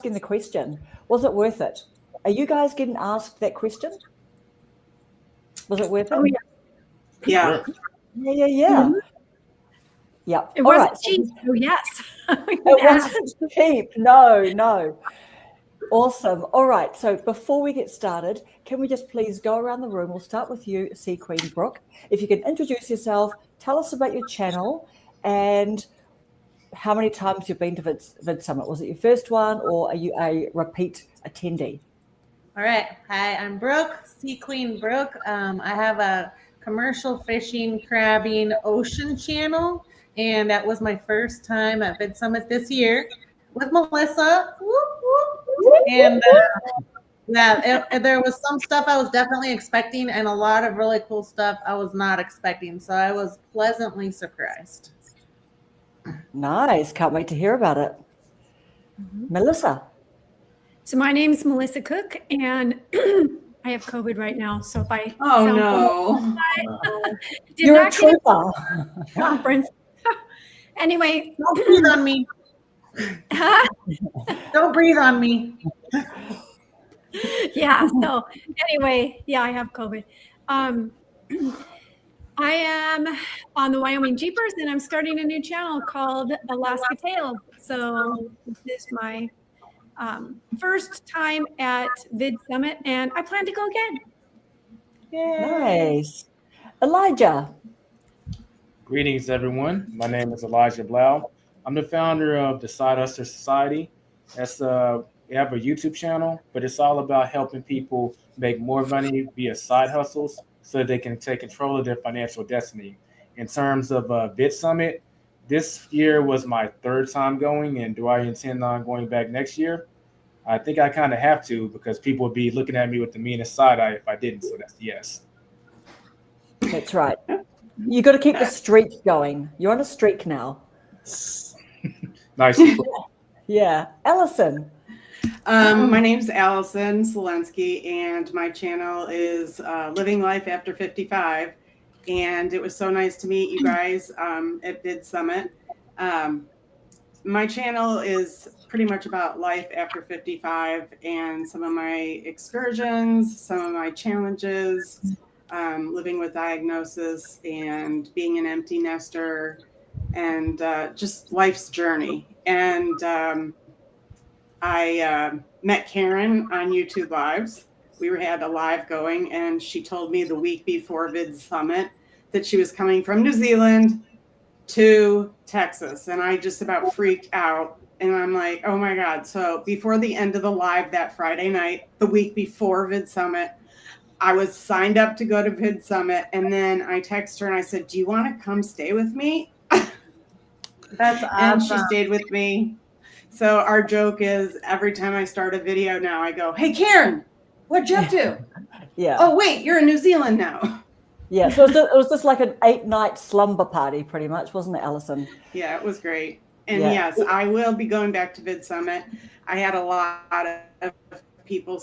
asking the question, was it worth it? Are you guys getting asked that question? Was it worth it? Oh, yeah. Yeah. Yeah. It wasn't cheap. Oh, yes. It wasn't cheap. No. Awesome. All right. So before we get started, can we just please go around the room? We'll start with you, Sea Queen Brooke. If you can introduce yourself, tell us about your channel and how many times you've been to Vidsummit. Was it your first one or are you a repeat attendee? All right. Hi, I'm Brooke, Sea Queen Brooke. I have a commercial fishing, crabbing, ocean channel, and that was my first time at Vidsummit this year with Melissa. Whoop, whoop, whoop. And there was some stuff I was definitely expecting and a lot of really cool stuff I was not expecting. So I was pleasantly surprised. Nice. Can't wait to hear about it. Melissa. So my name's Melissa Cook, and I have COVID right now. So if I You're a trooper. Conference. Anyway, don't breathe on me. Don't breathe on me. Yeah. So anyway, yeah, I have COVID. I am on the Wyoming Jeepers, and I'm starting a new channel called Alaska Tales. So this is my first time at Vidsummit, and I plan to go again. Yay. Nice. Elijah. Greetings, everyone. My name is Elijah Blau. I'm the founder of the Side Hustler Society. We have a YouTube channel, but it's all about helping people make more money via side hustles so that they can take control of their financial destiny. In terms of Vidsummit, this year was my third time going, and do I intend on going back next year? I think I kind of have to because people would be looking at me with the meanest side eye if I didn't, so that's yes. That's right. You got to keep the streak going. You're on a streak now. Nice. Yeah. Allison. My name's Allison Selensky, and my channel is Living Life After 55. And it was so nice to meet you guys at Vidsummit. My channel is pretty much about life after 55 and some of my excursions, some of my challenges, living with diagnosis and being an empty nester, and just life's journey. And I met Karen on YouTube Lives. We had a live going, and she told me the week before Vidsummit that she was coming from New Zealand to Texas, and I just about freaked out. And I'm like, oh my God. So before the end of the live that Friday night, the week before Vidsummit, I was signed up to go to Vidsummit, and then I texted her and I said, do you want to come stay with me? That's awesome. And she stayed with me. So our joke is every time I start a video now, I go, hey, Karen, what'd you up to? Yeah. Oh, wait, you're in New Zealand now. Yeah. So it was just like an 8-night slumber party pretty much, wasn't it, Allison? Yeah, it was great. And Yeah. yes, I will be going back to Vidsummit. I had a lot of people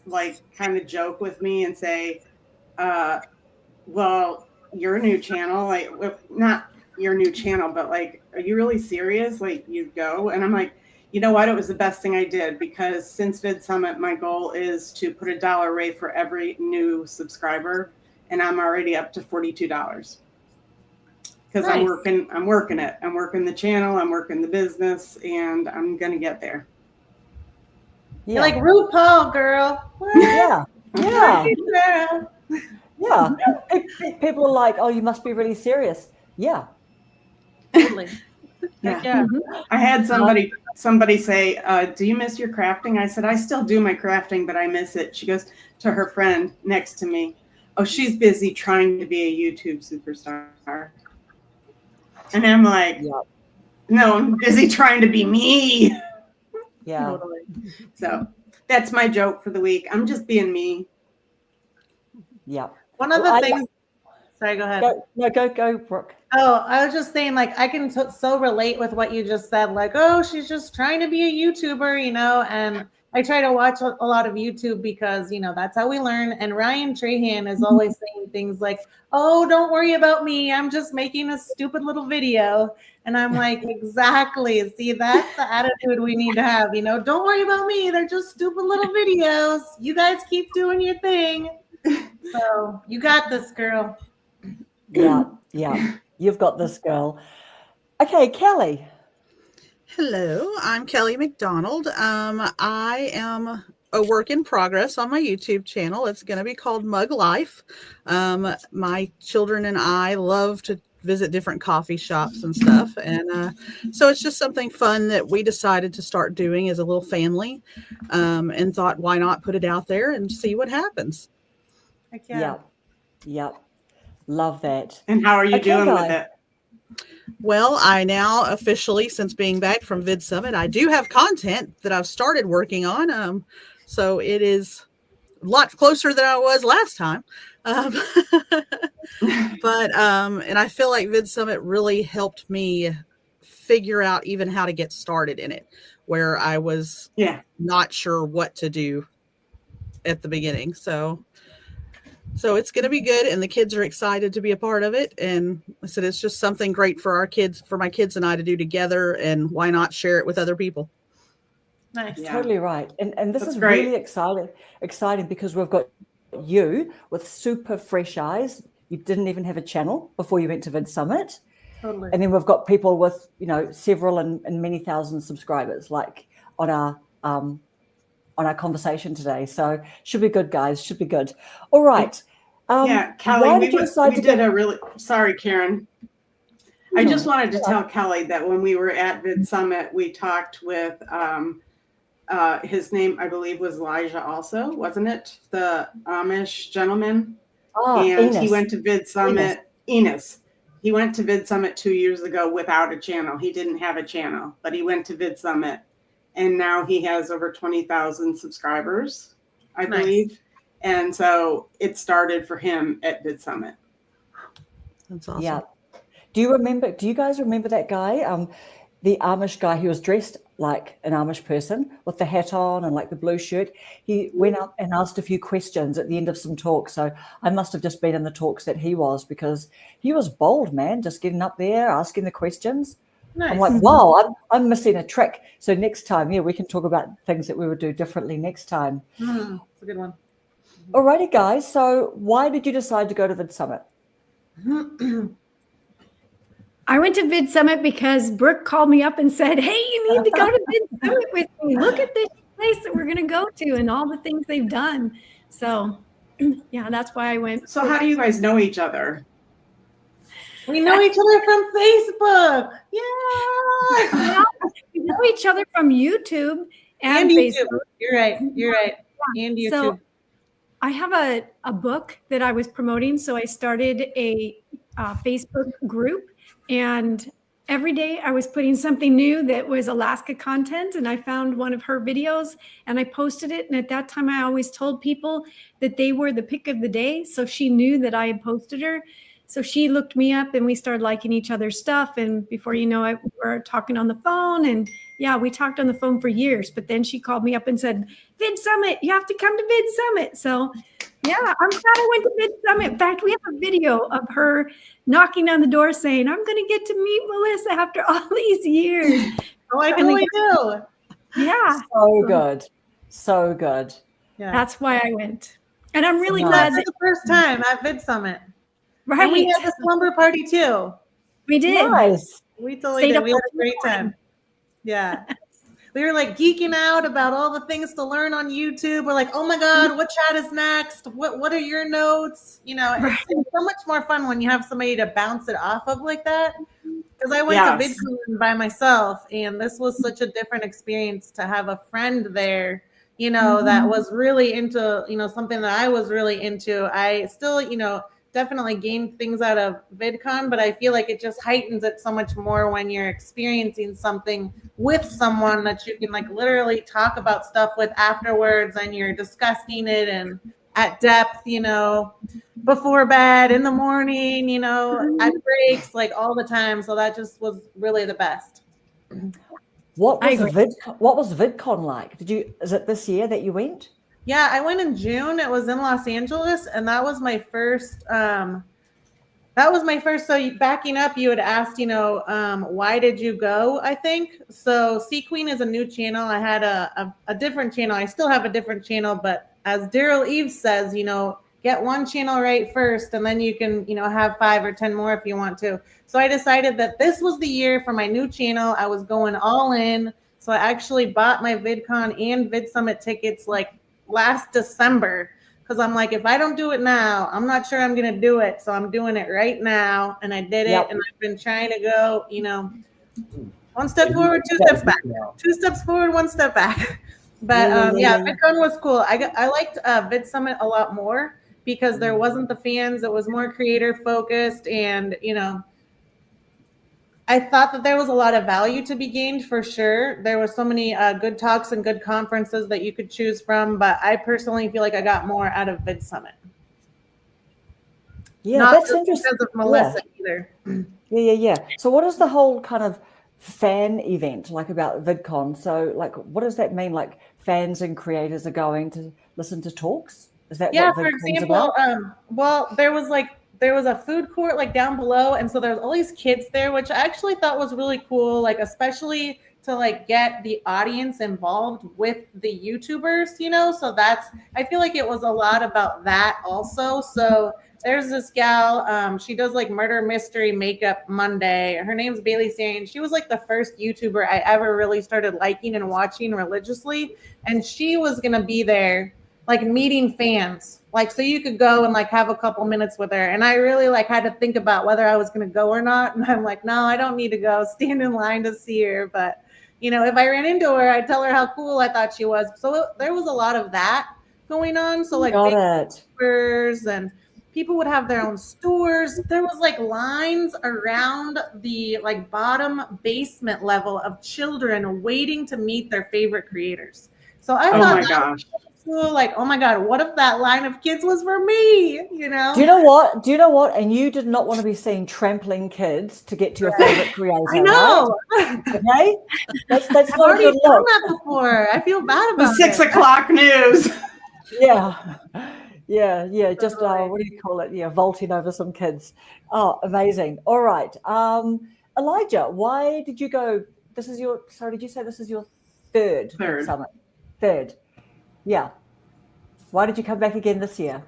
like kind of joke with me and say, well, your new channel, like not your new channel, but like, are you really serious? Like you go? And I'm like, you know what? It was the best thing I did, because since Vidsummit, my goal is to put $1 away for every new subscriber. And I'm already up to $42 because Nice. I'm working it. I'm working the channel. I'm working the business, and I'm going to get there. Yeah. You're like RuPaul, girl. Yeah. Yeah. Girl. Yeah. People are like, oh, you must be really serious. Yeah. Totally. Yeah. I had somebody say, do you miss your crafting? I said, I still do my crafting, but I miss it. She goes to her friend next to me. Oh, she's busy trying to be a YouTube superstar. And I'm like, Yeah. no, I'm busy trying to be me. Yeah. Totally. So that's my joke for the week. I'm just being me. Yeah. One of the things. Sorry, go ahead. Go, Brooke. Oh, I was just saying, like, I can so relate with what you just said. Like, oh, she's just trying to be a YouTuber, you know, and I try to watch a lot of YouTube because, that's how we learn. And Ryan Trahan is always saying things like, oh, don't worry about me. I'm just making a stupid little video. And I'm like, exactly. See, that's the attitude we need to have. Don't worry about me. They're just stupid little videos. You guys keep doing your thing. So you got this, girl. Yeah. You've got this, girl. Okay, Kelly. Hello, I'm Kelly McDonald. I am a work in progress on my YouTube channel. It's going to be called Mug Life. My children and I love to visit different coffee shops and stuff. And so it's just something fun that we decided to start doing as a little family, and thought, why not put it out there and see what happens? Heck yeah. Yep. Love that. And how are you doing with it? Well, I now officially, since being back from Vidsummit, I do have content that I've started working on. So it is a lot closer than I was last time. But and I feel like Vidsummit really helped me figure out even how to get started in it, where I was not sure what to do at the beginning. So it's going to be good, and the kids are excited to be a part of it. And I said, it's just something great for our kids, for my kids and I to do together, and why not share it with other people? Nice. Yeah. Totally right. And this That's is great. really exciting because we've got you with super fresh eyes. You didn't even have a channel before you went to Vidsummit. Totally. And then we've got people with, several and many thousand subscribers, like on our conversation today. So should be good, guys. Should be good. All right. Kelly, we did a really, sorry, Karen. I just wanted to tell Kelly that when we were at Vidsummit, we talked with, his name, I believe, was Elijah also, wasn't it? The Amish gentleman. And Enos. he went to Vidsummit. Enos. He went to Vidsummit 2 years ago without a channel. He didn't have a channel, but he went to Vidsummit. And now he has over 20,000 subscribers, I believe. And so it started for him at Vidsummit. That's awesome. Yeah. Do you guys remember that guy? The Amish guy who was dressed like an Amish person with the hat on and like the blue shirt. He went up and asked a few questions at the end of some talks. So I must have just been in the talks that he was, because he was bold, man, just getting up there, asking the questions. Nice. I'm like, wow, I'm missing a trick. So next time, we can talk about things that we would do differently next time. That's a good one. Alrighty, guys. So why did you decide to go to Vidsummit? I went to Vidsummit because Brooke called me up and said, hey, you need to go to Vidsummit with me. Look at this place that we're going to go to and all the things they've done. So, yeah, that's why I went. So how do you guys know each other? We know each other from Facebook. Yeah. We know each other from YouTube and YouTube. Facebook. You're right. And YouTube. So I have a book that I was promoting. So I started a Facebook group, and every day I was putting something new that was Alaska content, and I found one of her videos and I posted it. And at that time, I always told people that they were the pick of the day. So she knew that I had posted her. So she looked me up and we started liking each other's stuff. And before you know it, we were talking on the phone. And yeah, we talked on the phone for years. But then she called me up and said, Vidsummit, you have to come to Vidsummit. So yeah, I'm glad I went to Vidsummit. In fact, we have a video of her knocking on the door saying, I'm going to get to meet Melissa after all these years. Oh, I totally do. Yeah. So good. Yeah. That's why I went. And I'm really That's glad that the first time at Vidsummit. right. And we had the slumber party too. We did. Nice. We totally Stayed did. up We had till a great time. Yeah. We were like geeking out about all the things to learn on YouTube. We're like, oh my God, what chat is next? What are your notes? It's so much more fun when you have somebody to bounce it off of like that. Because I went to Vidsummit by myself, and this was such a different experience to have a friend there, that was really into, something that I was really into. I still, definitely gained things out of VidCon, but I feel like it just heightens it so much more when you're experiencing something with someone that you can like literally talk about stuff with afterwards, and you're discussing it and at depth, before bed, in the morning, at breaks, like all the time. So that just was really the best. What was VidCon like? Is it this year that you went? Yeah, I went in June. It was in Los Angeles, and that was my first. So backing up, you had asked, why did you go? I think so. C Queen is a new channel. I had a different channel. I still have a different channel, but as Daryl Eves says, get one channel right first, and then you can, have 5 or 10 more if you want to. So I decided that this was the year for my new channel. I was going all in. So I actually bought my VidCon and VidSummit tickets like last December, because I'm like, if I don't do it now, I'm not sure I'm going to do it. So I'm doing it right now. And I did it. And I've been trying to go, one step forward, 2 steps back, 2 steps forward, 1 step back. But VidCon was cool. I liked VidSummit a lot more because there wasn't the fans. It was more creator focused. And, I thought that there was a lot of value to be gained for sure. There were so many good talks and good conferences that you could choose from, but I personally feel like I got more out of VidSummit. Yeah, Not that's interesting. Because of Melissa either. Yeah. So what is the whole kind of fan event like about VidCon? So like, what does that mean? Like fans and creators are going to listen to talks? Is that what VidCon's for example, about? there was a food court like down below, and so there's all these kids there, which I actually thought was really cool, like especially to like get the audience involved with the YouTubers, so I feel like it was a lot about that also. So there's this gal, she does like murder mystery makeup Monday. Her name's Bailey Sane. She was like the first YouTuber I ever really started liking and watching religiously, and she was gonna be there like meeting fans, like so you could go and like have a couple minutes with her. And I really like had to think about whether I was going to go or not. And I'm like, no, I don't need to go stand in line to see her. But if I ran into her, I'd tell her how cool I thought she was. So there was a lot of that going on. So like YouTubers and people would have their own stores. There was like lines around the like bottom basement level of children waiting to meet their favorite creators. So I thought, gosh. Cool. Like, oh my God, what if that line of kids was for me? Do you know what? And you did not want to be seen trampling kids to get to your favorite creator. I know. Right? Okay. That's I've already done that before. I feel bad about the 6 o'clock news. Yeah. Just what do you call it? Yeah, vaulting over some kids. Oh, amazing. All right. Elijah, why did you go? Did you say this is your third summit? Third. Yeah. Why did you come back again this year?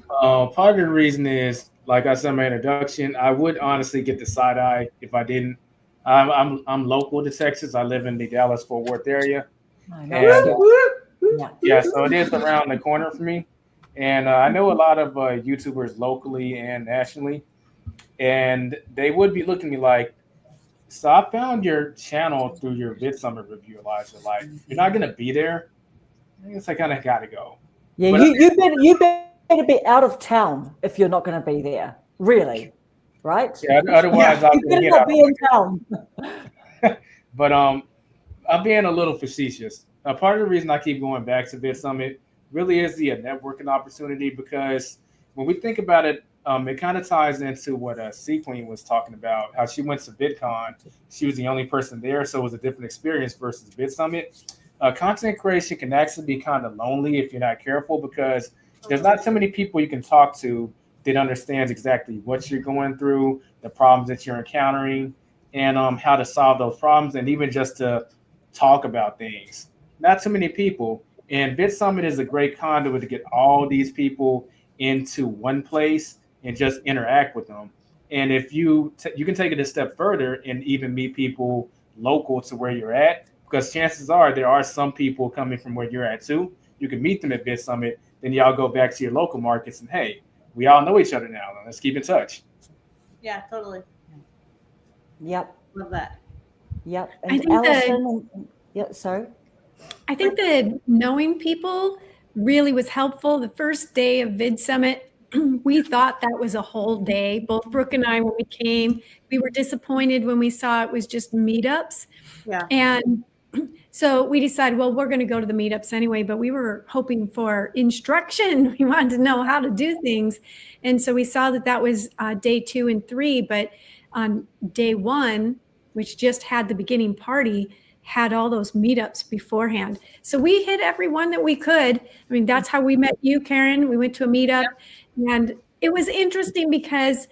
Part of the reason is, like I said in my introduction, I would honestly get the side eye if I didn't. I'm local to Texas. I live in the Dallas-Fort Worth area. I know. So it is around the corner for me. And I know a lot of YouTubers locally and nationally, and they would be looking at me like, so I found your channel through your VidSummit review, Elijah. Like, you're not going to be there. I guess I kind of got to go. Yeah, but you better be out of town if you're not going to be there. Really, right? Yeah. Otherwise, I'm going to not be in town. But I'm being a little facetious. Part of the reason I keep going back to VidSummit really is the networking opportunity, because when we think about it, it kind of ties into what C Queen was talking about. How she went to VidCon, she was the only person there, so it was a different experience versus VidSummit. Content creation can actually be kind of lonely if you're not careful, because there's not too many people you can talk to that understands exactly what you're going through, the problems that you're encountering, and how to solve those problems, and even just to talk about things. Not too many people. And VidSummit is a great conduit to get all these people into one place and just interact with them. And if you can take it a step further and even meet people local to where you're at, because chances are there are some people coming from where you're at too. You can meet them at VidSummit, then y'all go back to your local markets and hey, we all know each other now. Let's keep in touch. Yeah, totally. Yep. Love that. Yep. And Allison, sorry. I think that knowing people really was helpful. The first day of VidSummit, we thought that was a whole day. Both Brooke and I, when we came, we were disappointed when we saw it was just meetups. Yeah. And so we decided, well, we're going to go to the meetups anyway, but we were hoping for instruction. We wanted to know how to do things. And so we saw that was day 2 and 3. But on day 1, which just had the beginning party, had all those meetups beforehand. So we hit every one that we could. I mean, that's how we met you, Karen. We went to a meetup, and it was interesting because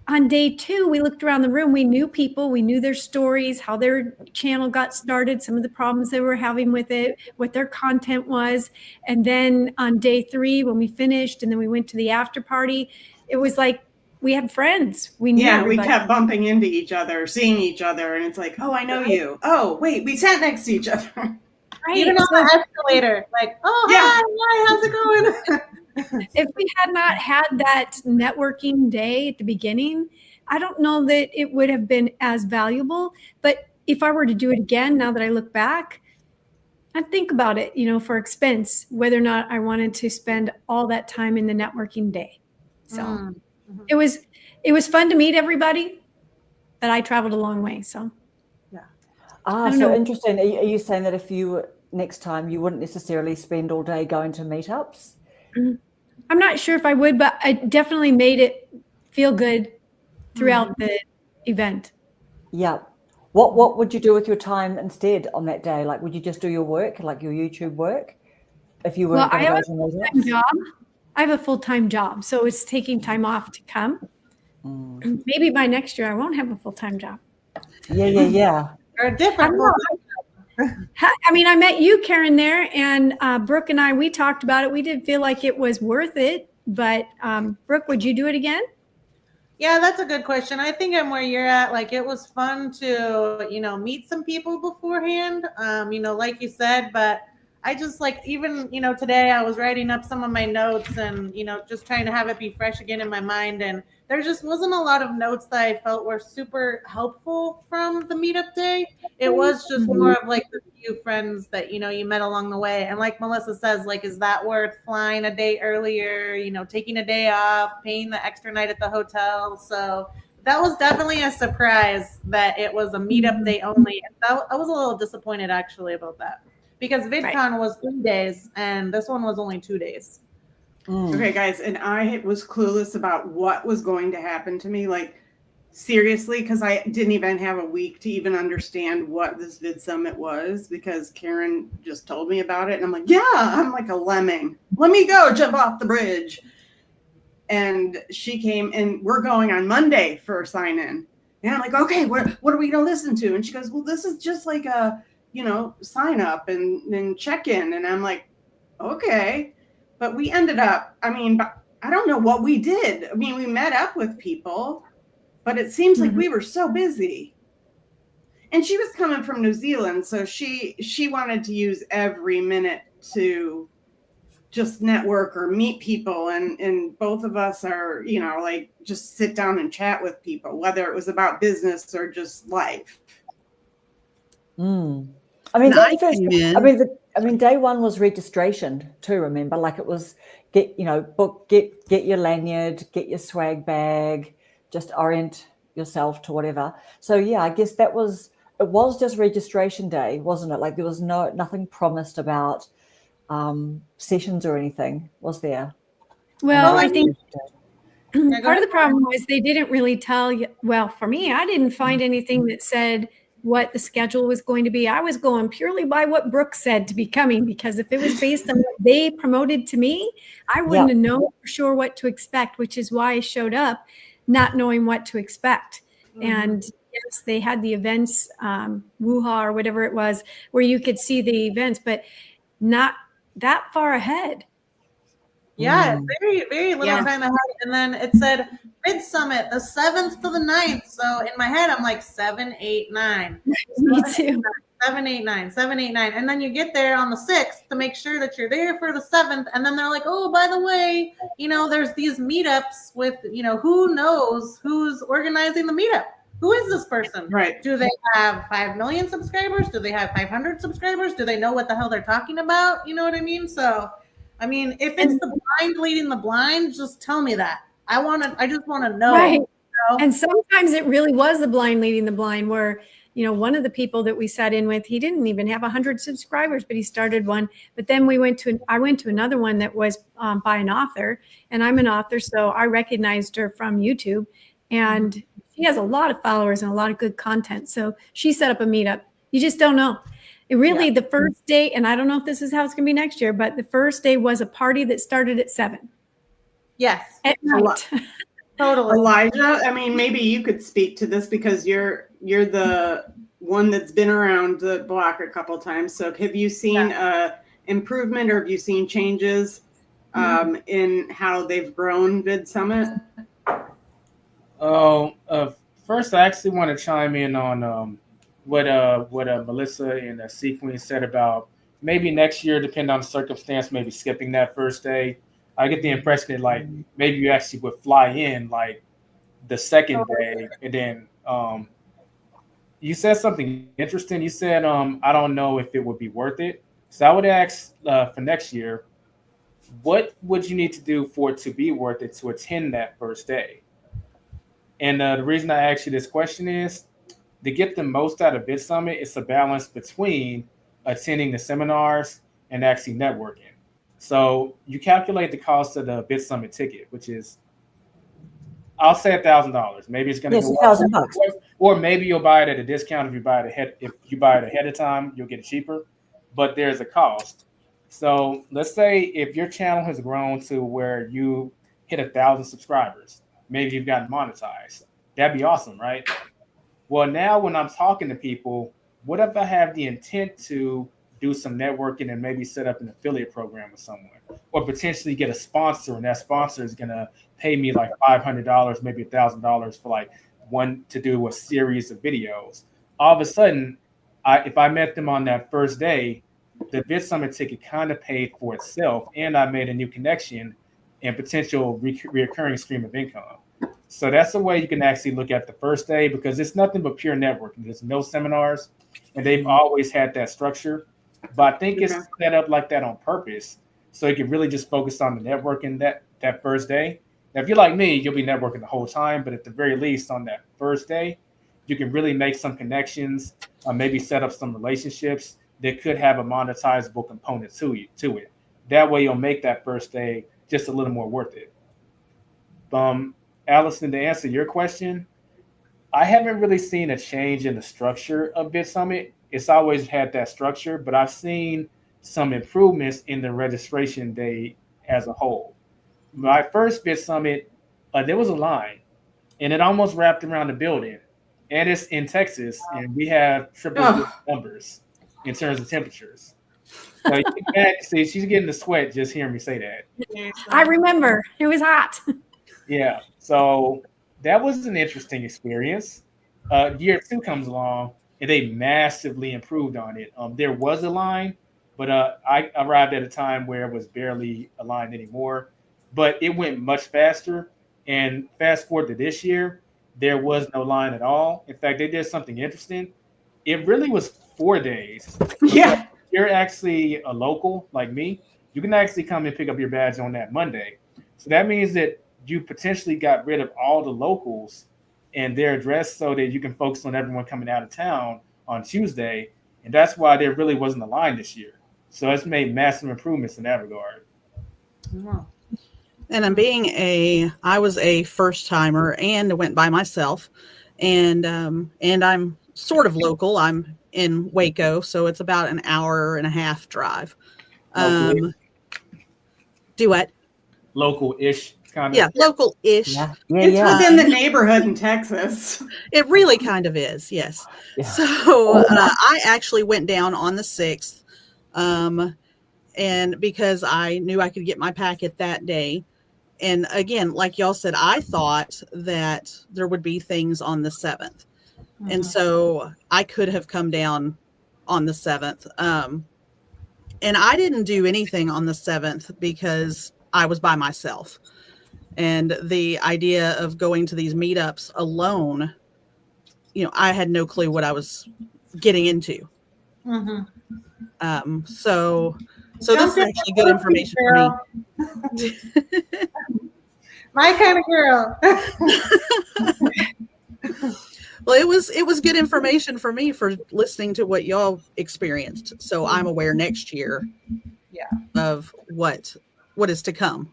on day 2, we looked around the room. We knew people, we knew their stories, how their channel got started, some of the problems they were having with it, what their content was. And then on day 3, when we finished and then we went to the after party, it was like we had friends. We knew everybody. We kept bumping into each other, seeing each other, and it's like, oh, I know you. Oh, wait, we sat next to each other. Right. Even on the escalator, like, oh, hi, how's it going? If we had not had that networking day at the beginning, I don't know that it would have been as valuable. But if I were to do it again, now that I look back, I'd think about it, for expense, whether or not I wanted to spend all that time in the networking day. So it was fun to meet everybody, but I traveled a long way. So so interesting. Are you saying that if you next time you wouldn't necessarily spend all day going to meetups? I'm not sure if I would, but I definitely made it feel good throughout the event. Yeah. What would you do with your time instead on that day? Like, would you just do your work, like your YouTube work, if you weren't going to go to meetups? Job. I have a full-time job, so it's taking time off to come. Maybe by next year I won't have a full-time job. Yeah. Or a different I mean, I met you, Karen, there, and Brooke and I, we talked about it. We did feel like it was worth it. But Brooke, would you do it again? Yeah, that's a good question. I think I'm where you're at. Like, it was fun to, meet some people beforehand, like you said, but I just even, today I was writing up some of my notes and, just trying to have it be fresh again in my mind. And there just wasn't a lot of notes that I felt were super helpful from the meetup day. It was just more of the few friends that, you met along the way. And like Melissa says, is that worth flying a day earlier, taking a day off, paying the extra night at the hotel? So that was definitely a surprise that it was a meetup day only. I was a little disappointed actually about that. Because VidCon was 3 days and this one was only 2 days. Okay, guys, and I was clueless about what was going to happen to me. Seriously, because I didn't even have a week to even understand what this VidSummit was, because Karen just told me about it. And I'm like, yeah, I'm like a lemming. Let me go jump off the bridge. And she came, and we're going on Monday for a sign-in. And I'm like, okay, what are we going to listen to? And she goes, well, this is just like a, sign up and check in. And I'm like, okay. But we ended up, I don't know what we did. We met up with people, but it seems like we were so busy. And she was coming from New Zealand, so she wanted to use every minute to just network or meet people. And both of us are, just sit down and chat with people, whether it was about business or just life. Day one was registration too, remember? It was get your lanyard, get your swag bag, just orient yourself to whatever. So yeah, I guess it was just registration day, wasn't it? There was nothing promised about sessions or anything, was there? Well, I think part of the problem was they didn't really tell you. Well, for me, I didn't find anything that said what the schedule was going to be. I was going purely by what Brooke said to be coming, because if it was based on what they promoted to me, I wouldn't have known for sure what to expect, which is why I showed up not knowing what to expect. And yes, they had the events, Wuha or whatever it was, where you could see the events, but not that far ahead. Yeah, very, very little time ahead. And then it said Vidsummit, the 7th to the 9th. So in my head, I'm like 7, 8, 9. Me too. 7, 8, 9, 7, 8, 9. And then you get there on the 6th to make sure that you're there for the 7th. And then they're like, oh, by the way, there's these meetups with, who knows who's organizing the meetup? Who is this person? Right. Do they have 5 million subscribers? Do they have 500 subscribers? Do they know what the hell they're talking about? You know what I mean? So, if it's the blind leading the blind, just tell me that. I just want to know. Right. And sometimes it really was the blind leading the blind, where, one of the people that we sat in with, he didn't even have 100 subscribers, but he started one. But then I went to another one that was by an author, and I'm an author, so I recognized her from YouTube. And she has a lot of followers and a lot of good content. So she set up a meetup. You just don't know. It really, the first day, and I don't know if this is how it's going to be next year, but the first day was a party that started at 7. Yes. At night. Totally. Elijah, I mean, maybe you could speak to this because you're the one that's been around the block a couple of times. So have you seen improvement, or have you seen changes in how they've grown Vidsummit? First, I actually want to chime in on what Melissa and C Queen said about maybe next year, depending on the circumstance, maybe skipping that first day. I get the impression that like maybe you actually would fly in like the second day, and then you said something interesting. You said I don't know if it would be worth it. So I would ask for next year, what would you need to do for it to be worth it to attend that first day? And the reason I ask you this question is to get the most out of Vidsummit, it's a balance between attending the seminars and actually networking. So you calculate the cost of the Vidsummit ticket, which is, I'll say $1,000. Maybe it's going to go $1,000, or maybe you'll buy it at a discount if you buy it ahead. If you buy it ahead of time, you'll get it cheaper. But there's a cost. So let's say if your channel has grown to where you hit 1,000 subscribers, maybe you've gotten monetized. That'd be awesome, right? Well, now when I'm talking to people, what if I have the intent to do some networking and maybe set up an affiliate program with someone, or potentially get a sponsor, and that sponsor is going to pay me like $500, maybe $1,000 for like one to do a series of videos. All of a sudden, if I met them on that first day, the Vidsummit ticket kind of paid for itself, and I made a new connection and potential recurring stream of income. So that's the way you can actually look at the first day, because it's nothing but pure networking. There's no seminars, and they've always had that structure. But I think it's set up like that on purpose, so you can really just focus on the networking that first day. Now, if you're like me, you'll be networking the whole time, but at the very least on that first day, you can really make some connections, maybe set up some relationships that could have a monetizable component to it. That way you'll make that first day just a little more worth it. Allison, to answer your question, I haven't really seen a change in the structure of Vidsummit. It's always had that structure, but I've seen some improvements in the registration day as a whole. My first Vidsummit, there was a line, and it almost wrapped around the building. And it's in Texas, and we have triple numbers in terms of temperatures. So you can see she's getting the sweat just hearing me say that. I remember. It was hot. Yeah. So that was an interesting experience. Year 2 comes along, and they massively improved on it. There was a line, but I arrived at a time where it was barely a line anymore. But it went much faster. And fast forward to this year, there was no line at all. In fact, they did something interesting. It really was 4 days. Yeah. You're actually a local like me, you can actually come and pick up your badge on that Monday. So that means that you potentially got rid of all the locals and their address so that you can focus on everyone coming out of town on Tuesday. And that's why there really wasn't a line this year. So it's made massive improvements in that regard. Wow. And I was a first timer and went by myself, and I'm sort of local. I'm in Waco, so it's about an hour and a half drive. Do what? Local-ish kind of. Yeah, local-ish. Yeah. It's within the neighborhood in Texas. It really kind of is, yes. Yeah. So I actually went down on the 6th, and because I knew I could get my packet that day. And again, like y'all said, I thought that there would be things on the 7th. Mm-hmm. And so I could have come down on the 7th. And I didn't do anything on the 7th because I was by myself. And the idea of going to these meetups alone, I had no clue what I was getting into. Mm-hmm. So this is actually good information for me. My kind of girl. Well, it was good information for me for listening to what y'all experienced. So I'm aware next year of what is to come.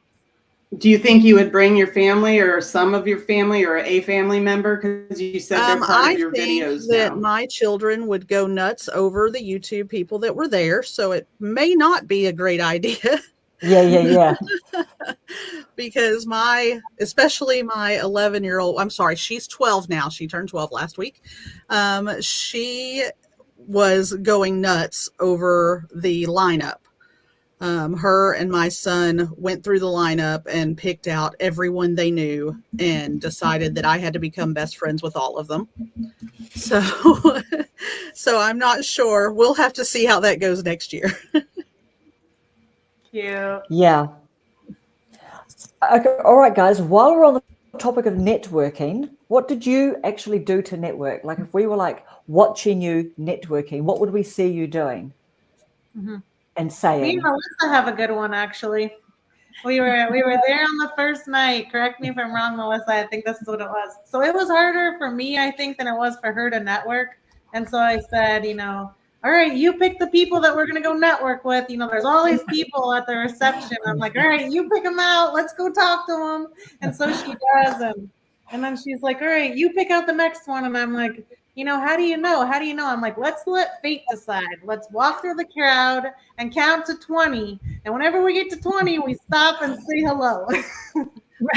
Do you think you would bring your family or some of your family or a family member? Because you said they're part of your videos that now. my children would go nuts over the YouTube people that were there, so it may not be a great idea. Yeah. Because especially my 11-year-old, I'm sorry, she's 12 now. She turned 12 last week. She was going nuts over the lineup. Her and my son went through the lineup and picked out everyone they knew and decided that I had to become best friends with all of them. So, so I'm not sure. We'll have to see how that goes next year. Cute. Yeah. Okay, all right, guys. While we're on the topic of networking, what did you actually do to network? Like, if we were like watching you networking, what would we see you doing and saying? Me and Melissa have a good one, actually. We were there on the first night. Correct me if I'm wrong, Melissa. I think this is what it was. So it was harder for me, I think, than it was for her to network. And so I said, all right, you pick the people that we're going to go network with. There's all these people at the reception. I'm like, all right, you pick them out. Let's go talk to them. And so she does. And then she's like, all right, you pick out the next one. And I'm like, how do you know? How do you know? I'm like, let's let fate decide. Let's walk through the crowd and count to 20. And whenever we get to 20, we stop and say hello.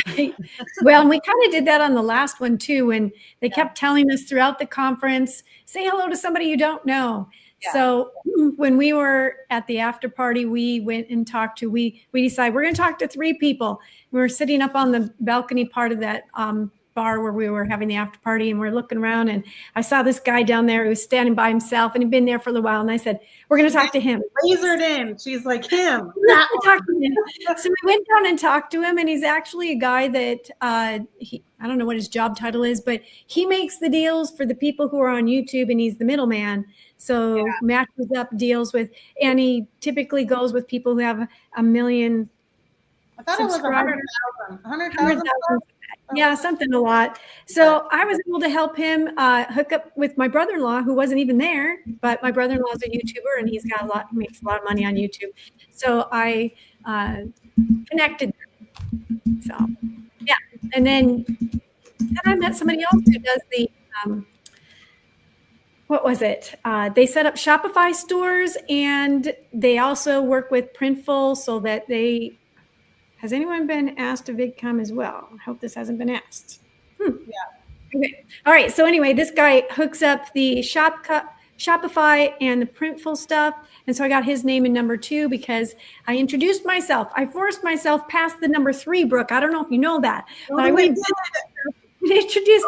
Right. Well, and we kind of did that on the last one too, when they kept telling us throughout the conference, say hello to somebody you don't know. Yeah. So when we were at the after party, we went and talked to, we decided we're going to talk to 3 people. We were sitting up on the balcony part of that bar where we were having the after party, and we're looking around, and I saw this guy down there who was standing by himself, and he'd been there for a little while. And I said, we're going to talk to him. Lasered in. She's like, him. So we went down and talked to him, and he's actually a guy that I don't know what his job title is, but he makes the deals for the people who are on YouTube, and he's the middleman. So matches up deals with, and he typically goes with people who have 1 million. I thought it was 100,000. Yeah, something a lot. So I was able to help him hook up with my brother-in-law, who wasn't even there, but my brother-in-law is a YouTuber, and he makes a lot of money on YouTube. So I connected them. So yeah, and then I met somebody else who does the what was it? They set up Shopify stores, and they also work with Printful so that they. Has anyone been asked to VidCom as well? I hope this hasn't been asked. Yeah. Okay. All right. So anyway, this guy hooks up the Shopify and the Printful stuff. And so I got his name in number 2 because I introduced myself. I forced myself past the number 3, Brooke. I don't know if you know that. But I introduced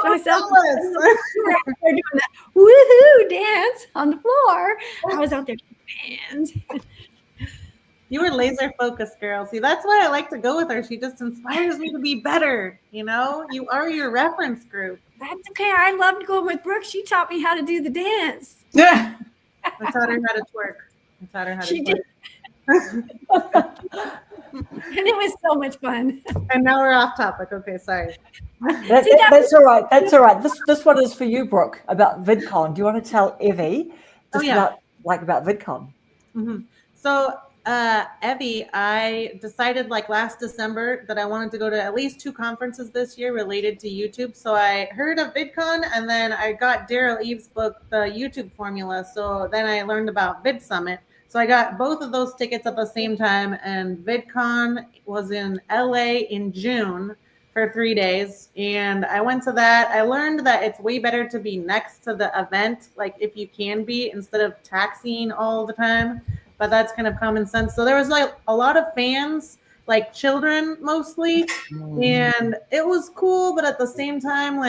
myself. Doing that woohoo dance on the floor. I was out there doing hands. You were laser focused, girl. See, that's why I like to go with her. She just inspires me to be better. You are your reference group. That's okay. I loved going with Brooke. She taught me how to do the dance. Yeah. I taught her how to twerk. She did. And it was so much fun. And now we're off topic. Okay, sorry. That's all right. That's all right. This one is for you, Brooke, about VidCon. Do you want to tell Evie about VidCon? Mm-hmm. So Evie, I decided last December that I wanted to go to at least 2 conferences this year related to YouTube. So I heard of VidCon, and then I got Daryl Eves' book, The YouTube Formula. So then I learned about Vidsummit. So I got both of those tickets at the same time, and VidCon was in LA in June for 3 days. And I went to that. I learned that it's way better to be next to the event, if you can be, instead of taxiing all the time. But that's kind of common sense. So there was a lot of fans, children mostly, and it was cool. But at the same time,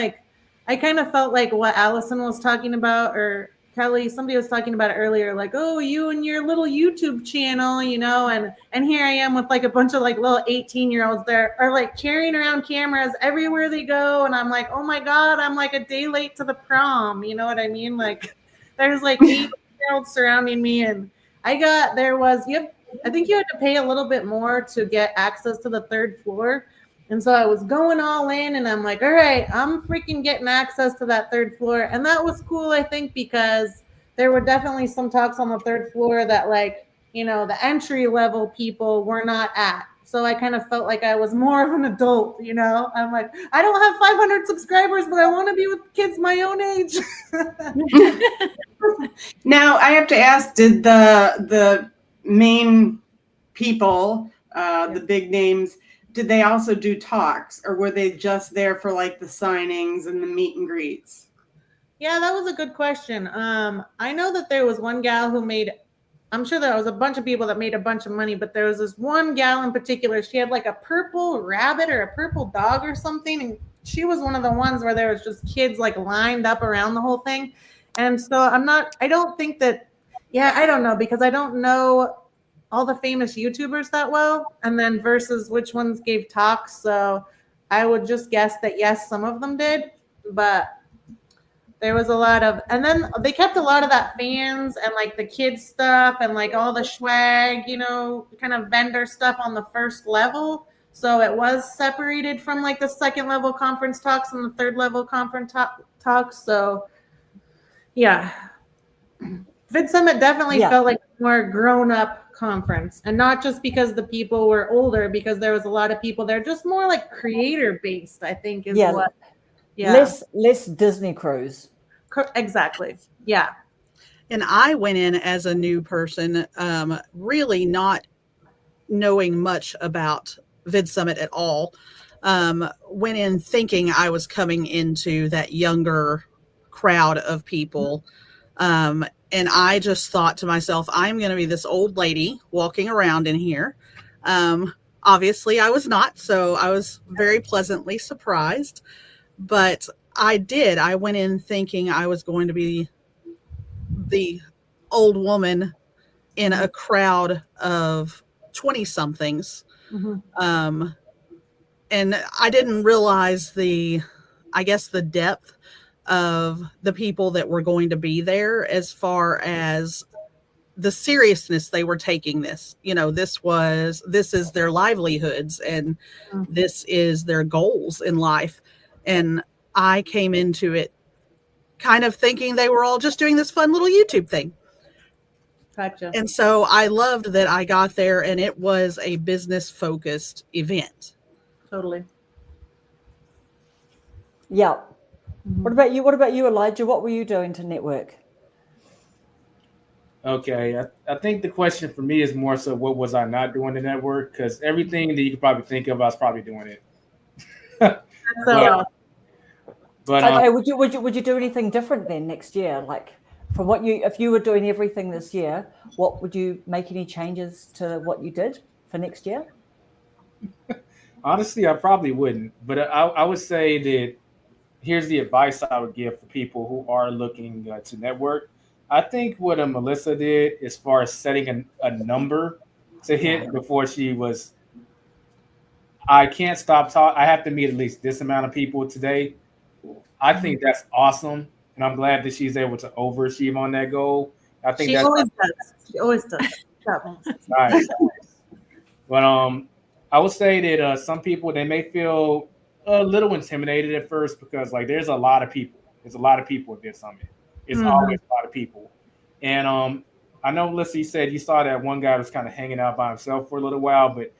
I kind of felt like what Allison was talking about, or Kelly, somebody was talking about it earlier, oh, you and your little YouTube channel, and here I am with a bunch of little 18-year-olds there are carrying around cameras everywhere they go, and I'm like, oh my God, I'm a day late to the prom. You know what I mean? There's 8-year-olds surrounding me, and I think you had to pay a little bit more to get access to the 3rd floor. And so I was going all in, and I'm like, all right, I'm freaking getting access to that 3rd floor. And that was cool, I think, because there were definitely some talks on the 3rd floor that the entry level people were not at. So I kind of felt like I was more of an adult, you know? I'm like, I don't have 500 subscribers, but I want to be with kids my own age. Now I have to ask, did the main people, the big names, did they also do talks, or were they just there for like the signings and the meet and greets? Yeah, that was a good question. I know that there was one gal who made, I'm sure there was a bunch of people that made a bunch of money, but there was this one gal in particular. She had like a purple rabbit or a purple dog or something. And she was one of the ones where there was just kids like lined up around the whole thing. And so I don't think that, I don't know, because I don't know all the famous YouTubers that well, and then versus which ones gave talks. So I would just guess that yes, some of them did, but there was a lot of, and then they kept a lot of that fans and like the kids stuff and like all the swag, you know, kind of vendor stuff on the first level. So it was separated from like the second level conference talks and the third level conference talks. So yeah, Vidsummit definitely felt like a more grown up conference, and not just because the people were older, because there was a lot of people there just more like creator based, I think is what. Yeah. Less Disney cruise. Exactly. Yeah. And I went in as a new person, really not knowing much about Vidsummit at all. Went in thinking I was coming into that younger crowd of people. And I just thought to myself, I'm going to be this old lady walking around in here. Obviously, I was not. So I was very pleasantly surprised. But I went in thinking I was going to be the old woman in a crowd of 20 somethings. Mm-hmm. And I didn't realize the depth of the people that were going to be there, as far as the seriousness they were taking this. You know, this is their livelihoods, and this is their goals in life. And I came into it kind of thinking they were all just doing this fun little YouTube thing. Gotcha. And so I loved that I got there and it was a business focused event. Totally. Yeah. What about you, Elijah? What were you doing to network? Okay, I think the question for me is more so, what was I not doing to network? Because everything that you could probably think of, I was probably doing it. But okay, would you do anything different then next year? Like, from if you were doing everything this year, what would you make any changes to what you did for next year? Honestly, I probably wouldn't. But I would say that here's the advice I would give for people who are looking to network. I think what Melissa did, as far as setting a number to hit before she was, I can't stop talking. I have to meet at least this amount of people today. I think that's awesome, and I'm glad that she's able to overachieve on that goal. I think she always does. Nice. But I would say that some people, they may feel a little intimidated at first, because like there's a lot of people. There's a lot of people at Vidsummit. It's always a lot of people, and I know, Melissa, you said you saw that one guy was kind of hanging out by himself for a little while, but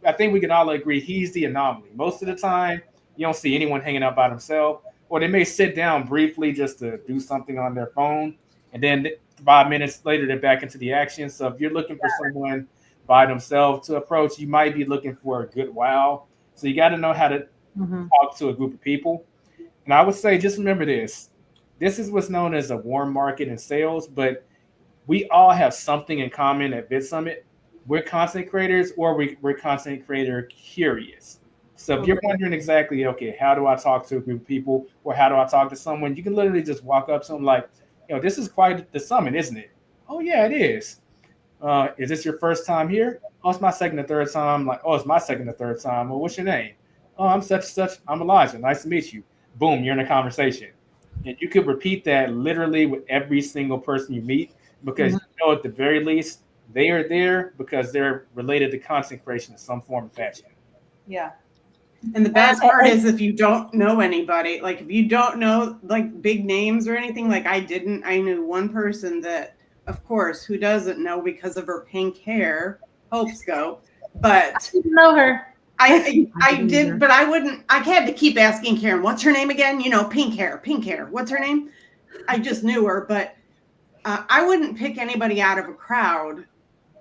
I think we can all agree he's the anomaly. Most of the time, you don't see anyone hanging out by themselves. Or they may sit down briefly just to do something on their phone, and then 5 minutes later, they're back into the action. So if you're looking for someone by themselves to approach, you might be looking for a good while. So you got to know how to talk to a group of people. And I would say, just remember this. This is what's known as a warm market in sales, but we all have something in common at Vidsummit. We're content creators, or we're content creator curious. So if you're wondering exactly, okay, how do I talk to a group of people, or how do I talk to someone, you can literally just walk up to them like, this is quite the summit, isn't it? Oh, yeah, it is. Is this your first time here? Oh, it's my second or third time. Like, oh, it's my second or third time. Well, what's your name? Oh, I'm such and such. I'm Elijah. Nice to meet you. Boom, you're in a conversation. And you could repeat that literally with every single person you meet, because at the very least, they are there because they're related to content creation in some form or fashion. Yeah. And the best part is, if you don't know anybody, like if you don't know like big names or anything, like I knew one person that, of course, who doesn't know because of her pink hair, Hope Scope. but didn't know her. I did, but I wouldn't. I had to keep asking Karen, "What's her name again?" You know, pink hair. What's her name? I just knew her, but I wouldn't pick anybody out of a crowd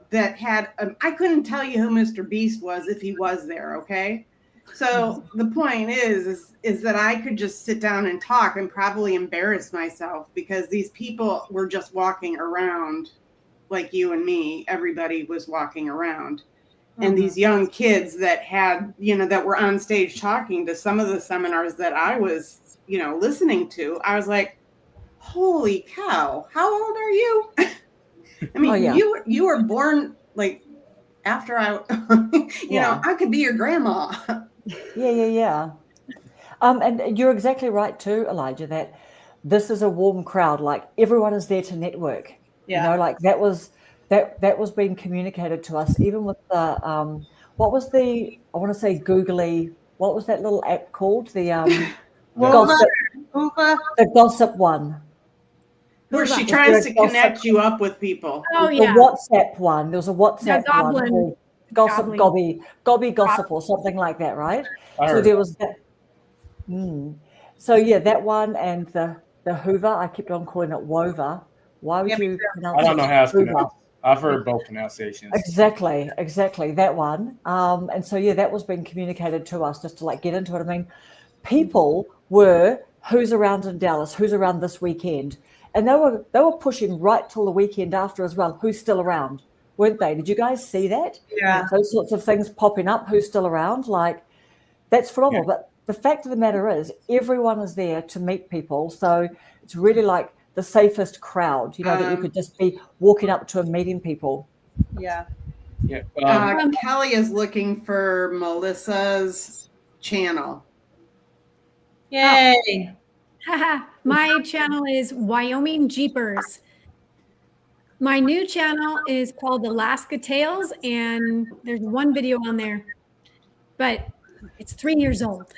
that had. I couldn't tell you who Mr. Beast was if he was there. Okay, so the point is that I could just sit down and talk and probably embarrass myself because these people were just walking around like you and me. Everybody was walking around. And these young kids that had, that were on stage talking to some of the seminars that I was, listening to, I was like, holy cow, how old are you? I mean, you were born like after I, I could be your grandma. Yeah. And you're exactly right too, Elijah, that this is a warm crowd. Like everyone is there to network. Yeah. Like that was being communicated to us, even with the what was the, I want to say googly, what was that little app called? The gossip, the gossip one. Where she tries to connect you up with people. Oh, The yeah. WhatsApp one. There was a WhatsApp Goblin. one. Gossip, Goblin. Gobby Gossip or something like that, right? So there was that. So yeah, that one and the Hoover. I kept on calling it Wover. Why would you pronounce it? I don't know how it's Hoover? pronounced. I've heard both pronunciations. Exactly, that one. And so yeah, that was being communicated to us just to like get into it. I mean, people were who's around in Dallas, who's around this weekend, and they were pushing right till the weekend after as well. Who's still around, weren't they? Did you guys see that? Yeah. Those sorts of things popping up. Who's still around? Like that's phenomenal. Yeah. But the fact of the matter is, everyone is there to meet people. So it's really like the safest crowd, that you could just be walking up to and meeting people. Yeah. Yeah. Kelly is looking for Melissa's channel. Yay. My channel is Wyoming Jeepers. My new channel is called Alaska Tales, and there's one video on there, but it's 3 years old.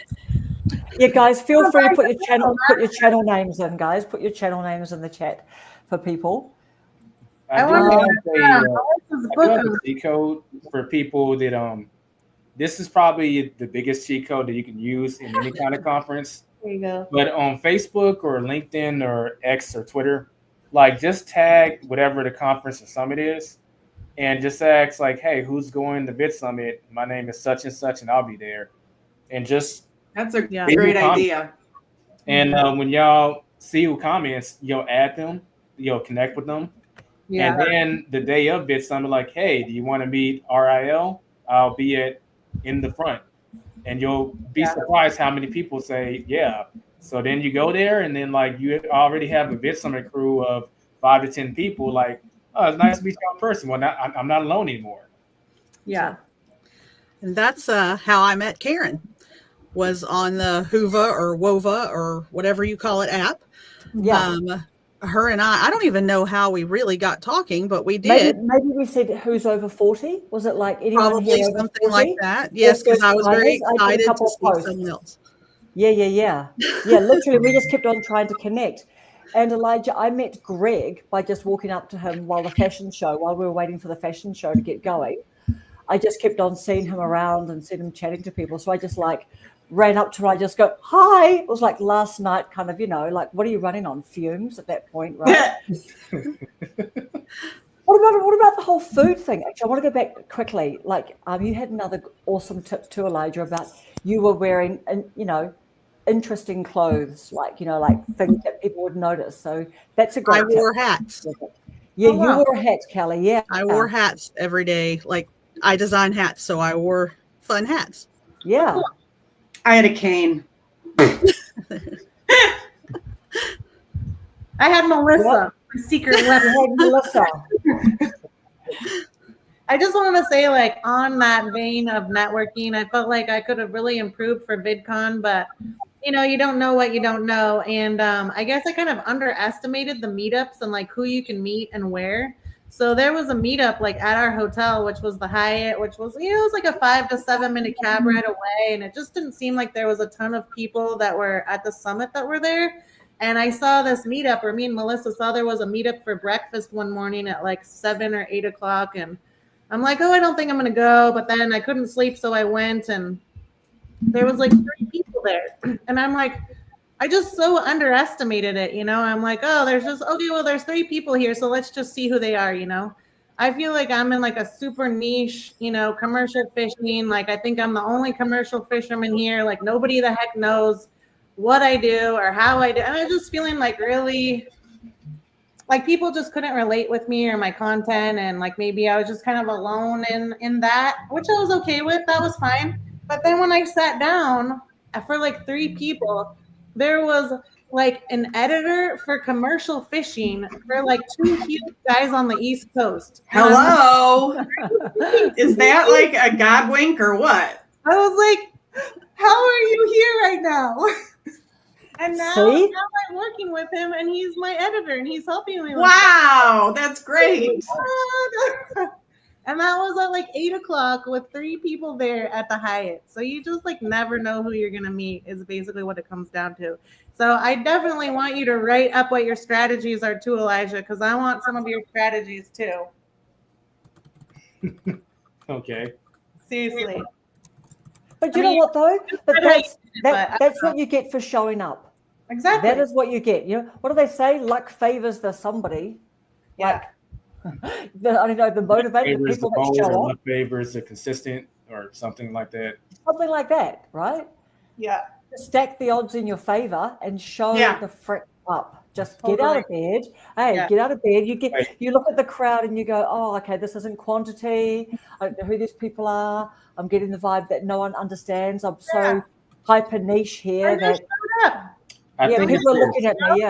Yeah, guys, feel free to put your channel names in, guys. Put your channel names in the chat for people. I do have a cheat code for people that this is probably the biggest cheat code that you can use in any kind of conference. There you go. But on Facebook or LinkedIn or X or Twitter, like just tag whatever the conference or summit is and just ask like, hey, who's going to Vidsummit? My name is such and such and I'll be there. And just that's a great idea. And when y'all see who comments, add them, connect with them. Yeah. And then the day of Vidsummit, like, hey, do you want to meet RIL? I'll be in the front. And you'll be surprised how many people say, yeah. So then you go there and then like you already have a Vidsummit crew of 5 to 10 people. Like, oh, it's nice to meet you in person. Well, I'm not alone anymore. Yeah. And that's how I met Karen. Was on the Hoover or Wova or whatever you call it app. Yeah. Her and I don't even know how we really got talking, but we did. Maybe we said who's over 40. Was it like anyone probably here something like that? Yes, because I was very excited to see someone else. Yeah. Literally, we just kept on trying to connect. And Elijah, I met Greg by just walking up to him while we were waiting for the fashion show to get going. I just kept on seeing him around and seeing him chatting to people. So I just like ran up to her. I just go, hi. It was like last night, kind of, like, what are you running on? Fumes at that point, right? What about the whole food thing? Actually, I want to go back quickly. Like, you had another awesome tip too, Elijah, about you were wearing, interesting clothes, like things that people would notice. So that's a great tip. I wore hats. Yeah, you wore hats, Kelly. Yeah. I wore hats every day. Like, I design hats, so I wore fun hats. Yeah. I had a cane. I had Melissa. My secret weapon. Melissa. I just want to say, like, on that vein of networking, I felt like I could have really improved for VidCon, but you don't know what you don't know. And I guess I kind of underestimated the meetups and like who you can meet and where. So there was a meetup like at our hotel, which was the Hyatt, which was, it was like a 5 to 7 minute cab ride away. And it just didn't seem like there was a ton of people that were at the summit that were there. And I saw this meetup, or me and Melissa saw there was a meetup for breakfast one morning at like 7 or 8 o'clock. And I'm like, oh, I don't think I'm going to go. But then I couldn't sleep. So I went, and there was like 3 people there. And I'm like, I just so underestimated it. I'm like, oh, there's 3 people here. So let's just see who they are. I feel like I'm in like a super niche, commercial fishing. Like, I think I'm the only commercial fisherman here. Like, nobody the heck knows what I do or how I do. And I'm just feeling like really, like, people just couldn't relate with me or my content. And like, maybe I was just kind of alone in that, which I was okay with. That was fine. But then when I sat down for like 3 people, there was like an editor for commercial fishing for like 2 huge guys on the East Coast. Hello. Is that like a god wink or what? I was like, how are you here right now? And now I'm working with him, and he's my editor, and he's helping me. Wow, that's great. And that was at like 8 o'clock with 3 people there at the Hyatt. So you just like never know who you're gonna meet is basically what it comes down to. So I definitely want you to write up what your strategies are too, Elijah, because I want some of your strategies too. Okay. Seriously. But you know what though? But that's what you get for showing up. Exactly. That is what you get. What do they say? Luck favors the somebody. Yeah. I don't know, the motivated people that show up. Luck favors the consistent or something like that. Something like that, right? Yeah. Stack the odds in your favor and show the frick up. Just get out of bed. Hey, get out of bed. You look at the crowd and you go, oh, okay, this isn't quantity. I don't know who these people are. I'm getting the vibe that no one understands. I'm so hyper niche here that people are looking at me.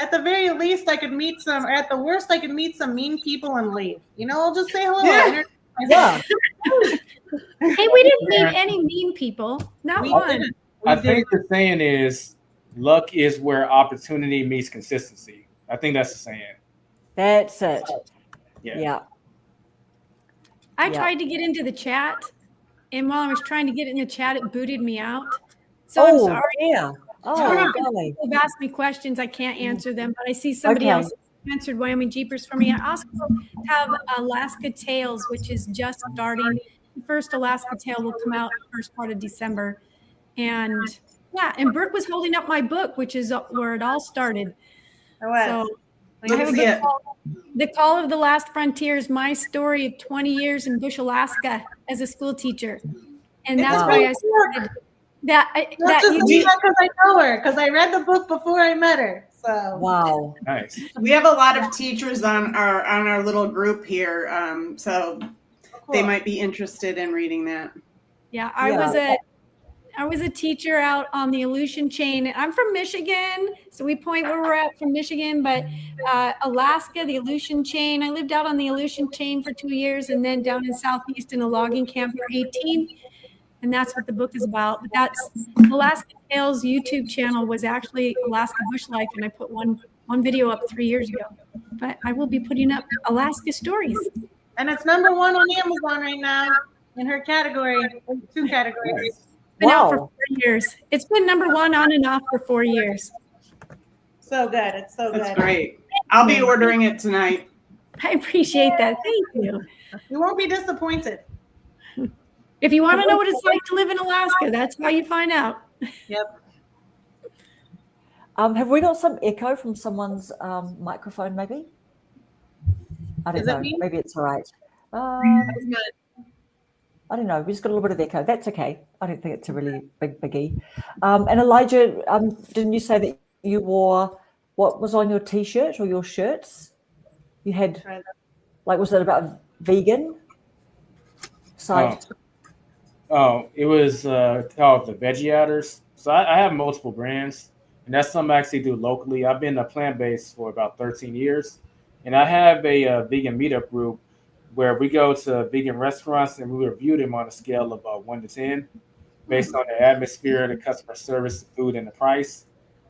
At the very least, I could meet some, or at the worst, I could meet some mean people and leave. I'll just say hello. Yeah. Hey, we didn't meet any mean people. Not one. I think the saying is, luck is where opportunity meets consistency. I think that's the saying. That's it. Yeah. I tried to get into the chat, and while I was trying to get in the chat, it booted me out. So I'm sorry. Yeah. Oh, golly. They've asked me questions. I can't answer them, but I see somebody else answered Wyoming Jeepers for me. I also have Alaska Tales, which is just starting. The first Alaska Tale will come out the first part of December. And and Brooke was holding up my book, which is where it all started. So I have a book called The Call of the Last Frontiers, my story of 20 years in Bush, Alaska as a school teacher. And that's why I started. Because I know her, because I read the book before I met her. So wow, nice. We have a lot of teachers on our little group here, so they might be interested in reading that. Yeah, I was a teacher out on the Aleutian chain. I'm from Michigan, so we point where we're at from Michigan, but Alaska, the Aleutian chain. I lived out on the Aleutian chain for 2 years, and then down in Southeast in a logging camp for 18. And that's what the book is about. But that's Alaska Tales YouTube channel was actually Alaska Bush Life, and I put one video up 3 years ago. But I will be putting up Alaska stories. And it's #1 on Amazon right now in her category, 2 categories. Been out for 4 years. It's been #1 on and off for 4 years. So good. It's so good. That's great. I'll be ordering it tonight. I appreciate that. Thank you. You won't be disappointed. If you want to know what it's like to live in Alaska, that's how you find out. Yep. Have we got some echo from someone's microphone, maybe? I don't know. Maybe it's all right. I don't know. We just got a little bit of echo. That's okay. I don't think it's a really big biggie. And Elijah, didn't you say that you wore what was on your T-shirt or your shirts? You had, like, was it about vegan side? It was called the Veggie Outers. So I have multiple brands, and that's something I actually do locally. I've been a plant-based for about 13 years, and I have a vegan meetup group where we go to vegan restaurants and we review them on a scale of 1 to 10 based on the atmosphere, the customer service, the food, and the price.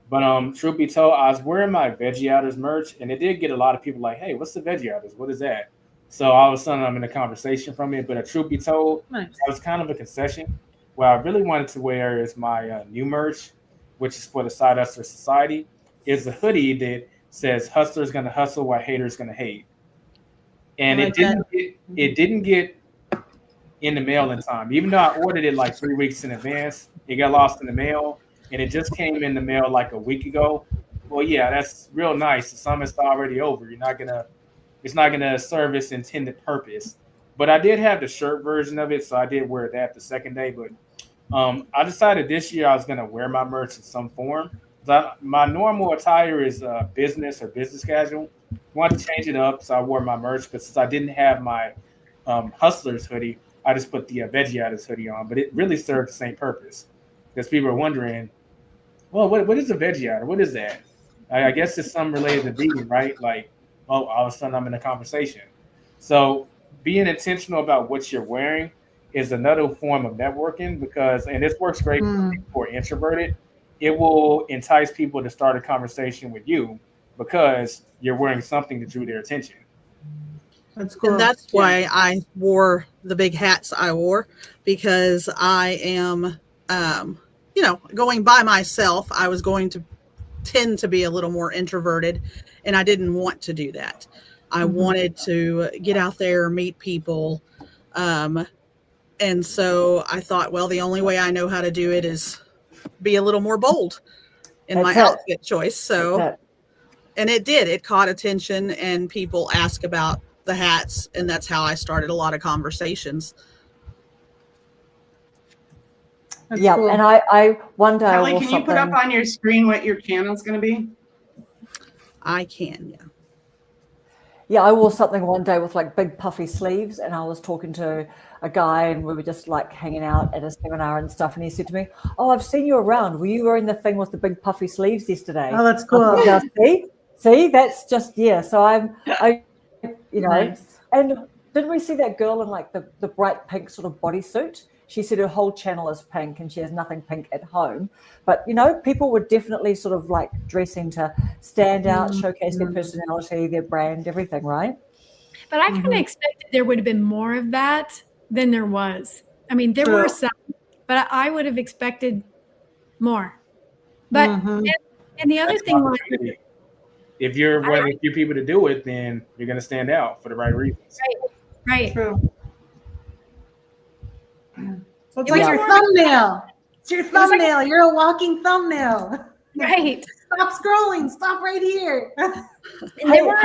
But truth be told, I was wearing my Veggie Outers merch, and it did get a lot of people like, hey, what's the Veggie Outers? What is that? So all of a sudden, I'm in a conversation from it. But truth be told, that was kind of a concession. What I really wanted to wear is my new merch, which is for the Side Hustler Society. It's a hoodie that says "Hustler's gonna hustle while haters gonna hate," and it didn't get it didn't get in the mail in time. Even though I ordered it like 3 weeks in advance, it got lost in the mail, and it just came in the mail like a week ago. Well, yeah, that's real nice. The summit's already over. It's not gonna serve its intended purpose. But I did have the shirt version of it, so I did wear that the second day. But I decided this year I was gonna wear my merch in some form. My normal attire is business or business casual. I wanted to change it up, so I wore my merch. But since I didn't have my Hustlers hoodie, I just put the Veggiatas hoodie on. But it really served the same purpose, because people are wondering, well, what is a Veggiata? What is that? I guess it's something related to vegan, right? Like, oh, all of a sudden I'm in a conversation. So being intentional about what you're wearing is another form of networking, because, and this works great for people who are introverted. It will entice people to start a conversation with you because you're wearing something that drew their attention. That's cool. And that's why I wore the big hats I wore, because I am, going by myself. I was going to tend to be a little more introverted, and I didn't want to do that. I wanted to get out there, meet people. And so I thought, well, the only way I know how to do it is be a little more bold in my outfit choice. So, and it did. It caught attention, and people ask about the hats, and that's how I started a lot of conversations. That's yeah, cool. and I one day Kelly, can you put up on your screen what your channel's going to be? I can, yeah. Yeah, I wore something one day with like big puffy sleeves, and I was talking to a guy, and we were just like hanging out at a seminar and stuff. And he said to me, "Oh, I've seen you around. Were you wearing the thing with the big puffy sleeves yesterday?" Oh, that's cool. See, that's just So I Nice. And didn't we see that girl in like the bright pink sort of bodysuit? She said her whole channel is pink and she has nothing pink at home. But, people were definitely sort of like dressing to stand out, showcase their personality, their brand, everything, right? But I kind of expected there would have been more of that than there was. I mean, there were some, but I would have expected more. But, and the other thing was, if you're one of the few people to do it, then you're going to stand out for the right reasons. Right. True. So it's like your thumbnail. It's your thumbnail. You're a walking thumbnail. Right. Stop scrolling. Stop right here. And there were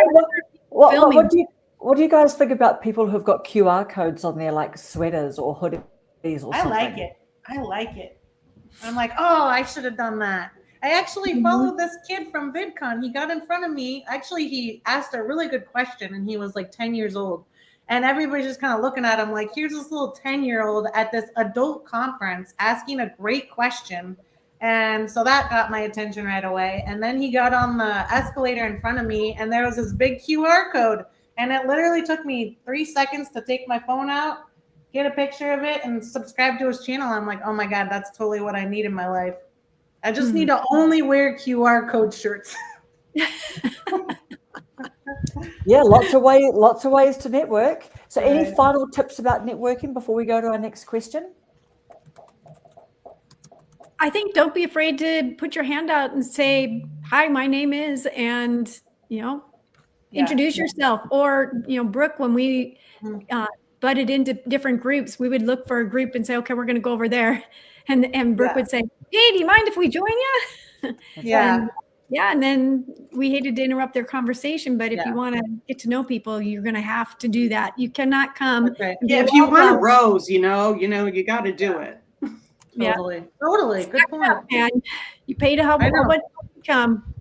what do you guys think about people who've got QR codes on their like sweaters or hoodies or something? I like it. I'm like, oh, I should have done that. I actually followed this kid from VidCon. He got in front of me. Actually, he asked a really good question, and he was like 10 years old. And everybody's just kind of looking at him like, here's this little 10-year-old at this adult conference asking a great question. And so that got my attention right away. And then he got on the escalator in front of me, and there was this big QR code. And it literally took me 3 seconds to take my phone out, get a picture of it, and subscribe to his channel. I'm like, oh my God, that's totally what I need in my life. I just need to only wear QR code shirts. Yeah, lots of ways to network. So any final tips about networking before we go to our next question? I think don't be afraid to put your hand out and say, hi, my name is, and, introduce yourself. Or, Brooke, when we butted into different groups, we would look for a group and say, okay, we're going to go over there. And Brooke would say, hey, do you mind if we join you? And then we hated to interrupt their conversation, but if you want to get to know people, you're going to have to do that. You cannot come. Yeah, if you want a rose, you got to do it. Totally. Good point. And you pay to help everyone come.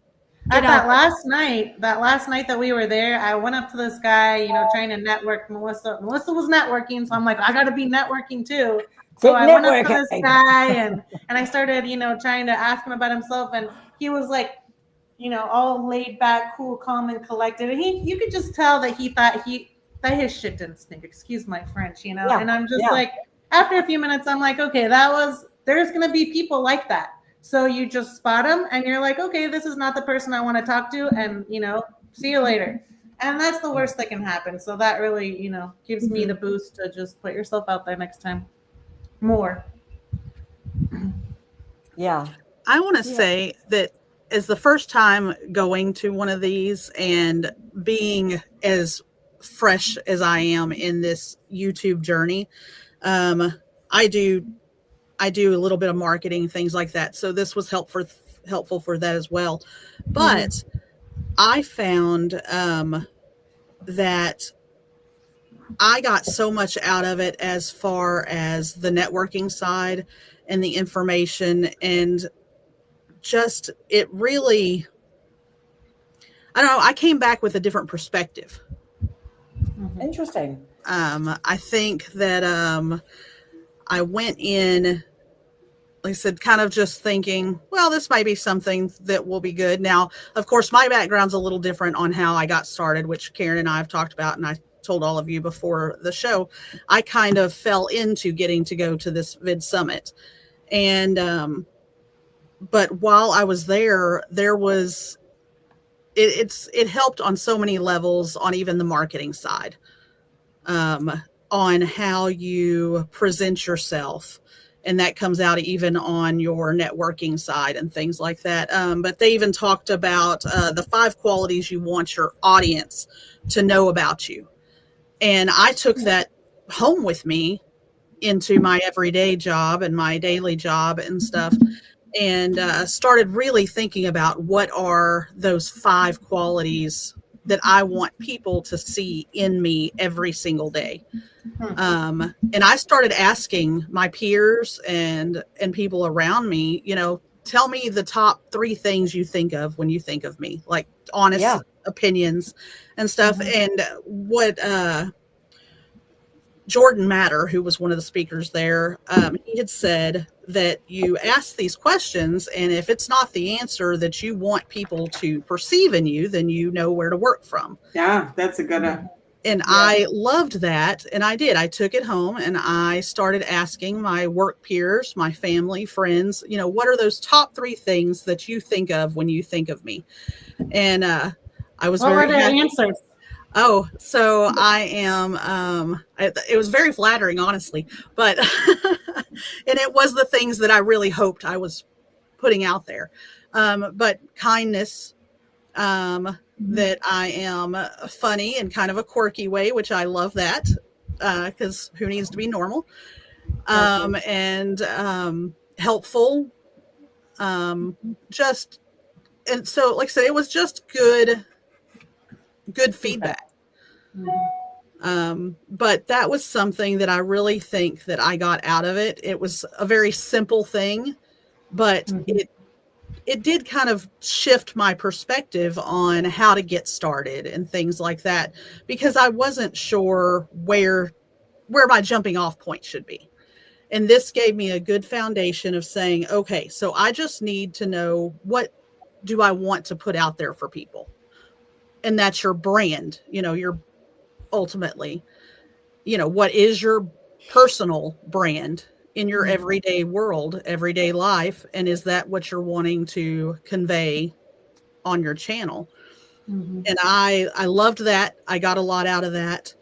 That last night that we were there, I went up to this guy, trying to network. Melissa was networking, so I'm like, I got to be networking too. So I went up to this guy and I started, trying to ask him about himself, and he was like, all laid back, cool, calm, and collected. And you could just tell that he thought that his shit didn't stink. Excuse my French, And I'm just like, after a few minutes, I'm like, okay, there's gonna be people like that. So you just spot them, and you're like, okay, this is not the person I want to talk to, and see you later. And that's the worst that can happen. So that really, gives me the boost to just put yourself out there next time. More. Yeah. I want to say that as the first time going to one of these and being as fresh as I am in this YouTube journey. I do a little bit of marketing, things like that. So this was helpful for that as well. But I found that I got so much out of it as far as the networking side and the information, and just it really, I don't know, I came back with a different perspective. Interesting. I think that I went in, like I said, kind of just thinking, well, this might be something that will be good. Now, of course, my background's a little different on how I got started, which Karen and I have talked about, and I told all of you before the show. I kind of fell into getting to go to this Vidsummit. And but while I was there was it helped on so many levels, on even the marketing side, on how you present yourself. And that comes out even on your networking side and things like that. But they even talked about the 5 qualities you want your audience to know about you. And I took that home with me into my everyday job and my daily job and stuff, and started really thinking about what are those 5 qualities that I want people to see in me every single day. And I started asking my peers and people around me, tell me the top 3 things you think of when you think of me, like honest opinions and stuff. And what Jordan Matter, who was one of the speakers there, he had said that you ask these questions, and if it's not the answer that you want people to perceive in you, then you know where to work from. Yeah, that's a good and I loved that, and I did. I took it home and I started asking my work peers, my family, friends, what are those top 3 things that you think of when you think of me? And I was what very were their happy. answers? Oh, so I am, it was very flattering, honestly, but, and it was the things that I really hoped I was putting out there. But kindness, that I am funny in kind of a quirky way, which I love that, because who needs to be normal, and helpful, and so, like I said, it was just good feedback. But that was something that I really think that I got out of it. It was a very simple thing, but it did kind of shift my perspective on how to get started and things like that, because I wasn't sure where my jumping off point should be. And this gave me a good foundation of saying, okay, so I just need to know, what do I want to put out there for people? And that's your brand, your ultimately, what is your personal brand in your everyday world, everyday life, and is that what you're wanting to convey on your channel? And I loved that. I got a lot out of that,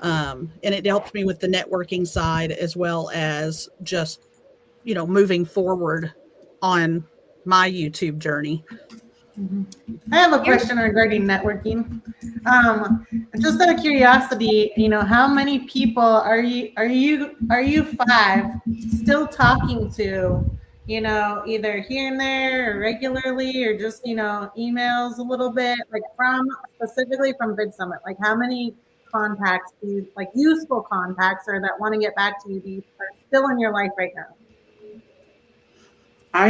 and it helped me with the networking side, as well as just moving forward on my YouTube journey. I have a question regarding networking. Just out of curiosity, how many people are you 5 still talking to, either here and there or regularly, or just, emails a little bit, like specifically from Vidsummit? Like, how many contacts do you, like, useful contacts, or that want to get back to you, are still in your life right now? I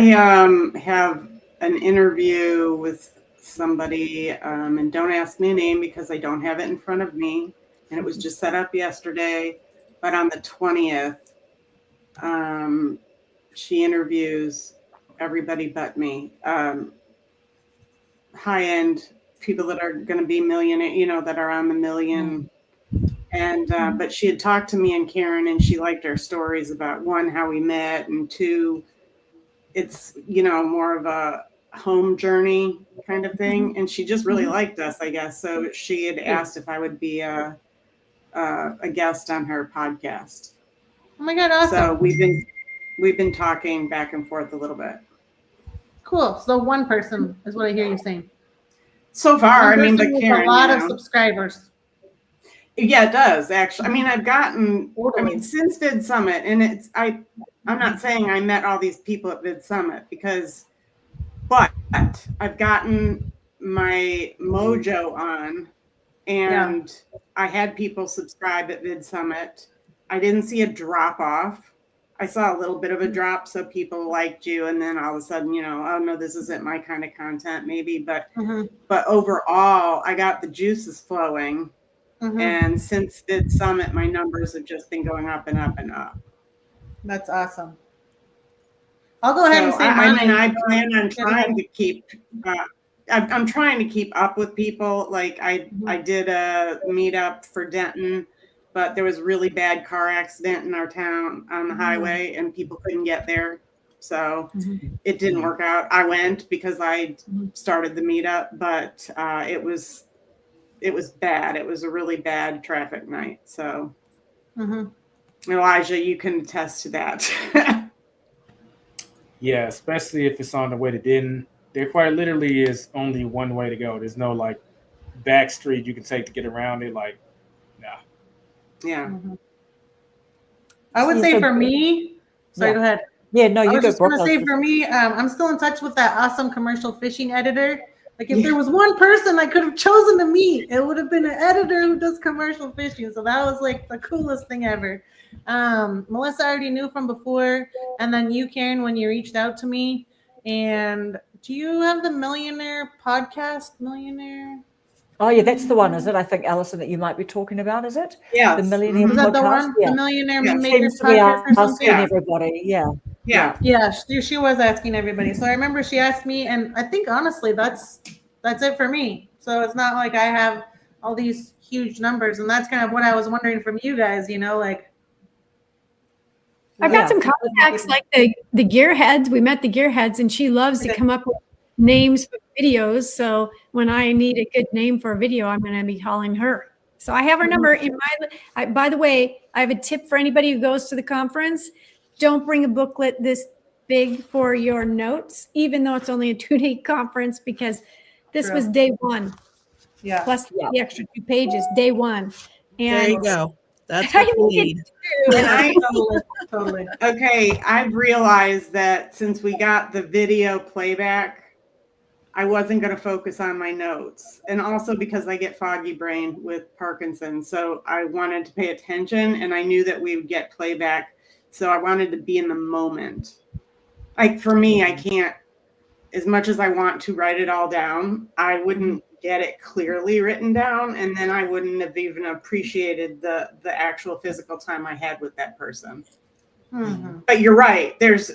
have an interview with somebody, and don't ask me a name because I don't have it in front of me, and it was just set up yesterday. But on the 20th, she interviews everybody but me, high-end people that are going to be millionaire, that are on the million. And but she had talked to me and Karen, and she liked our stories about, 1, how we met, and 2, it's more of a home journey kind of thing, and she just really liked us, I guess. So she had asked if I would be a guest on her podcast. Oh my God, awesome! So we've been talking back and forth a little bit. Cool. So 1 person is what I hear you saying. So far, I mean, but Karen, a lot of subscribers. Yeah, it does actually. I mean, I've gotten, I mean, since Vidsummit, and I'm not saying I met all these people at Vidsummit but I've gotten my mojo on, and I had people subscribe at Vidsummit. I didn't see a drop off. I saw a little bit of a drop, so people liked you, and then all of a sudden, oh no, this isn't my kind of content, maybe. But overall, I got the juices flowing. And since Vidsummit, my numbers have just been going up and up and up. That's awesome. I'll go ahead and say mine. I mean, I plan on trying to keep. I'm trying to keep up with people. Like I did a meetup for Denton, but there was a really bad car accident in our town on the highway, and people couldn't get there, so it didn't work out. I went because I started the meetup, but it was bad. It was a really bad traffic night. So, Elijah, you can attest to that. Yeah, especially if it's on the way to Denton. There quite literally is only one way to go. There's no like back street you can take to get around it. Like, nah. Yeah. I would say for me, sorry, go ahead. Yeah, no, you I was go. just going to say for me, I'm still in touch with that awesome commercial fishing editor. Like if there was one person I could have chosen to meet, it would have been an editor who does commercial fishing. So that was like the coolest thing ever. Melissa I already knew from before, and then you, Karen, when you reached out to me. And do you have the Millionaire podcast? Millionaire? Oh yeah, that's the one, is it? I think, Alison, that you might be talking about, is it? Yeah. The Millionaire Is that podcast? the one? Yeah. The Millionaire Yeah. Makers Seems to be podcast or something? asking everybody. Yeah. Yeah. Yeah, she was asking everybody. So I remember she asked me, and I think honestly that's it for me. So it's not like I have all these huge numbers, and that's kind of what I was wondering from you guys, like. I've got some contacts like the gearheads. We met the gearheads, and she loves to come up with names for videos. So when I need a good name for a video, I'm going to be calling her. So I have her number in my. By the way, I have a tip for anybody who goes to the conference. Don't bring a booklet this big for your notes, even though it's only a 2-day conference, because this was day one. Yeah. Plus the extra 2 pages, day one. And there you go. That's what you need. And Totally. Okay, I've realized that since we got the video playback, I wasn't going to focus on my notes. And also because I get foggy brain with Parkinson's. So I wanted to pay attention, and I knew that we would get playback. So I wanted to be in the moment. Like for me, I can't, as much as I want to write it all down, I wouldn't get it clearly written down, and then I wouldn't have even appreciated the actual physical time I had with that person. But you're right. There's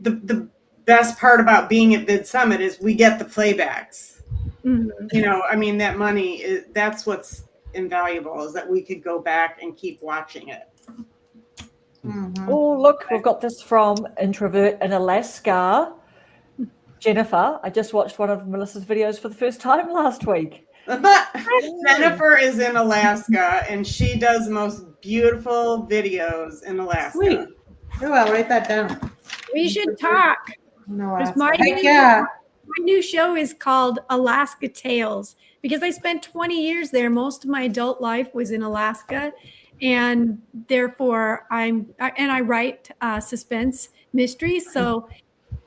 the best part about being at Vidsummit is we get the playbacks. I mean, that money that's what's invaluable, is that we could go back and keep watching it. Oh, look, we've got this from Introvert in Alaska. Jennifer, I just watched one of Melissa's videos for the first time last week. Jennifer is in Alaska, and she does the most beautiful videos in Alaska. Sweet. Oh, I'll write that down. we should talk. No, My new show is called Alaska Tales, because I spent 20 years there. Most of my adult life was in Alaska, and therefore I write suspense mysteries. So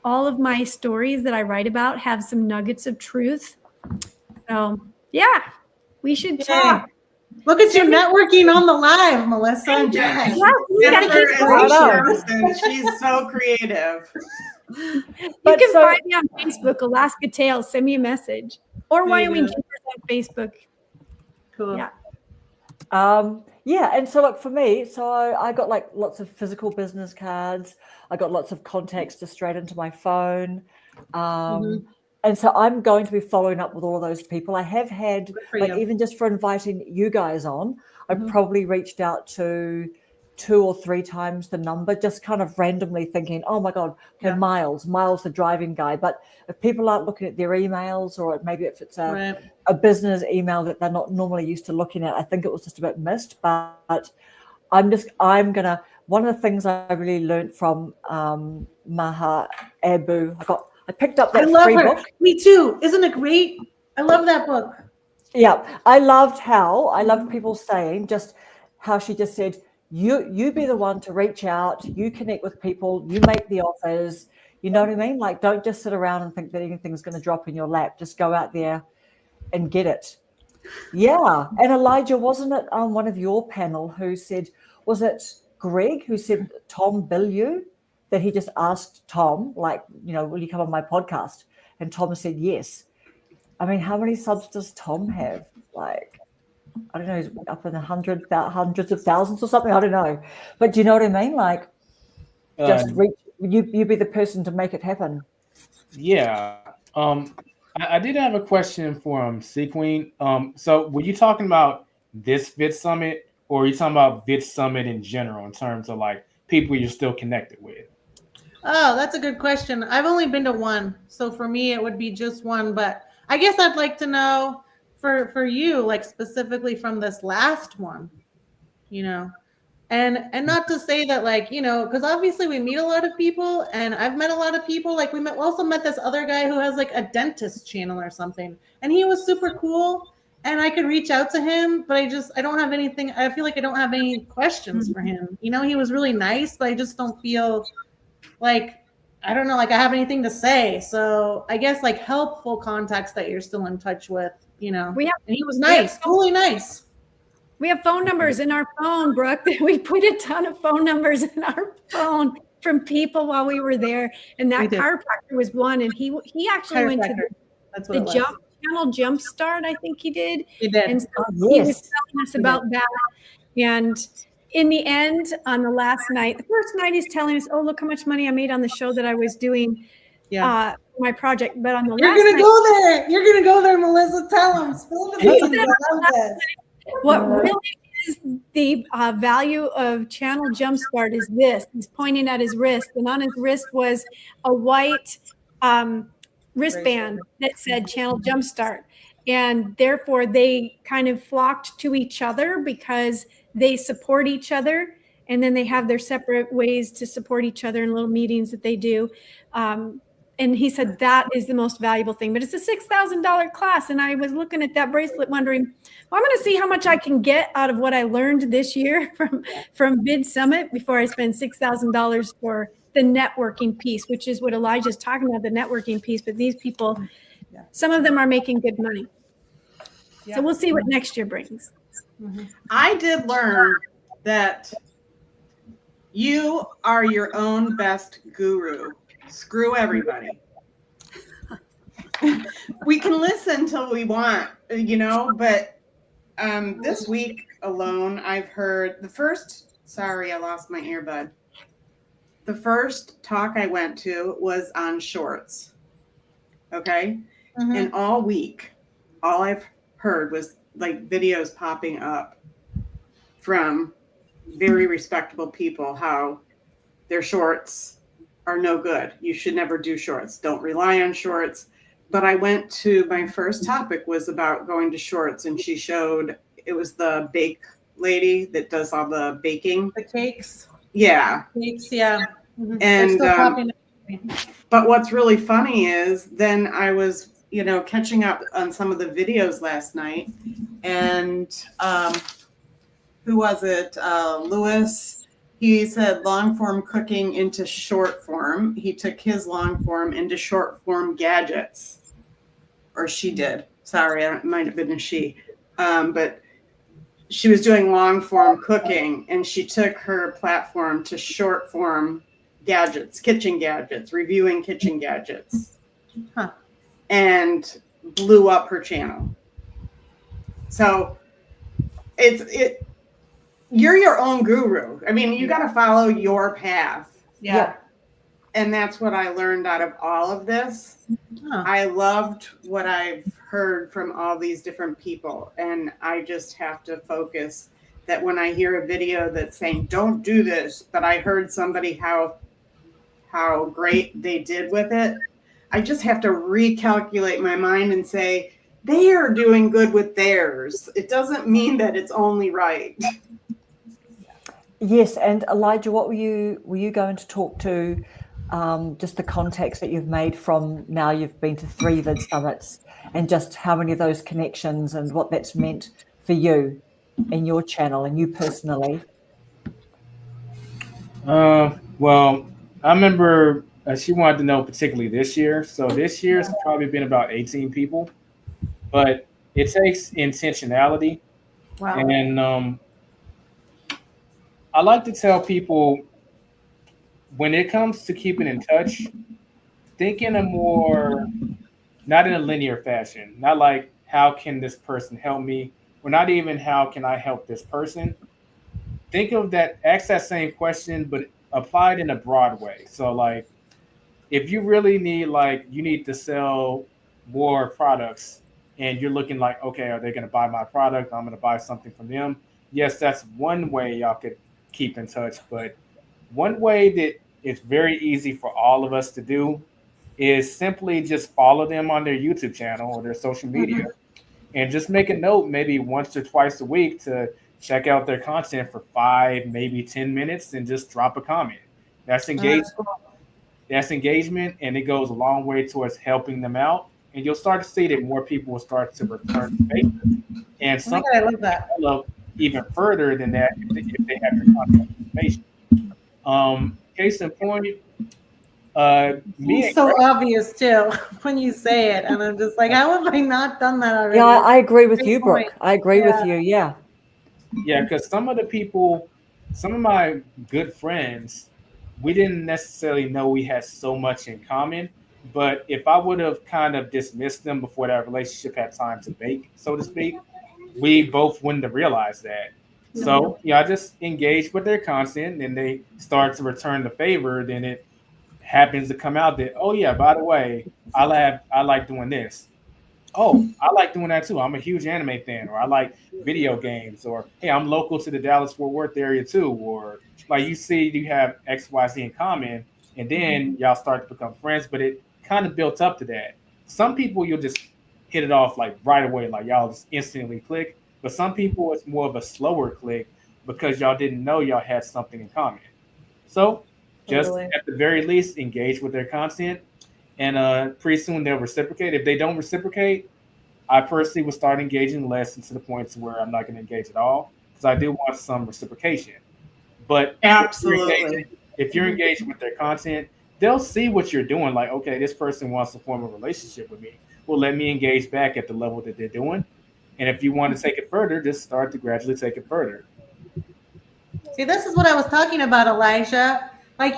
all of my stories that I write about have some nuggets of truth. So yeah, we should talk. Look at you networking on the live, Melissa and Jack. She's so creative. You can find me on Facebook, Alaska Tales. Send me a message, or Wyoming Keepers on Facebook. Cool. Yeah. And so, look, for me, so I got like lots of physical business cards. I got lots of contacts just straight into my phone. And so I'm going to be following up with all of those people. I have had, like, even just for inviting you guys on, I probably reached out to 2 or 3 times the number, just kind of randomly thinking, oh my God, okay, Miles, the driving guy. But if people aren't looking at their emails, or maybe if it's a business email that they're not normally used to looking at, I think it was just a bit missed. But I'm gonna, one of the things I really learned from Maha Abu, I picked up that free book. Me too. Isn't it great? I love that book. Yeah, I loved people saying just how she just said, you be the one to reach out, you connect with people, you make the offers. You know what I mean? Like, don't just sit around and think that anything's going to drop in your lap. Just go out there and get it. Yeah. And Elijah, wasn't it on one of your panel who said, was it Greg who said Tom bill you? That he just asked Tom, like, will you come on my podcast? And Tom said yes. I mean, how many subs does Tom have? Like, I don't know, he's up in hundreds of thousands or something. I don't know. But do you know what I mean? Like, just reach, you be the person to make it happen. Yeah. I did have a question for C Queen. So were you talking about this Vidsummit, or are you talking about Vidsummit in general in terms of like people you're still connected with? Oh, that's a good question. I've only been to one, so for me it would be just one. But I guess I'd like to know for you, like specifically from this last one, and not to say that like because obviously we meet a lot of people, and I've met a lot of people. Like we also met this other guy who has like a dentist channel or something, and he was super cool. And I could reach out to him, but I don't have anything. I feel like I don't have any questions for him. He was really nice, but I just don't feel like, I don't know, like I have anything to say. So I guess like helpful contacts that you're still in touch with, and he was nice, totally nice. We have phone numbers in our phone, Brooke. We put a ton of phone numbers in our phone from people while we were there. And that chiropractor was one. And he actually went to the channel Jumpstart, I think he did. He did. And so he was telling us about that. And in the end, on the last night, the first night he's telling us, oh, look how much money I made on the show that I was doing, my project. But on the You're going to go there. You're going to go there, Melissa. Tell him. What really is the value of Channel Jumpstart is this. He's pointing at his wrist, and on his wrist was a white wristband that said Channel Jumpstart. And therefore, they kind of flocked to each other because they support each other. And then they have their separate ways to support each other in little meetings that they do. And he said that is the most valuable thing. But it's a $6,000 class. And I was looking at that bracelet wondering, well, I'm going to see how much I can get out of what I learned this year from Vidsummit before I spend $6,000 for the networking piece, which is what Elijah's talking about, the networking piece. But these people, some of them are making good money. So we'll see what next year brings. I did learn that you are your own best guru. Screw everybody. We can listen till we want, but this week alone, I've heard I lost my earbud. The first talk I went to was on shorts. Okay. Mm-hmm. And all week, all I've heard was like videos popping up from very respectable people, how their shorts are no good. You should never do shorts. Don't rely on shorts. But I went to, my first topic was about going to shorts, and she showed, it was the bake lady that does all the baking. The cakes. Yeah. Cakes, yeah. Mm-hmm. And but what's really funny is then I was, catching up on some of the videos last night, and who was it? Lewis. He said long form cooking into short form. He took his long form into short form gadgets, or she did. Sorry, it might have been a she. But she was doing long form cooking, and she took her platform to short form gadgets, kitchen gadgets, reviewing kitchen gadgets, and blew up her channel. So you're your own guru. I mean, you got to follow your path. Yeah. And that's what I learned out of all of this. I loved what I've heard from all these different people. And I just have to focus that when I hear a video that's saying, don't do this, but I heard somebody how great they did with it, I just have to recalculate my mind and say, they are doing good with theirs. It doesn't mean that it's only right. Yes, and Elijah, what were you going to talk to just the contacts that you've made from now you've been to 3 Vid Summits, and just how many of those connections and what that's meant for you in your channel and you personally? Well, I remember she wanted to know particularly this year. So this year it's probably been about 18 people, but it takes intentionality. Wow. And I like to tell people, when it comes to keeping in touch, think in a more, not in a linear fashion, not like, how can this person help me? Or not even, how can I help this person? Think of that, ask that same question, but apply it in a broad way. So like, if you really need, like, you need to sell more products and you're looking like, okay, are they going to buy my product? I'm going to buy something from them. Yes, that's one way y'all could keep in touch. But one way that it's very easy for all of us to do is simply just follow them on their YouTube channel or their social media, and just make a note maybe once or twice a week to check out their content for 5, maybe 10 minutes and just drop a comment. That's engagement. That's engagement, and it goes a long way towards helping them out. And you'll start to see that more people will start to return the favor. And some I love that. develop even further than that if they have your contact information. Case in point, me It's so obvious too when you say it, and I'm just like, how have I not done that already? Yeah, I agree with you, Great point. Brooke. I agree with you. Yeah. Yeah, because some of my good friends, we didn't necessarily know we had so much in common. But if I would have kind of dismissed them before that relationship had time to bake, so to speak, we both wouldn't have realized that. So yeah, I just engaged with their content, and they start to return the favor. Then it happens to come out that, oh yeah, by the way, I like doing this. Oh, I like doing that too. I'm a huge anime fan, or I like video games, or hey, I'm local to the Dallas-Fort Worth area too, or like, you see you have XYZ in common, and then y'all start to become friends. But it kind of built up to that. Some people you'll just hit it off like right away, like y'all just instantly click. But some people it's more of a slower click because y'all didn't know y'all had something in common. So just at the very least, engage with their content, and pretty soon they'll reciprocate. If they don't reciprocate, I personally will start engaging less, and to the point to where I'm not going to engage at all, because I do want some reciprocation. But Absolutely. if you're engaged with their content, they'll see what you're doing. Like, okay, this person wants to form a relationship with me. Well, let me engage back at the level that they're doing. And if you want to take it further, just start to gradually take it further. See, this is what I was talking about, Elijah. Like,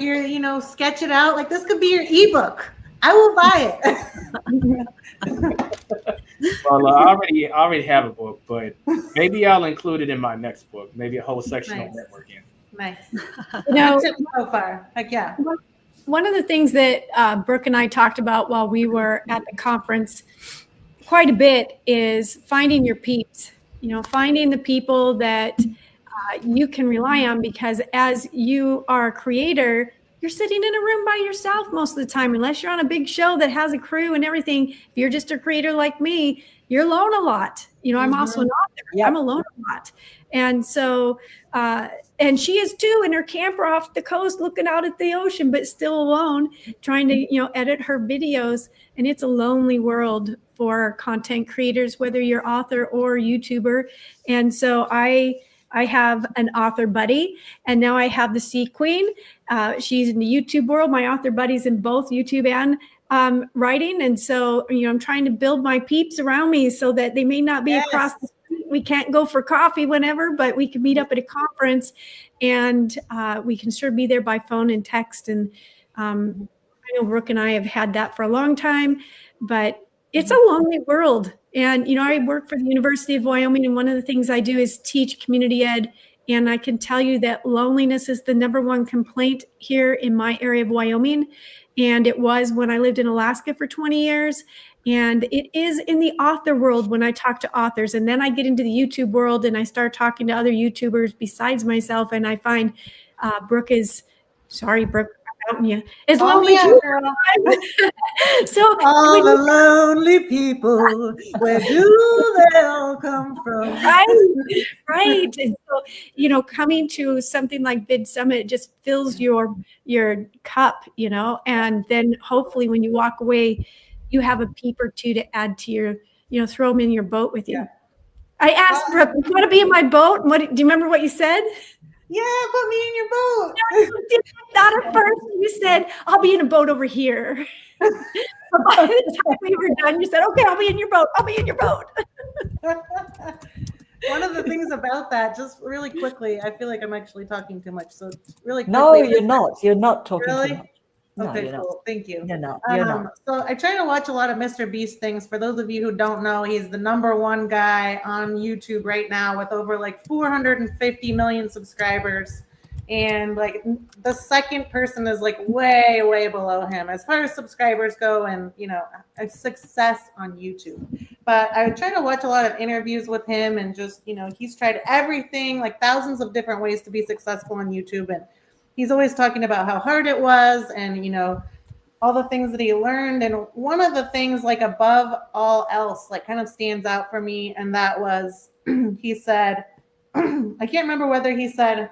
sketch it out. Like, this could be your ebook. I will buy it. Well, I already have a book, but maybe I'll include it in my next book. Maybe a whole section on networking. Nice. No, So far, like, yeah. One of the things that Brooke and I talked about while we were at the conference quite a bit is finding your peeps. Finding the people that you can rely on, because as you are a creator, you're sitting in a room by yourself most of the time, unless you're on a big show that has a crew and everything. If you're just a creator like me, you're alone a lot. I'm also an author. Yep. I'm alone a lot. And so, and she is too, in her camper off the coast, looking out at the ocean, but still alone, trying to, edit her videos. And it's a lonely world for content creators, whether you're author or YouTuber. And so I have an author buddy, and now I have the Sea Queen. She's in the YouTube world. My author buddy's in both YouTube and writing. And so, I'm trying to build my peeps around me so that they may not be across the street. We can't go for coffee whenever, but we can meet up at a conference, and we can sure be there by phone and text. And I know Brooke and I have had that for a long time, but it's a lonely world. And, I work for the University of Wyoming, and one of the things I do is teach community ed. And I can tell you that loneliness is the number one complaint here in my area of Wyoming. And it was when I lived in Alaska for 20 years. And it is in the author world when I talk to authors. And then I get into the YouTube world and I start talking to other YouTubers besides myself. And I find Brooke, I counting you. As Call lonely me as out, you girl. are. So All when the you, lonely people, where do they all come from? right. And so, coming to something like Vidsummit just fills your cup, and then hopefully when you walk away, you have a peep or two to add to your, throw them in your boat with you. Yeah. I asked Brooke, "You want to be in my boat?" Do you remember what you said? Yeah, put me in your boat. You did not at first. You said, "I'll be in a boat over here." But by the time we were done, you said, "Okay, I'll be in your boat. I'll be in your boat." One of the things about that, just really quickly, I feel like I'm actually talking too much. So really quickly. No, you're not. You're not talking Really? too much. No, Okay, you're not. cool. Thank you. You're not. You're not. So I try to watch a lot of Mr. Beast things. For those of you who don't know, he's the #1 guy on YouTube right now with over like 450 million subscribers. And like the second person is like way, way below him as far as subscribers go and, a success on YouTube. But I try to watch a lot of interviews with him and just, he's tried everything, like thousands of different ways to be successful on YouTube. And he's always talking about how hard it was and, all the things that he learned. And one of the things like above all else, like kind of stands out for me. And that was, he said, I can't remember whether he said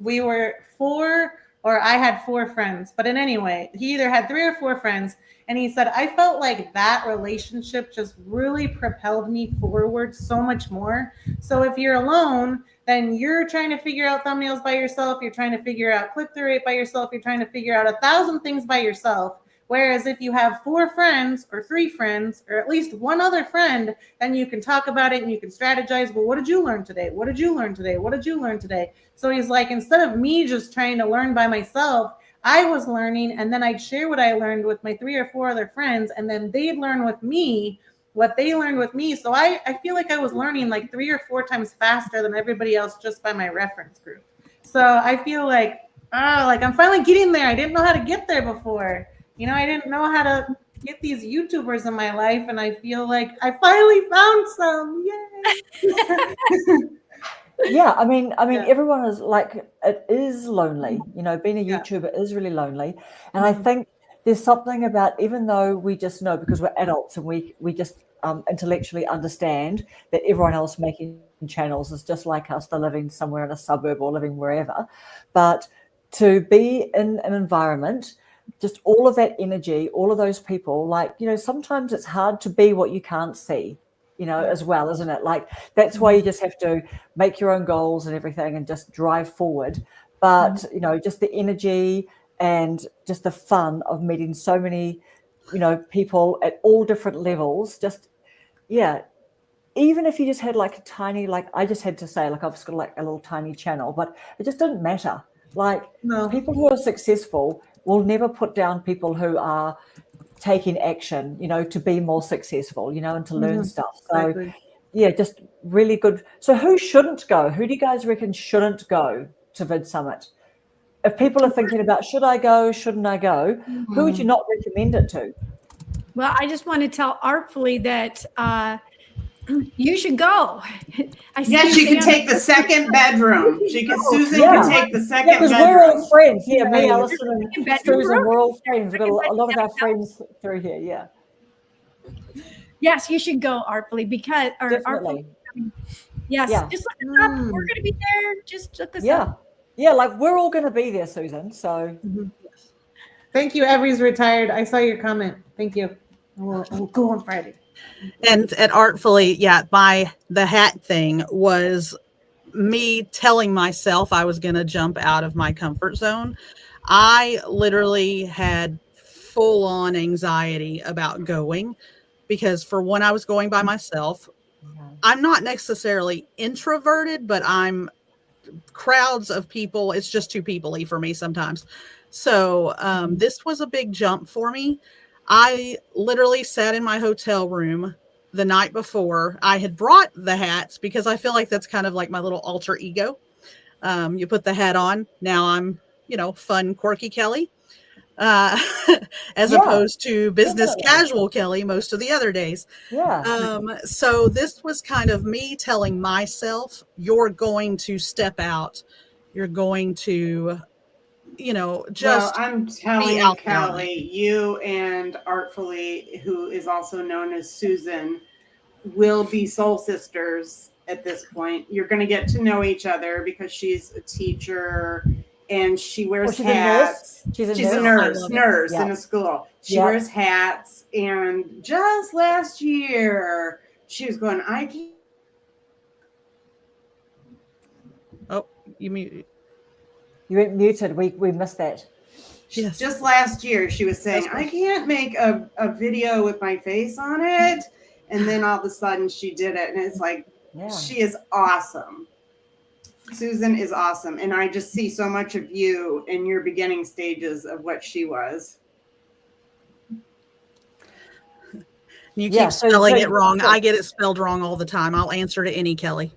we were 4 or I had 4 friends, but in any way, he either had 3 or 4 friends. And he said, I felt like that relationship just really propelled me forward so much more. So if you're alone, then you're trying to figure out thumbnails by yourself. You're trying to figure out click-through rate by yourself. You're trying to figure out 1,000 things by yourself. Whereas if you have 4 friends or 3 friends, or at least one other friend, then you can talk about it and you can strategize. Well, what did you learn today? What did you learn today? What did you learn today? So he's like, instead of me just trying to learn by myself, I was learning, and then I'd share what I learned with my 3 or 4 other friends, and then they'd learn with me what they learned with me. So I feel like I was learning like 3 or 4 times faster than everybody else just by my reference group. So I feel like, like I'm finally getting there. I didn't know how to get there before. I didn't know how to get these YouTubers in my life, and I feel like I finally found some. Yay! Yeah, I mean, Yeah. everyone is like, it is lonely. Being a YouTuber is really lonely, and I think there's something about, even though we just know because we're adults and we just intellectually understand that everyone else making channels is just like us. They're living somewhere in a suburb or living wherever, but to be in an environment, just all of that energy, all of those people, like, sometimes it's hard to be what you can't see. As well, isn't it? Like, that's why you just have to make your own goals and everything and just drive forward. But, just the energy and just the fun of meeting so many, people at all different levels. Just, yeah. Even if you just had like a tiny, like I just had to say, like I've just got like a little tiny channel, but it just didn't matter. Like people who are successful will never put down people who are taking action, to be more successful, and to learn stuff. So yeah, just really good. So who shouldn't go? Who do you guys reckon shouldn't go to Vidsummit? If people are thinking about, should I go, shouldn't I go? Who would you not recommend it to? Well, I just want to tell Artfully that you should go. Yes, she could take the second bedroom. Susan can take the second because bedroom. we're all friends. Yeah, me, Alison, and Susan, we're all friends. We've got a lot of our friends through here. Yeah. Yes, you should go, Artfully, because Definitely. Yes, Yeah. just look us up. We're going to be there. Just look us up. Yeah, like we're all going to be there, Susan. So Thank you. Every's retired. I saw your comment. Thank you. We'll go on Friday. And at Artfully, the hat thing was me telling myself I was going to jump out of my comfort zone. I literally had full on anxiety about going because for one, I was going by myself. I'm not necessarily introverted, but I'm crowds of people. It's just too people-y for me sometimes. So this was a big jump for me. I literally sat in my hotel room the night before. I had brought the hats because I feel like that's kind of like my little alter ego. You put the hat on. Now I'm, fun, quirky Kelly, as opposed to business casual Kelly most of the other days. Yeah. So this was kind of me telling myself, you're going to step out. You're going to Well, I'm telling you, out there on Kelly, you and Artfully, who is also known as Susan, will be soul sisters at this point. You're going to get to know each other because she's a teacher and she wears she's hats. a nurse. She's a nurse in a school. She wears hats. And just last year, she was going, I can't. Oh, you mute. You went muted. We missed that. Yes. Just last year, she was saying, I can't make a video with my face on it. And then all of a sudden she did it. And it's like, she is awesome. Susan is awesome. And I just see so much of you in your beginning stages of what she was. You keep spelling it wrong. I get it spelled wrong all the time. I'll answer to any Kelly.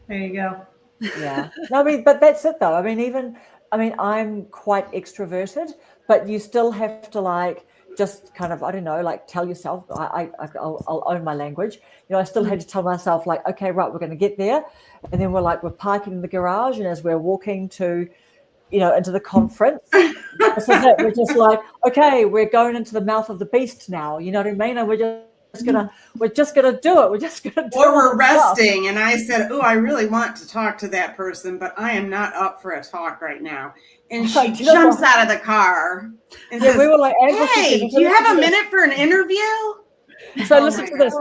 There you go. Yeah. No, but that's it though. I'm quite extroverted, but you still have to just kind of, I don't know, tell yourself, I'll own my language. I still had to tell myself okay, right, we're going to get there. And then we're parking in the garage. And as we're walking to, into the conference, we're just okay, we're going into the mouth of the beast now. You know what I mean? And we're just gonna do it. We're just gonna do it. Or we're resting. And I said, I really want to talk to that person, but I am not up for a talk right now. And she jumps out of the car and says, we were hey, do you have a minute for an interview? So listen to this.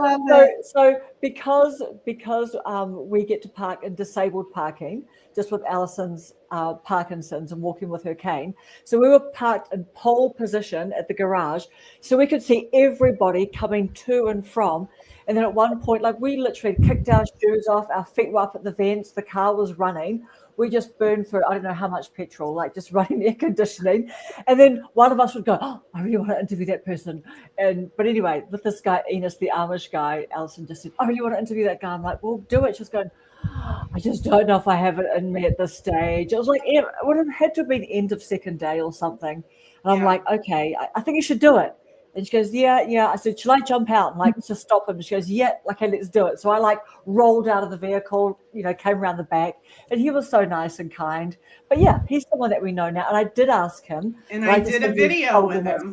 So because we get to park in disabled parking, just with Alison's Parkinson's and walking with her cane. So we were parked in pole position at the garage, so we could see everybody coming to and from. And then at one point, we literally kicked our shoes off, our feet were up at the vents, the car was running. We just burned for I don't know how much petrol, just running air conditioning. And then one of us would go, I really want to interview that person. But anyway, with this guy, Enos, the Amish guy, Alison just said, I really want to interview that guy. I'm like, well, do it. She's going, I just don't know if I have it in me at this stage. I was like, it would have had to have been end of second day or something. And I'm like, okay, I think you should do it. And she goes, yeah. I said, shall I jump out and just stop him? She goes, yeah, okay, let's do it. So I rolled out of the vehicle, came around the back, and he was so nice and kind. But yeah, he's someone that we know now. And I did ask him. And I did a video with him.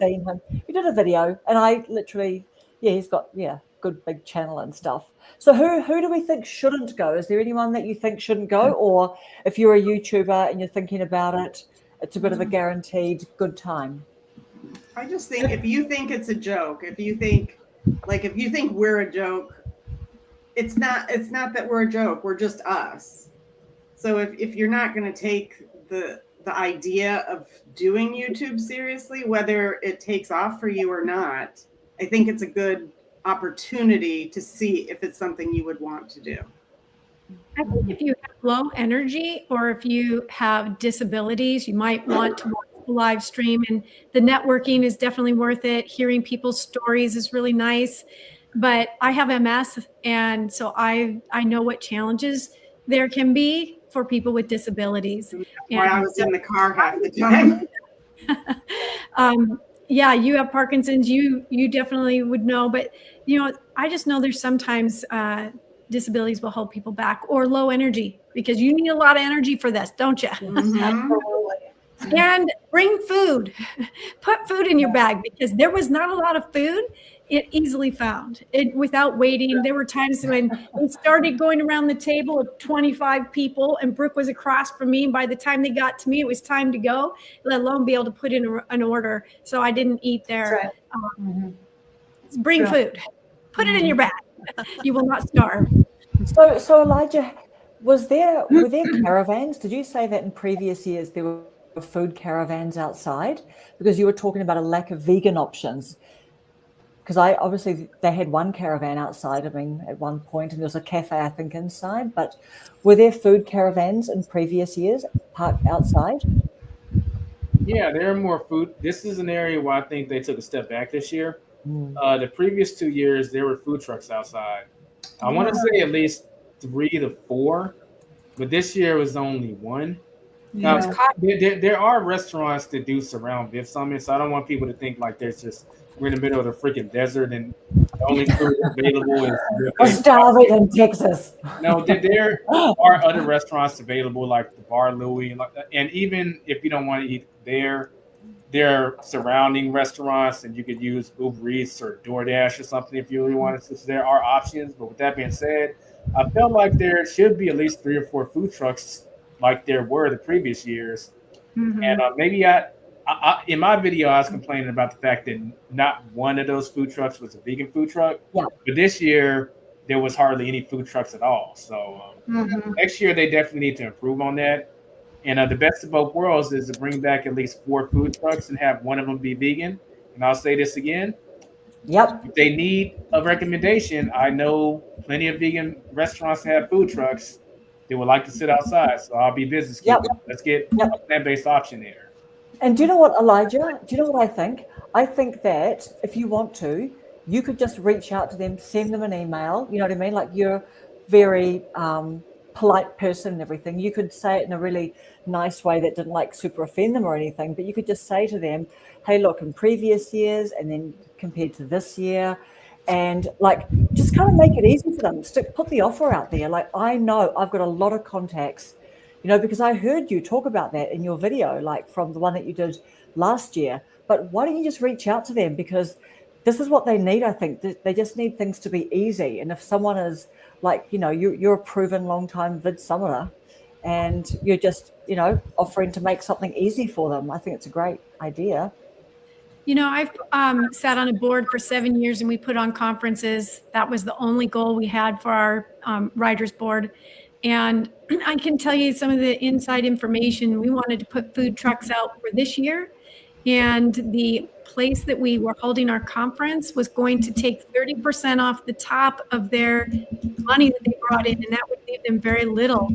We did a video, and I literally, he's got, good big channel and stuff. So who do we think shouldn't go? Is there anyone that you think shouldn't go? Or if you're a YouTuber and you're thinking about it, it's a bit of a guaranteed good time? I just think if you think it's a joke, if you think we're a joke, it's not that we're a joke. We're just us. So if you're not going to take the idea of doing YouTube seriously, whether it takes off for you or not, I think it's a good opportunity to see if it's something you would want to do. I think if you have low energy or if you have disabilities, you might want to watch the live stream, and the networking is definitely worth it. Hearing people's stories is really nice. But I have MS, and so I know what challenges there can be for people with disabilities. Why I was in the car half the time. Yeah, you have Parkinson's, you definitely would know, but I just know there's sometimes disabilities will hold people back, or low energy, because you need a lot of energy for this, don't you? Mm-hmm. And bring food. Put food in your bag, because there was not a lot of food. It easily found it without waiting. There were times when we started going around the table of 25 people, and Brooke was across from me. And by the time they got to me, it was time to go, let alone be able to put in an order. So I didn't eat there. Right. Bring food. Put it in your bag. You will not starve. So Elijah, were there caravans? Did you say that in previous years there were food caravans outside? Because you were talking about a lack of vegan options. Because obviously they had one caravan outside, at one point, and there was a cafe, I think, inside. But were there food caravans in previous years parked outside? Yeah, there are more food. This is an area where I think they took a step back this year. The previous 2 years, there were food trucks outside. I want to say at least 3 to 4, but this year was only 1. Now, It's cost. there are restaurants that do surround Vidsummit, so I don't want people to think like there's just we're in the middle of the freaking desert and the only food available is We're starving in Texas. No, there are other restaurants available like the Bar Louie, and even if you don't want to eat there are surrounding restaurants, and you could use Uber Eats or DoorDash or something if you really wanted to. So there are options. But with that being said, I felt like there should be at least 3 or 4 food trucks like there were the previous years. Mhm. And maybe I in my video I was complaining about the fact that not one of those food trucks was a vegan food truck. Yeah. But this year there was hardly any food trucks at all. So next year they definitely need to improve on that. And the best of both worlds is to bring back at least 4 food trucks and have one of them be vegan. And I'll say this again. Yep. If they need a recommendation, I know plenty of vegan restaurants that have food trucks. They would like to sit outside. So I'll be business keeper. Yep. Let's get Yep. a plant-based option there. And do you know what, Elijah? Do you know what I think? I think that if you want to, you could just reach out to them, send them an email. You know what I mean? Like you're very polite person and everything. You could say it in a really nice way that didn't like super offend them or anything, but you could just say to them, hey, look, in previous years and then compared to this year, and like just kind of make it easy for them. Put the offer out there. Like I know I've got a lot of contacts, you know, because I heard you talk about that in your video, like from the one that you did last year. But why don't you just reach out to them? Because this is what they need, I think. They just need things to be easy. And if someone is like, you know, you're a proven long-time Vidsummiter and you're just, you know, offering to make something easy for them, I think it's a great idea. You know, I've sat on a board for 7 years and we put on conferences. That was the only goal we had for our writers board. And I can tell you some of the inside information. We wanted to put food trucks out for this year. And the place that we were holding our conference was going to take 30% off the top of their money that they brought in. And that would leave them very little.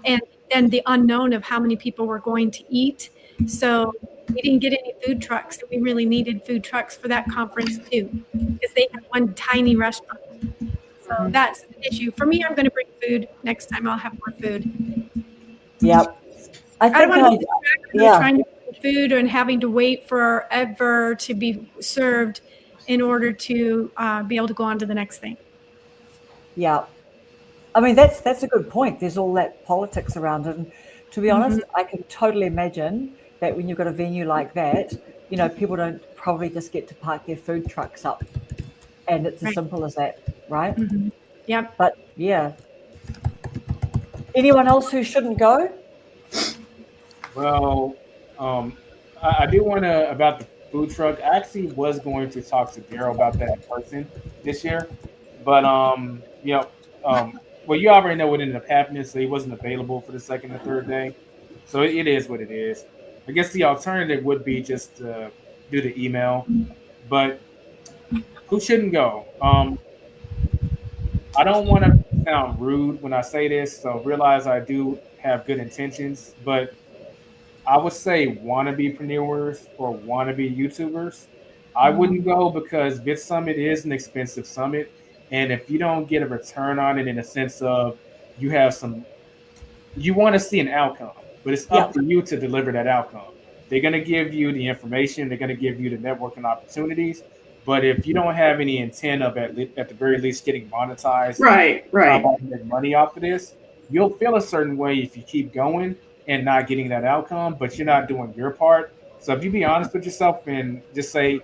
And then the unknown of how many people were going to eat. So we didn't get any food trucks. And we really needed food trucks for that conference too, because they had one tiny restaurant. So that's an issue. For me, I'm going to bring food. Next time I'll have more food. Yep. I don't want to be yeah. trying to get food and having to wait forever to be served in order to be able to go on to the next thing. Yeah. I mean, that's a good point. There's all that politics around it. And to be honest, I can totally imagine that when you've got a venue like that, you know, people don't probably just get to park their food trucks up. And it's as simple as that, right? Yep. But yeah. Anyone else who shouldn't go? Well, I do want to, about the food truck, I actually was going to talk to Daryl about that in person this year. But, you know, well, you already know what ended up happening, so he wasn't available for the second and third day. So it is what it is. I guess the alternative would be just to do the email. But who shouldn't go? I don't want to sound rude when I say this, so realize I do have good intentions, but I would say wannabepreneurs or wannabe YouTubers. I wouldn't go because Vidsummit is an expensive summit, and if you don't get a return on it in a sense of you want to see an outcome, but it's up to you to deliver that outcome. They're going to give you the information, they're going to give you the networking opportunities, but if you don't have any intent of at the very least getting monetized, right, make money off of this, you'll feel a certain way if you keep going and not getting that outcome, but you're not doing your part. So if you be honest with yourself and just say,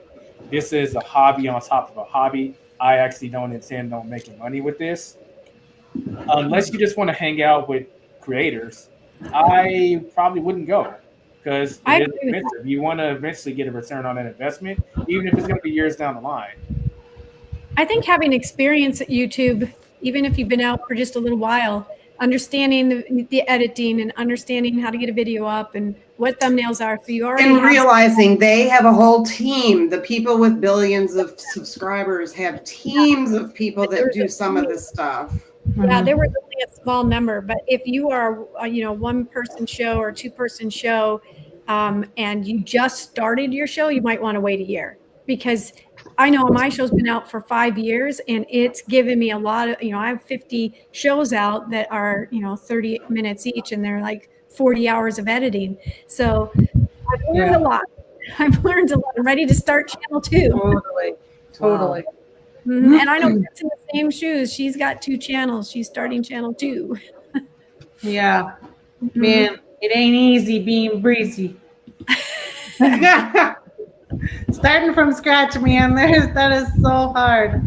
this is a hobby on top of a hobby, I actually don't intend on making money with this. Unless you just want to hang out with creators, I probably wouldn't go because it is expensive. You want to eventually get a return on that investment, even if it's going to be years down the line. I think having experience at YouTube, even if you've been out for just a little while, understanding the editing and understanding how to get a video up and what thumbnails are. So you already and realizing they have a whole team. The people with billions of subscribers have teams of people that do some of this stuff. Yeah, there was only a small number, but if you are, you know, one person show or 2-person show, and you just started your show, you might want to wait a year, because I know my show's been out for 5 years and it's given me a lot of, you know, I have 50 shows out that are, you know, 30 minutes each and they're like 40 hours of editing. So I've learned a lot. I've learned a lot. I'm ready to start channel 2. Totally. And I know it's in the same shoes. She's got 2 channels. She's starting channel 2. Yeah. Man, it ain't easy being breezy. Starting from scratch, man, that is so hard.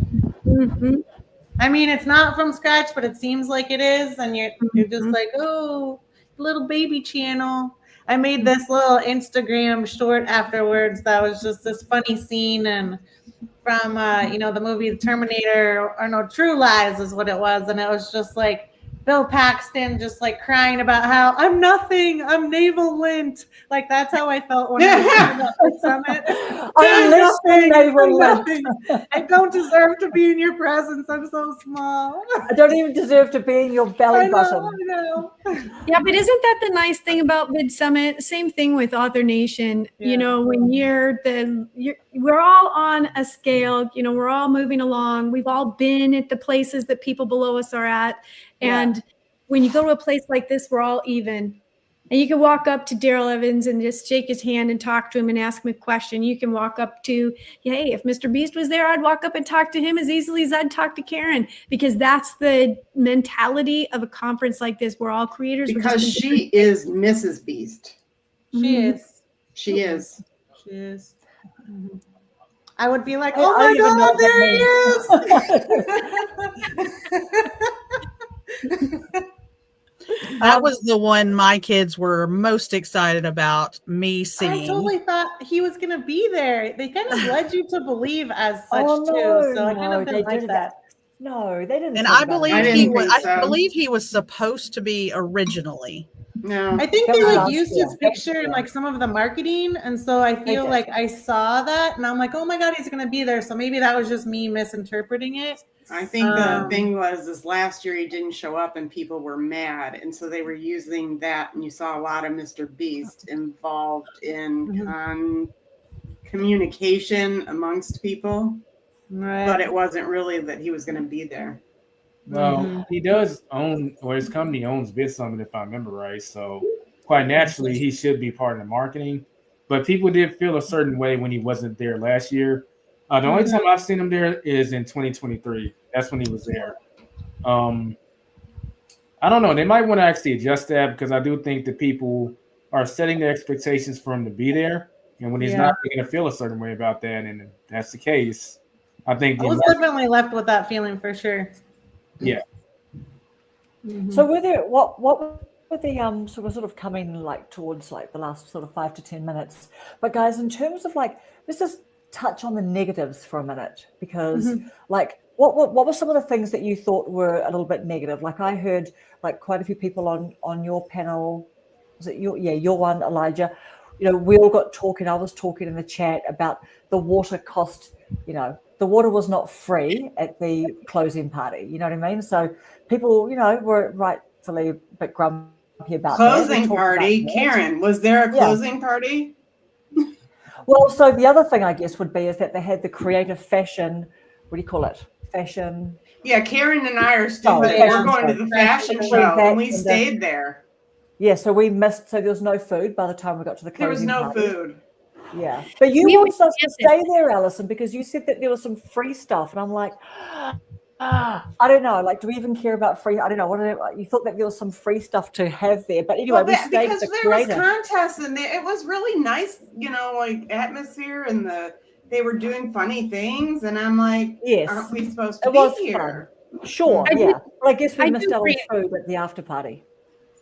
I mean, it's not from scratch, but it seems like it is, and you're just like, oh, little baby channel. I made this little Instagram short afterwards that was just this funny scene and from the movie The Terminator, or no, True Lies is what it was, and it was just like Bill Paxton just like crying about how I'm nothing, I'm navel lint. Like that's how I felt when I was talking about the summit. I'm nothing, navel lint. I don't deserve to be in your presence. I'm so small. I don't even deserve to be in your belly button. I know. Yeah, but isn't that the nice thing about Vidsummit? Same thing with Author Nation. Yeah. You know, when we're all on a scale. You know, we're all moving along. We've all been at the places that people below us are at. And when you go to a place like this, we're all even. And you can walk up to Daryl Evans and just shake his hand and talk to him and ask him a question. You can walk up to, hey, if Mr. Beast was there, I'd walk up and talk to him as easily as I'd talk to Karen, because that's the mentality of a conference like this. We're all creators. Because she is Mrs. Beast. She is. She is. She is. I would be like, oh my God, there he is. That was the one my kids were most excited about me seeing. I totally thought he was going to be there. They kind of led you to believe as such too. So I kind of didn't like that. No, they didn't. And I believe I believe he was supposed to be originally. No, I think they like used his picture in like some of the marketing, and so I feel like I saw that, and I'm like, oh my God, he's going to be there. So maybe that was just me misinterpreting it. I think the thing was this last year he didn't show up and people were mad, and so they were using that, and you saw a lot of Mr. Beast involved in communication amongst people, but it wasn't really that he was going to be there. Well, he does own, or his company owns Vidsummit, if I remember right. So quite naturally, he should be part of the marketing. But people did feel a certain way when he wasn't there last year. The only time I've seen him there is in 2023. That's when he was there. I don't know. They might want to actually adjust that, because I do think that people are setting their expectations for him to be there. And when he's not, they're going to feel a certain way about that. And if that's the case, I think I was definitely left with that feeling for sure. Yeah. So were there what were the so we're sort of coming like towards like the last sort of 5 to 10 minutes. But guys, in terms of like, let's just touch on the negatives for a minute, because like what were some of the things that you thought were a little bit negative? Like I heard like quite a few people on your panel. Was it your one, Elijah? You know, we all got talking. I was talking in the chat about the water cost. You know, the water was not free at the closing party. You know what I mean? So people, you know, were rightfully a bit grumpy about closing party. Karen, was there a closing party? Well, so the other thing I guess would be is that they had the creative fashion. What do you call it? Fashion. Yeah, Karen and I are still there. We're going to the fashion show, and we stayed there. Yeah, so we missed. So there was no food by the time we got to the closing. There was no food. Yeah, but you wanted us to stay there, Alison, because you said that there was some free stuff, and I'm like, I don't know. Like, do we even care about free? I don't know. You thought that there was some free stuff to have there, but anyway, we stayed because there was contests and it was really nice, you know, like atmosphere, and they were doing funny things, and I'm like, yes, aren't we supposed to be here? Fun. Sure, yeah. Well, I guess we missed out on food at the after party.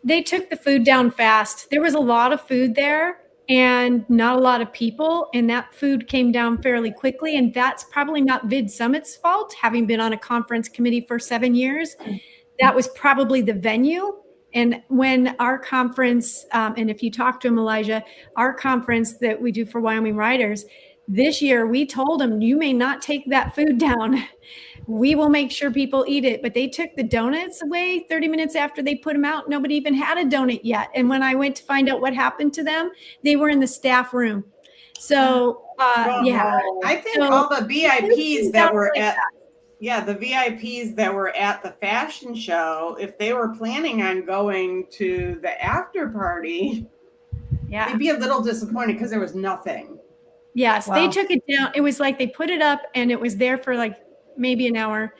They took the food down fast. There was a lot of food there and not a lot of people, and that food came down fairly quickly, and that's probably not Vidsummit's fault, having been on a conference committee for 7 years. That was probably the venue. And when our conference, and if you talk to him, Elijah, our conference that we do for Wyoming Writers, this year we told them, you may not take that food down. We will make sure people eat it. But they took the donuts away 30 minutes after they put them out. Nobody even had a donut yet. And when I went to find out what happened to them, they were in the staff room. So, yeah. I think all the VIPs that were at Yeah, the VIPs that were at the fashion show, if they were planning on going to the after party, Yeah. they'd be a little disappointed because there was nothing. Yes, Wow. they took it down. It was like they put it up and it was there for like maybe an hour.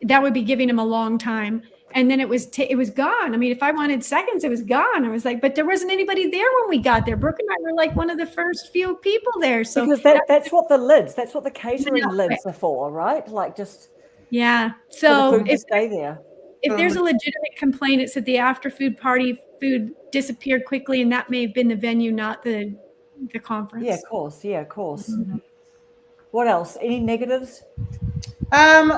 That would be giving them a long time. And then it was gone. I mean, if I wanted seconds, it was gone. I was like, but there wasn't anybody there when we got there. Brooke and I were like one of the first few people there. So because that's what the catering lids are for, right? Like just yeah. for So the food to stay there. if there's a legitimate complaint, it's that the after food party food disappeared quickly, and that may have been the venue, not the conference. Yeah, of course. Yeah, of course. Mm-hmm. What else? Any negatives?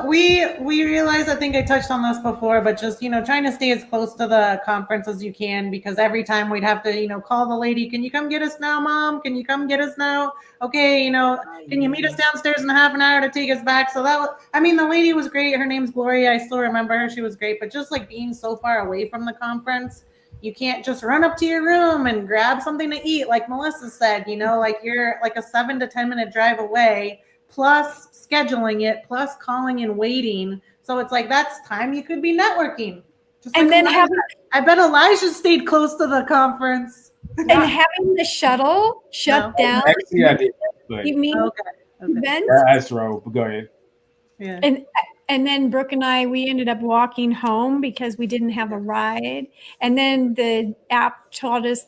We realized, I think I touched on this before, but just, trying to stay as close to the conference as you can, because every time we'd have to, call the lady, can you come get us now, Mom? Can you come get us now? Okay, can you meet us downstairs in a half an hour to take us back? So that was, the lady was great. Her name's Gloria. I still remember her. She was great, but just like being so far away from the conference, you can't just run up to your room and grab something to eat. Like Melissa said, like you're like a 7 to 10 minute drive away, plus scheduling it, plus calling and waiting. So it's like, that's time you could be networking. Just and like then I bet Elijah stayed close to the conference. And having the shuttle shut down. Actually, I did. But You mean Okay. events? that's right. But go ahead. Yeah. And then Brooke and I, we ended up walking home because we didn't have a ride. And then the app told us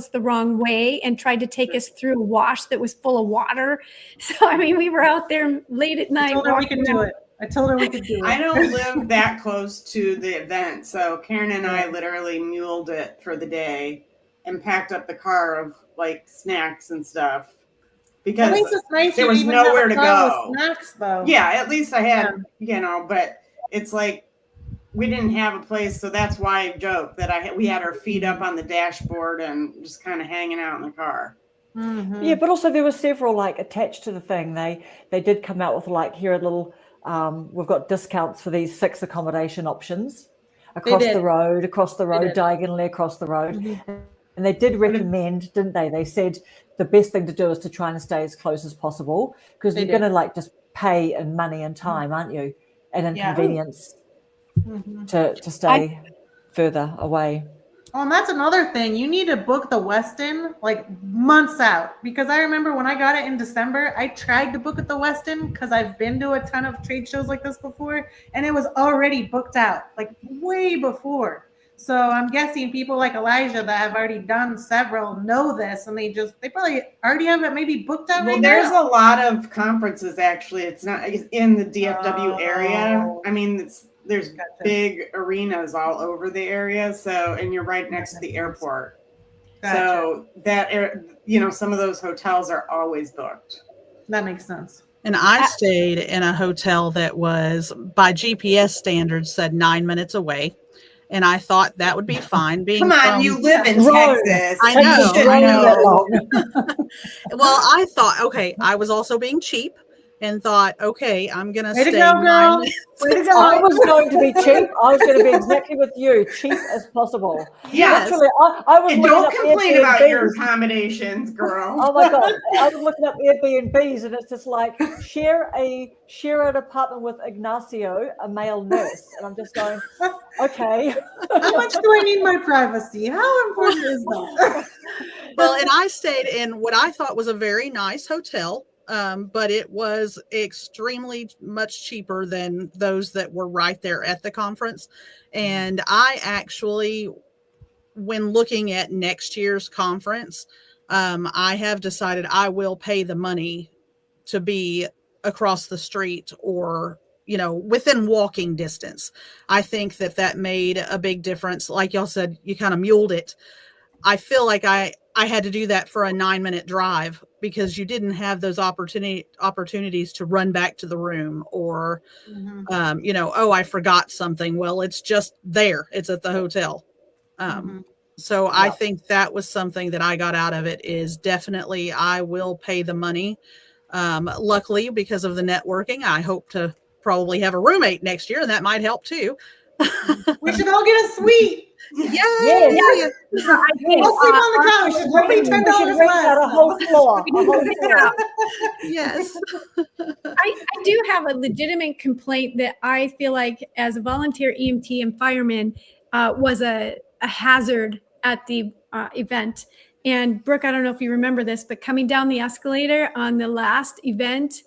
the wrong way and tried to take us through a wash that was full of water. So, we were out there late at night. I told her we could do it. I don't live that close to the event. So Karen and I literally muled it for the day and packed up the car of like snacks and stuff. Because at least it's nice there was nowhere to go. Snacks, though. Yeah, at least I had, but it's like we didn't have a place, so that's why I joked that we had our feet up on the dashboard and just kind of hanging out in the car. Mm-hmm. Yeah, but also there were several like attached to the thing. They did come out with like, here are little we've got discounts for these 6 accommodation options across the road, diagonally across the road. Mm-hmm. And they did recommend, didn't they? They said the best thing to do is to try and stay as close as possible, because you're going to like just pay in money and time, aren't you? And inconvenience to stay further away. Oh, and that's another thing. You need to book the Westin like months out, because I remember when I got it in December, I tried to book at the Westin because I've been to a ton of trade shows like this before, and it was already booked out like way before. So I'm guessing people like Elijah that have already done several know this, and they probably already have it maybe booked out right now. There's a lot of conferences actually. It's not in the DFW area. There's big arenas all over the area. So, and you're right next to the airport. Gotcha. So that, some of those hotels are always booked. That makes sense. And I stayed in a hotel that was, by GPS standards, said 9 minutes away. And I thought that would be fine. You live in Texas. I know. Well, I thought, okay, I was also being cheap and thought, okay, I'm going to stay. Way to go, girl. I was going to be cheap. I was going to be exactly with you, cheap as possible. Yes. Literally, I was and don't complain about your accommodations, girl. Oh my God. I was looking up Airbnbs, and it's just like, share an apartment with Ignacio, a male nurse. And I'm just going, okay. How much do I need my privacy? How important is that? Well, and I stayed in what I thought was a very nice hotel. But it was extremely much cheaper than those that were right there at the conference. And I actually, when looking at next year's conference, I have decided I will pay the money to be across the street or, within walking distance. I think that made a big difference. Like y'all said, you kind of muled it. I feel like I had to do that for a 9-minute drive because you didn't have those opportunities to run back to the room or, I forgot something. Well, it's just there. It's at the hotel. So I think that was something that I got out of it is definitely I will pay the money. Luckily, because of the networking, I hope to probably have a roommate next year, and that might help too. We should all get a suite. Yeah. We'll sleep on the couch. We'll be $10 less. A whole floor. Yes. I do have a legitimate complaint that I feel like as a volunteer EMT and fireman was a hazard at the event. And Brooke, I don't know if you remember this, but coming down the escalator on the last event,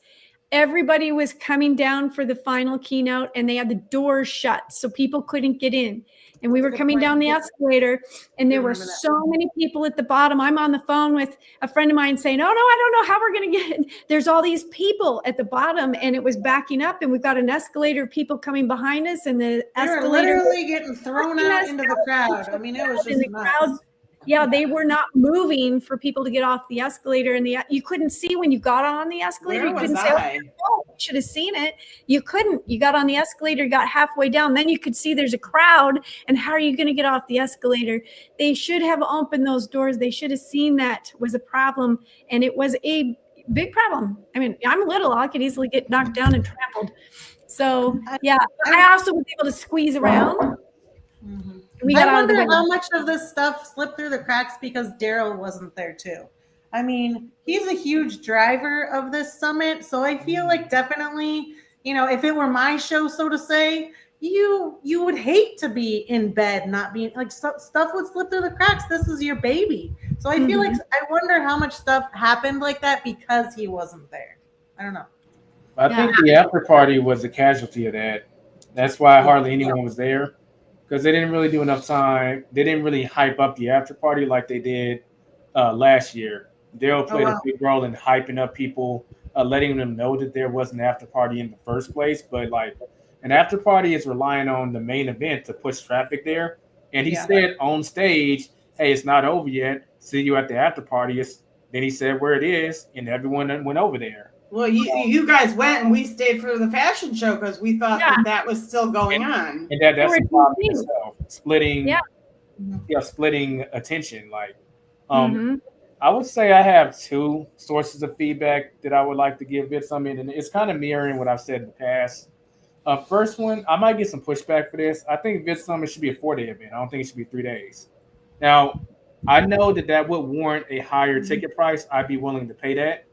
everybody was coming down for the final keynote and they had the doors shut so people couldn't get in. And we were coming down the escalator and there were so many people at the bottom. I'm on the phone with a friend of mine saying, oh no, I don't know how we're going to get in. There's all these people at the bottom and it was backing up and we've got an escalator of people coming behind us and the escalator literally getting thrown out into the crowd. I mean, it was just nuts. Yeah, they were not moving for people to get off the escalator, and you couldn't see when you got on the escalator. Where you couldn't was say, I? "Oh, you should have seen it." You couldn't. You got on the escalator, you got halfway down, then you could see there's a crowd, and how are you going to get off the escalator? They should have opened those doors. They should have seen that was a problem, and it was a big problem. I mean, I'm little. I could easily get knocked down and trampled. So, yeah, I also was able to squeeze around. Mm-hmm. I wonder how much of this stuff slipped through the cracks because Daryl wasn't there too. I mean, he's a huge driver of this summit, so I feel like definitely, if it were my show, so to say, you would hate to be in bed, not being like stuff would slip through the cracks. This is your baby, so I feel like I wonder how much stuff happened like that because he wasn't there. I don't know. I think the after party was a casualty of that. That's why hardly anyone was there. Because they didn't really do enough time. They didn't really hype up the after party like they did last year. Dale played a big role in hyping up people, letting them know that there was an after party in the first place. But like an after party is relying on the main event to push traffic there. And he said on stage, hey, it's not over yet. See you at the after party. Then he said where it is, and everyone went over there. Well, you guys went and we stayed for the fashion show because we thought that was still going on. And that's the problem itself. Splitting attention. Like, I would say I have two sources of feedback that I would like to give Vidsummit, and it's kind of mirroring what I've said in the past. First one, I might get some pushback for this. I think Vidsummit should be a 4-day event. I don't think it should be 3 days. Now, I know that would warrant a higher ticket price. I'd be willing to pay that.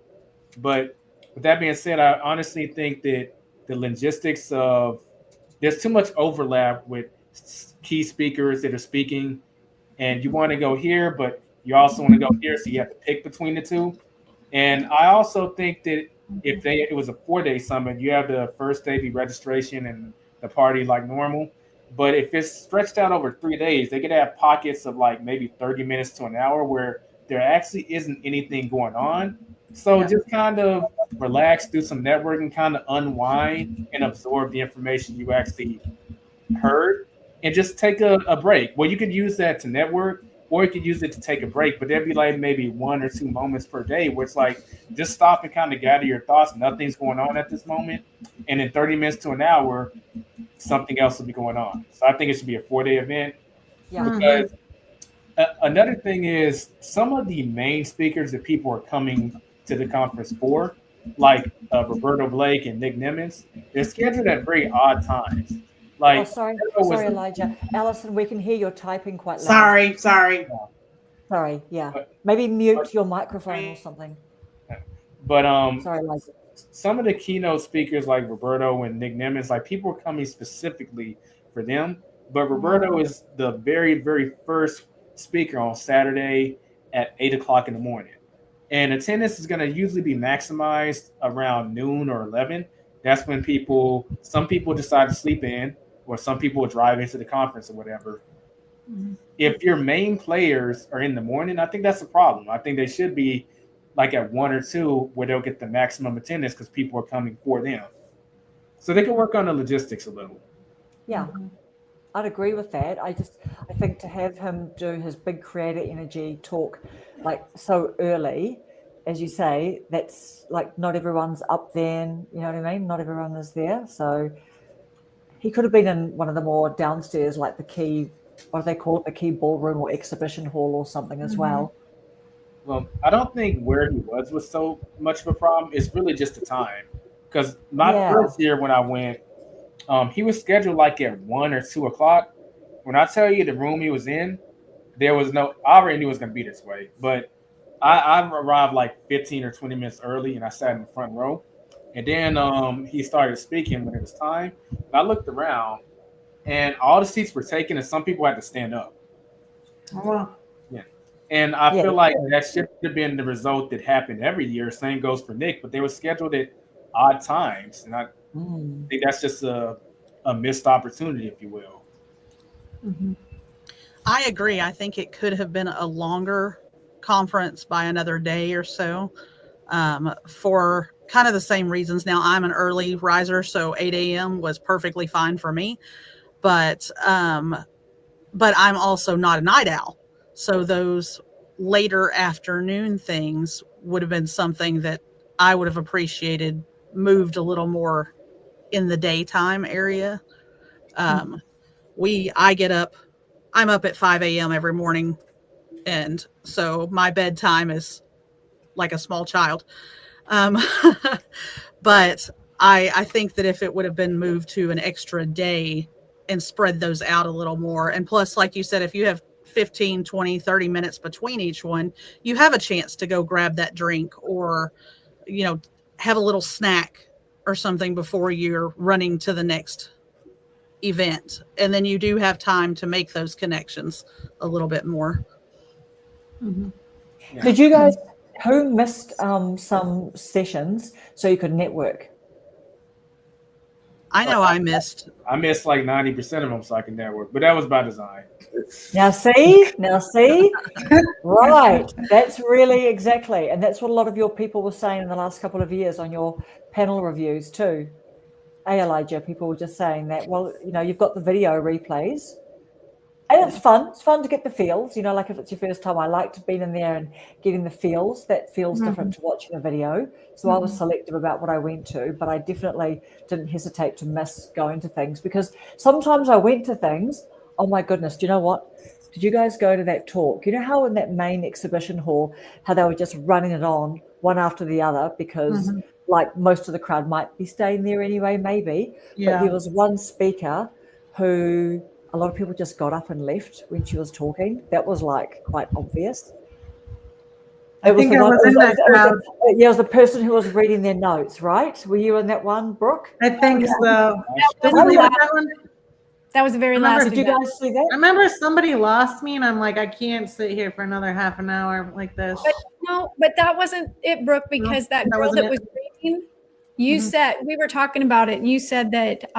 But with that being said, I honestly think that the logistics of there's too much overlap with key speakers that are speaking, and you want to go here, but you also want to go here, so you have to pick between the two. And I also think that if it was a 4-day summit, you have the first day be registration and the party like normal. But if it's stretched out over 3 days, they could have pockets of like maybe 30 minutes to an hour where there actually isn't anything going on. So just kind of relax, do some networking, kind of unwind and absorb the information you actually heard and just take a break. Well, you could use that to network or you could use it to take a break, but there'd be like maybe 1 or 2 moments per day where it's like, just stop and kind of gather your thoughts. Nothing's going on at this moment. And in 30 minutes to an hour, something else will be going on. So I think it should be a 4-day event. Yeah. Because another thing is some of the main speakers that people are coming to the conference for, like Roberto Blake and Nick Nimitz, they're scheduled at very odd times. Like, sorry, Elijah. Allison, we can hear you typing quite loud. Sorry. Yeah. Maybe mute your microphone or something. But sorry, Elijah. Some of the keynote speakers like Roberto and Nick Nimitz, like people are coming specifically for them. But Roberto is the very, very first speaker on Saturday at 8:00 in the morning. And attendance is going to usually be maximized around noon or 11. That's when some people decide to sleep in, or some people will drive into the conference or whatever. Mm-hmm. If your main players are in the morning, I think that's a problem. I think they should be like at 1 or 2 where they'll get the maximum attendance because people are coming for them. So they can work on the logistics a little. Yeah. Mm-hmm. I'd agree with that. I think to have him do his big creator energy talk like so early, as you say, that's like not everyone's up there, you know what I mean? Not everyone is there. So he could have been in one of the more downstairs, like the key, what do they call it, the key ballroom or exhibition hall or something as well. Well, I don't think where he was so much of a problem. It's really just the time. Because my first year when I went, he was scheduled like at 1 or 2 o'clock. When I tell you the room he was in, there was I already knew it was going to be this way, but I arrived like 15 or 20 minutes early, and I sat in the front row. And then he started speaking when it was time. And I looked around, and all the seats were taken, and some people had to stand up. Oh, wow. Yeah. And I Yeah. feel like that should have been the result that happened every year. Same goes for Nick, but they were scheduled at odd times. And I think that's just a missed opportunity, if you will. I agree. I think it could have been a longer conference by another day or so, for kind of the same reasons. Now, I'm an early riser, so 8 a.m. was perfectly fine for me. But I'm also not a night owl. So those later afternoon things would have been something that I would have appreciated moved a little more in the daytime area. I'm up at 5 a.m. every morning. And so my bedtime is like a small child. But I think that if it would have been moved to an extra day and spread those out a little more, and plus, like you said, if you have 15, 20, 30 minutes between each one, you have a chance to go grab that drink or, have a little snack or something before you're running to the next event. And then you do have time to make those connections a little bit more. Yeah. Did you guys, who missed some sessions so you could network? I know I missed. I missed like 90% of them so I can network, but that was by design. Now see, right. That's really exactly. And that's what a lot of your people were saying in the last couple of years on your panel reviews too. Elijah, people were just saying that, well, you've got the video replays. And it's fun. It's fun to get the feels. Like if it's your first time, I liked being in there and getting the feels. That feels different to watching a video. So I was selective about what I went to, but I definitely didn't hesitate to miss going to things because sometimes I went to things. Oh my goodness. Do you know what? Did you guys go to that talk? You know how in that main exhibition hall, how they were just running it on one after the other because like most of the crowd might be staying there anyway, maybe. Yeah. But there was one speaker who a lot of people just got up and left when she was talking. That was like quite obvious. I think I was in that crowd. Yeah, it was the person who was reading their notes, right? Were you in that one, Brooke? I think so. That was the very last. Did you guys see that? I remember somebody lost me, and I'm like, I can't sit here for another half an hour like this. But that wasn't it, Brooke, because that girl that was reading, you said, we were talking about it, and you said that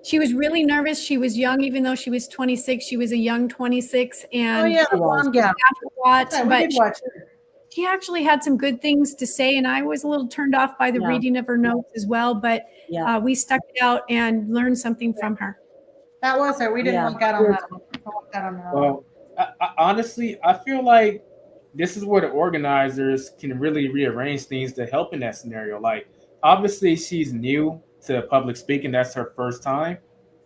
she was really nervous. She was young, even though she was 26. She was a young 26, and the blonde gal. She actually had some good things to say, and I was a little turned off by the reading of her notes as well. But we stuck it out and learned something from her. That was her. We didn't look out on that one. Well, honestly, I feel like this is where the organizers can really rearrange things to help in that scenario. Like, obviously, she's new to public speaking. That's her first time.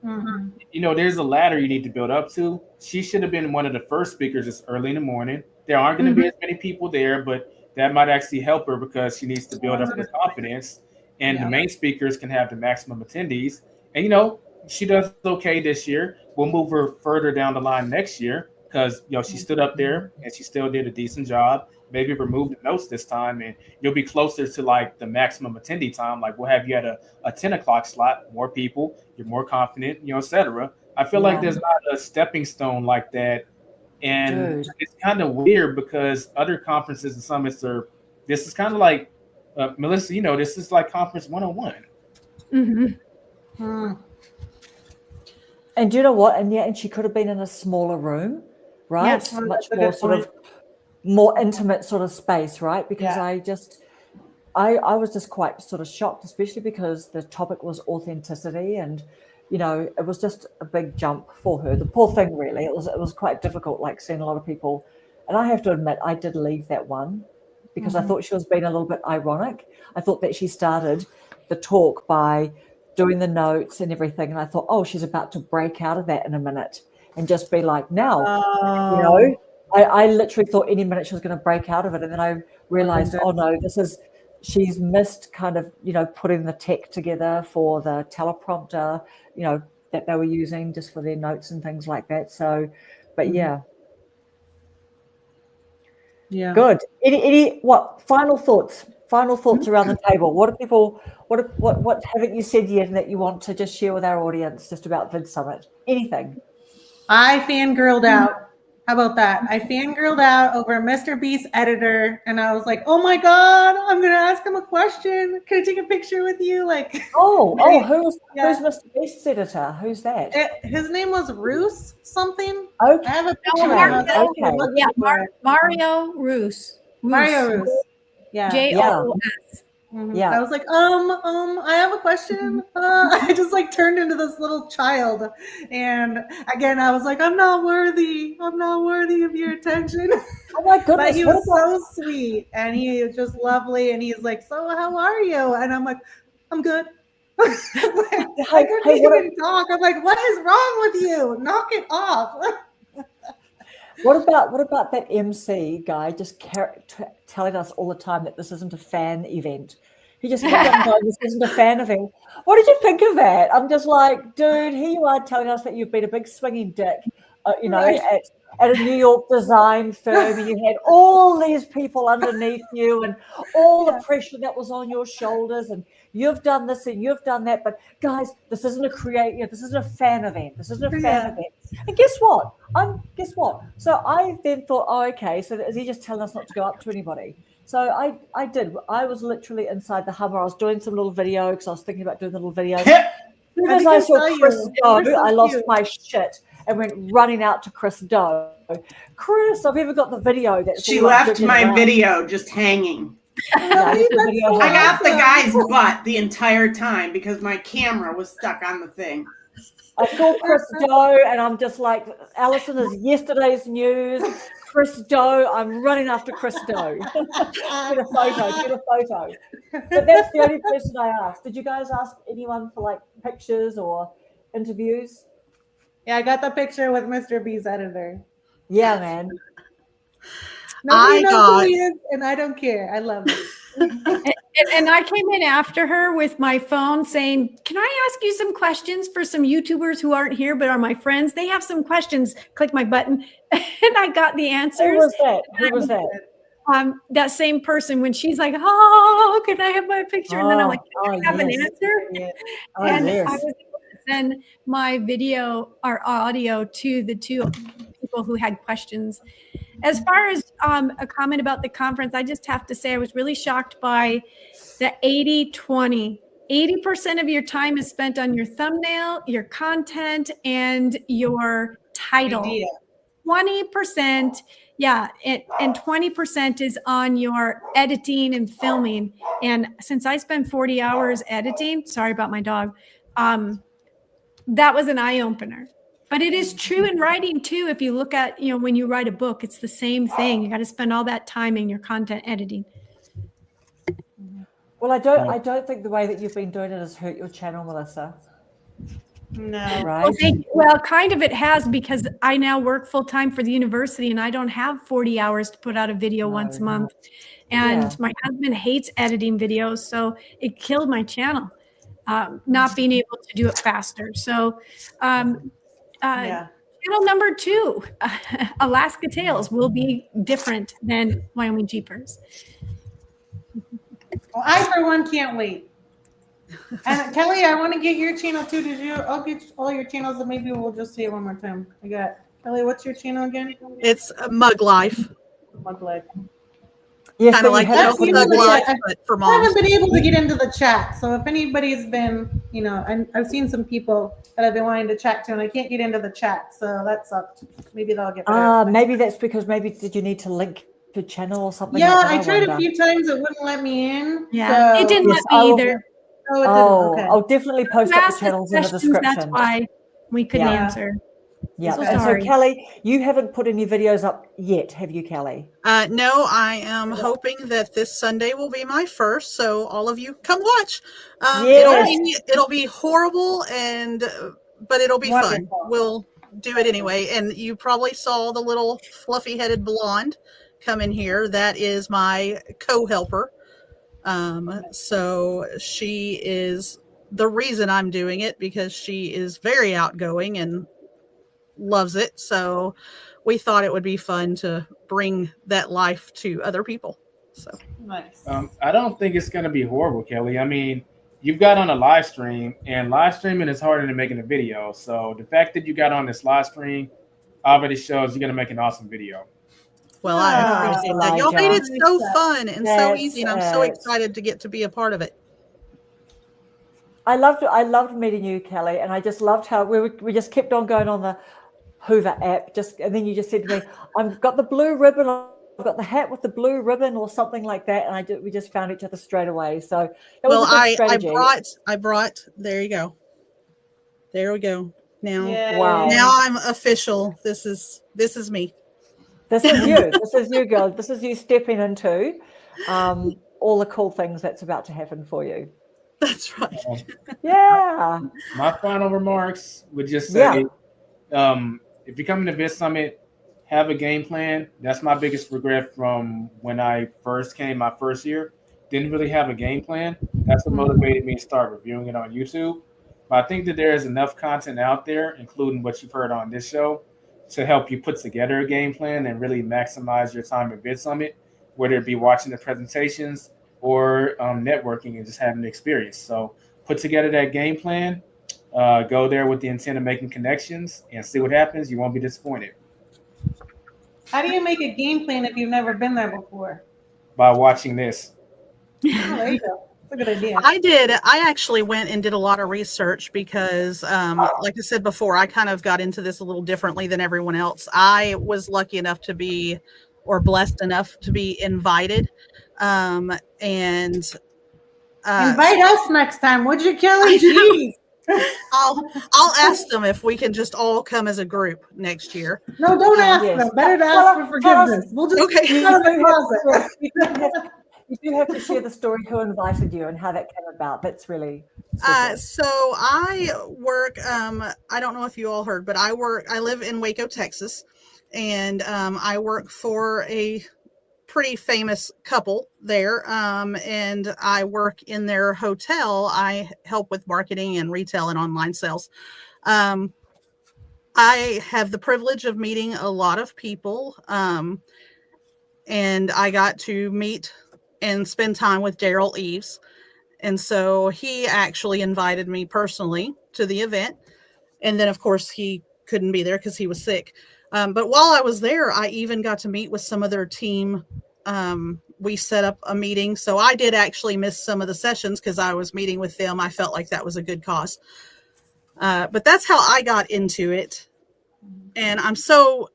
There's a ladder you need to build up to. She should have been one of the first speakers this early in the morning. There aren't going to be as many people there, but that might actually help her because she needs to build up her confidence. And the main speakers can have the maximum attendees. And, she does okay this year. We'll move her further down the line next year because, she stood up there and she still did a decent job. Maybe remove the notes this time and you'll be closer to like the maximum attendee time. Like we'll have you at a 10 o'clock slot, more people, you're more confident, et cetera. I feel like there's not a stepping stone like that. And it's kind of weird because other conferences and summits this is kind of like, Melissa, this is like conference 101. And do you know what? And she could have been in a smaller room, right? Yes. Much more sort of more intimate sort of space, right? Because I was just quite sort of shocked, especially because the topic was authenticity and, it was just a big jump for her. The poor thing, really. It was quite difficult, like seeing a lot of people. And I have to admit, I did leave that one because I thought she was being a little bit ironic. I thought that she started the talk by doing the notes and everything. And I thought, oh, she's about to break out of that in a minute and just be like, now, I literally thought any minute she was going to break out of it. And then I realized, oh no, she's missed kind of, putting the tech together for the teleprompter, that they were using just for their notes and things like that. So, but yeah. Yeah. Good. Any what final thoughts? Final thoughts around the table. What are people? What haven't you said yet that you want to just share with our audience just about Vidsummit? Anything? I fangirled out. How about that? I fangirled out over Mr. Beast editor, and I was like, "Oh my god, I'm gonna ask him a question. Can I take a picture with you?" Like, who's Yeah. Mr. Beast's editor? Who's that? his name was Roos something. Okay. I have a picture Mario. of him. Okay. Yeah, Mario Roos. Mario Roos. Yeah. J-O-O-S. Mhm. Yeah. I was like, I have a question. I just like turned into this little child, and again, I was like, I'm not worthy of your attention. Oh my But goodness. he What was about, so sweet, and he was just lovely, and he's like, so how are you? And I'm like, I'm good. I couldn't even talk. I'm like, what is wrong with you? Knock it off. what about that MC guy just telling us all the time that this isn't a fan event? He just kept on going, this isn't a fan event. What did you think of that? I'm just like, dude, here you are telling us that you've been a big swinging dick, Right. at a New York design firm, and you had all these people underneath you and all the pressure that was on your shoulders, and you've done this and you've done that. But guys, this isn't this isn't a fan event. This isn't a fan event. And guess what? Guess what? So I then thought, oh, okay, so is he just telling us not to go up to anybody? So I did. I was literally inside the Hummer. I was doing some little video because I was thinking about doing the little video. As soon as I saw Chris go, I lost my shit and went running out to Chris Doe. Chris, I've even got the video that she left my video just hanging. I got the guy's butt the entire time because my camera was stuck on the thing. I saw Chris Doe, and I'm just like, Alison is yesterday's news. Chris Doe, I'm running after Chris Doe. Get a photo. But that's the only person I asked. Did you guys ask anyone for like pictures or interviews? Yeah, I got the picture with Mr. B's editor. Yeah, man. Nobody knows who he is, and I don't care. I love it. And I came in after her with my phone saying, can I ask you some questions for some YouTubers who aren't here but are my friends? They have some questions. Click my button. And I got the answers. Who was that? That same person, when she's like, oh, can I have my picture? And then I'm like, can I have an answer? Yeah. I was able to send my video or audio to the two people who had questions. As far as a comment about the conference, I just have to say I was really shocked by the 80-20. 80% of your time is spent on your thumbnail, your content, and your title. 20%, and 20% is on your editing and filming. And since I spend 40 hours editing, sorry about my dog, that was an eye-opener. But it is true in writing too. If you look at, when you write a book, it's the same thing. You got to spend all that time in your content editing. Well, I don't think the way that you've been doing it has hurt your channel, Melissa. No. Right? Well, kind of it has, because I now work full time for the university and I don't have 40 hours to put out a video once a month. And my husband hates editing videos, so it killed my channel, not being able to do it faster. So, channel number 2, Alaska Tales, will be different than Wyoming Jeepers. Well, I, for one, can't wait. And Kelly, I want to get your channel too. I'll get all your channels, and maybe we'll just say it one more time. I got Kelly. What's your channel again? It's Mug Life. Mug Life. Yes, kind of like Mug Life, but for moms. I haven't been able to get into the chat, so if anybody's been, I've seen some people that I've been wanting to chat to, and I can't get into the chat, so that sucked. Maybe that'll get better. Maybe that's because did you need to link the channel or something? Yeah, I tried a few times. It wouldn't let me in. Yeah, so. It didn't let me either. Oh, it didn't. Okay. I'll definitely post up the channels in the description. That's why we couldn't answer. Yeah. So and so, Kelly, you haven't put any videos up yet, have you, Kelly? No, I am hoping that this Sunday will be my first, so all of you come watch. It'll be horrible, but it'll be fun. We'll do it anyway. And you probably saw the little fluffy-headed blonde come in here. That is my co-helper. So she is the reason I'm doing it, because she is very outgoing and loves it. So we thought it would be fun to bring that life to other people. So Nice. I don't think it's going to be horrible, Kelly. I mean, you've got on a live stream, and live streaming is harder than making a video. So the fact that you got on this live stream already shows you're going to make an awesome video. well, I appreciate that. Y'all made it so fun and so easy, and I'm so excited to get to be a part of it. I loved meeting you, Kelly, and I just loved how we just kept on going on the Hoover app. And then you just said to me, "I've got the blue ribbon. I've got the hat with the blue ribbon," or something like that. And we just found each other straight away. So that was a good strategy. I brought. There you go. There we go. Now, wow. Now I'm official. This is me. This is you. This is you, girl. This is you stepping into all the cool things that's about to happen for you. That's right. Yeah. My final remarks would just say, if you're coming to Vidsummit, have a game plan. That's my biggest regret from when I first came my first year. Didn't really have a game plan. That's what motivated me to start reviewing it on YouTube. But I think that there is enough content out there, including what you've heard on this show, to help you put together a game plan and really maximize your time at Vidsummit, whether it be watching the presentations or networking and just having the experience. So put together that game plan, go there with the intent of making connections, and see what happens. You won't be disappointed. How do you make a game plan if you've never been there before? By watching this. Oh, there you go. That's a good idea. I actually went and did a lot of research because, like I said before, I kind of got into this a little differently than everyone else. I was lucky enough to be, or blessed enough to be invited. And invite us next time, would you, Kelly? Jeez. I'll ask them if we can just all come as a group next year. No, don't ask them. Better to ask for forgiveness. We'll just You do have to share the story who invited you and how that came about. That's really so I work I don't know if you all heard, but I live in Waco, Texas, and I work for a pretty famous couple there, and I work in their hotel. I help with marketing and retail and online sales. I have the privilege of meeting a lot of people, and I got to meet and spend time with Daryl Eves, and so he actually invited me personally to the event, and then of course he couldn't be there because he was sick. But while I was there, I even got to meet with some of their team. We set up a meeting. So I did actually miss some of the sessions because I was meeting with them. I felt like that was a good cause. But that's how I got into it. And I'm so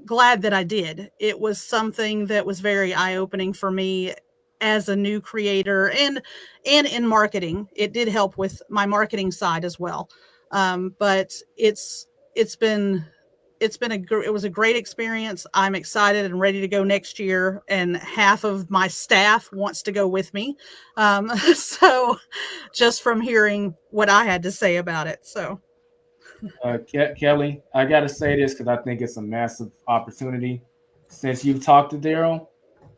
glad that I did. It was something that was very eye-opening for me as a new creator and in marketing. It did help with my marketing side as well. But it was a great experience. I'm excited and ready to go next year. And half of my staff wants to go with me. So just from hearing what I had to say about it. So Kelly, I got to say this because I think it's a massive opportunity. Since you've talked to Daryl,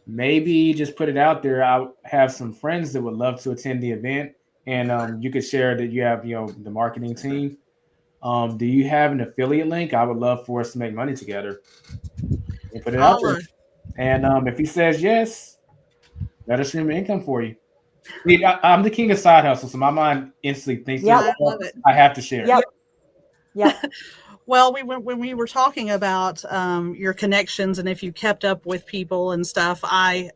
maybe just put it out there. I have some friends that would love to attend the event, and you could share that you have, the marketing team. Do you have an affiliate link? I would love for us to make money together and put it out there. And if he says yes, that'll stream income for you. I'm the king of side hustle, so my mind instantly thinks, I love it. I have to share. Yeah. Well, when we were talking about your connections and if you kept up with people and stuff, I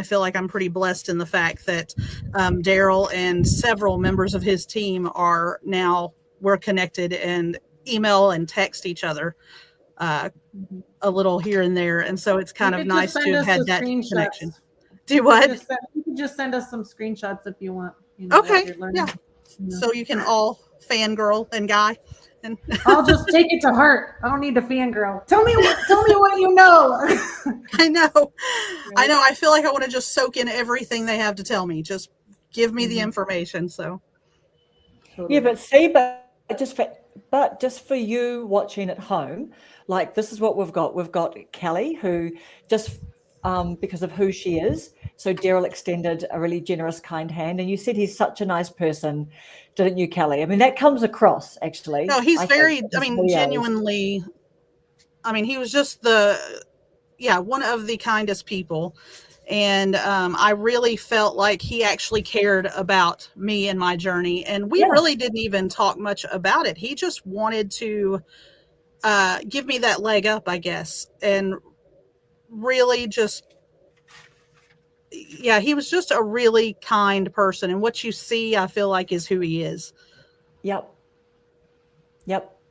feel like I'm pretty blessed in the fact that Daryl and several members of his team we're connected and email and text each other a little here and there. And so it's kind of nice to have had that connection. Do what? You can just send us some screenshots if you want. Okay. Yeah. So you can all fangirl and guy. And I'll just take it to heart. I don't need to fangirl. Tell me what you know. I know. I feel like I want to just soak in everything they have to tell me. Just give me the information. So. Yeah, but just for you watching at home, like this is what we've got. We've got Kelly, who just because of who she is. So Daryl extended a really generous, kind hand, and you said he's such a nice person, didn't you, Kelly? I mean, that comes across actually. No, he's genuinely I mean, he was just one of the kindest people. And I really felt like he actually cared about me and my journey. And we really didn't even talk much about it. He just wanted to give me that leg up, I guess. And really just, he was just a really kind person. And what you see, I feel like, is who he is. Yep.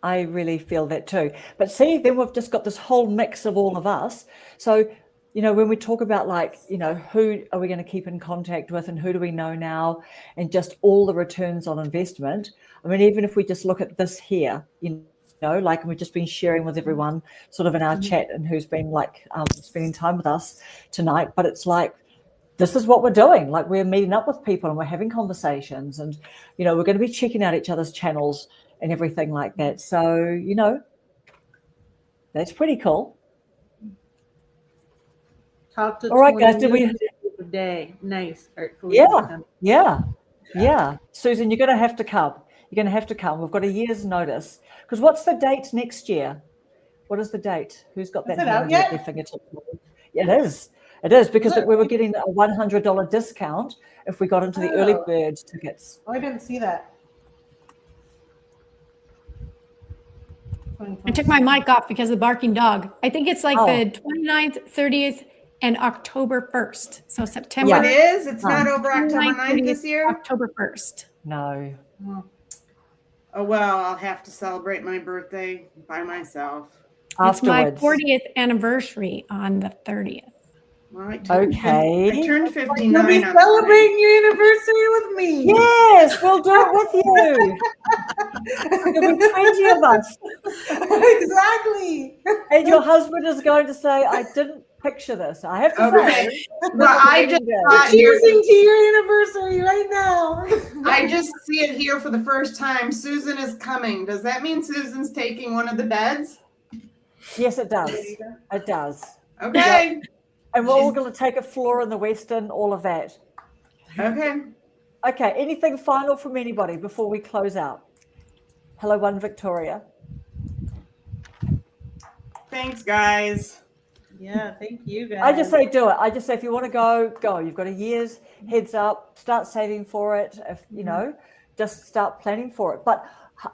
I really feel that too. But see, then we've just got this whole mix of all of us. So, when we talk about who are we going to keep in contact with and who do we know now, and just all the returns on investment. I mean, even if we just look at this here, like we've just been sharing with everyone sort of in our chat and who's been spending time with us tonight, but it's like, this is what we're doing. Like, we're meeting up with people and we're having conversations, and, we're going to be checking out each other's channels and everything like that. So, that's pretty cool. Talk to all right, guys, did we a day? Nice. Yeah. Susan, you're going to have to come. You're going to have to come. We've got a year's notice. Because what's the date next year? What is the date? Who's got that handy at their fingertips? Yeah, it is. It is, because we were getting a $100 discount if we got into the early bird tickets. Oh, I didn't see that. I took my mic off because of the barking dog. I think it's like the 29th, 30th, and October 1st. So September. Oh, it is? It's not over October 9th this year? October 1st. No. Oh, well, I'll have to celebrate my birthday by myself. It's my 40th anniversary on the 30th. Well, I Okay. turned 59. You'll be celebrating your anniversary with me. Yes, we'll do it with you. There'll be 20 of us. Exactly. And your husband is going to say, I didn't picture this. I have to say. Well, I just cheersing to your anniversary right now. I just see it here for the first time. Susan is coming. Does that mean Susan's taking one of the beds? Yes, it does. It does. Okay. Yep. And we're all going to take a floor in the Western, all of that. Okay. Okay. Anything final from anybody before we close out? Hello, One Victoria. Thanks, guys. Yeah, thank you, guys. I just say do it. I just say if you want to go, go. You've got a year's heads up. Start saving for it. If just start planning for it. But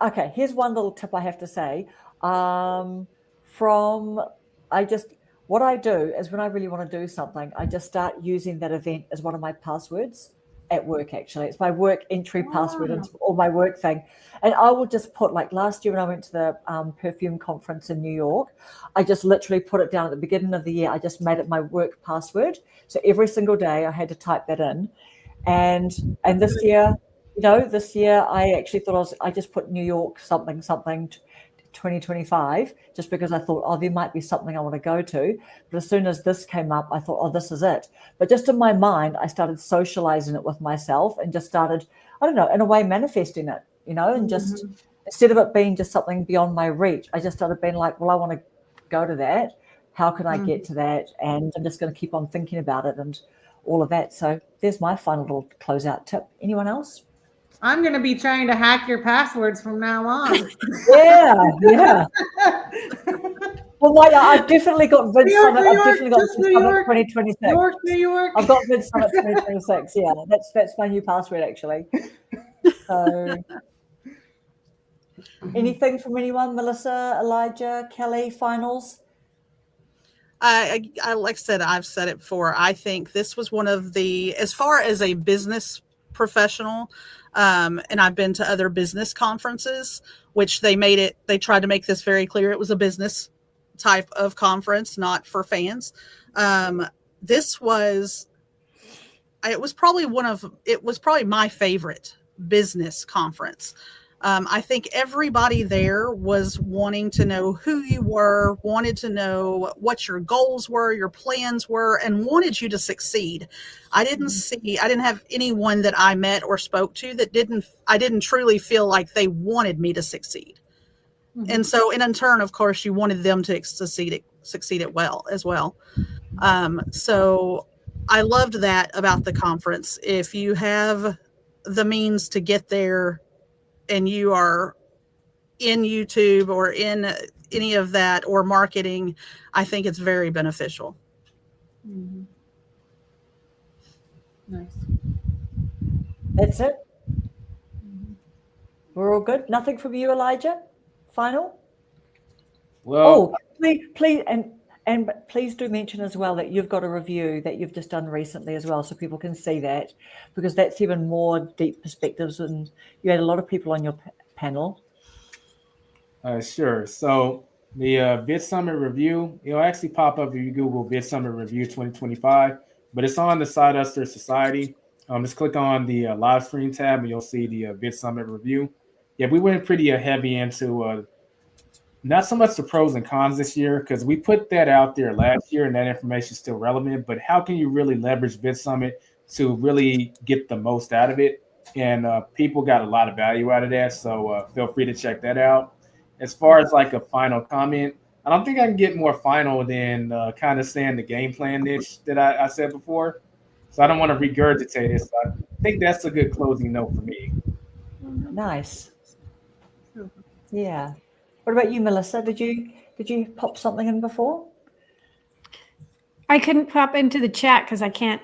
okay, here's one little tip I have to say. What I do is when I really want to do something, I just start using that event as one of my passwords at work. Actually, it's my work entry password or my work thing. And I will just put, like last year when I went to the perfume conference in New York, I just literally put it down at the beginning of the year. I just made it my work password. So every single day I had to type that in. And this year, I actually thought I just put New York something 2025, just because I thought, there might be something I want to go to. But as soon as this came up, I thought, this is it. But just in my mind, I started socializing it with myself and just started, I don't know, in a way manifesting it, and just instead of it being just something beyond my reach, I just started being like, well, I want to go to that. How can I get to that? And I'm just going to keep on thinking about it and all of that. So there's my final little closeout tip. Anyone else? I'm going to be trying to hack your passwords from now on. Yeah. Well, I've definitely got Vidsummit. I've definitely got Vidsummit 2026. New York. I've got Vidsummit 2026. Yeah, that's my new password actually. So, anything from anyone? Melissa, Elijah, Kelly, finals? I like I said, I've said it before. I think this was one of the, as far as a business professional, and I've been to other business conferences, which they tried to make this very clear. It was a business type of conference, not for fans. It was probably my favorite business conference. I think everybody there was wanting to know who you were, wanted to know what your goals were, your plans were, and wanted you to succeed. I didn't have anyone that I met or spoke to that I didn't truly feel like they wanted me to succeed. Mm-hmm. And so, in turn, of course, you wanted them to succeed it well as well. So I loved that about the conference. If you have the means to get there, and you are in YouTube or in any of that or marketing, I think it's very beneficial. Mm-hmm. Nice. That's it. We're all good. Nothing from you, Elijah? Final? Well, Please, and please do mention as well that you've got a review that you've just done recently as well, so people can see that, because that's even more deep perspectives, and you had a lot of people on your panel. Sure. So the Vidsummit review, it'll actually pop up if you Google Vidsummit Review 2025, but it's on the Side Hustler Society. Just click on the live stream tab and you'll see the Vidsummit review. Yeah, we went pretty heavy into not so much the pros and cons this year, because we put that out there last year and that information is still relevant, but how can you really leverage Vidsummit to really get the most out of it? And people got a lot of value out of that, so feel free to check that out. As far as like a final comment, I don't think I can get more final than kind of saying the game plan niche that I said before. So I don't want to regurgitate it. So I think that's a good closing note for me. Nice. Yeah. What about you, Melissa? Did you pop something in before? I couldn't pop into the chat because I can't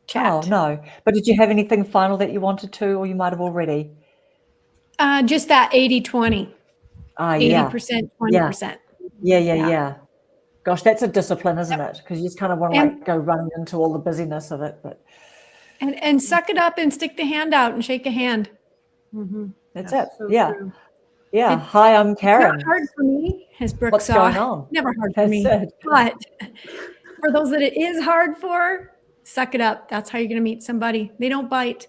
chat. Oh, no. But did you have anything final that you wanted to, or you might have already? Just that 80-20. 80%, 20%. Yeah. Gosh, that's a discipline, isn't it? Because you just kind of want to like go running into all the busyness of it. But and suck it up and stick the hand out and shake a hand. Mm-hmm. That's it. So Yeah. true. Yeah. Hi, I'm Karen. It's not hard for me, as Brooke What's saw. going on? Never hard for That's me. it. But for those that it is hard for, suck it up. That's how you're going to meet somebody. They don't bite.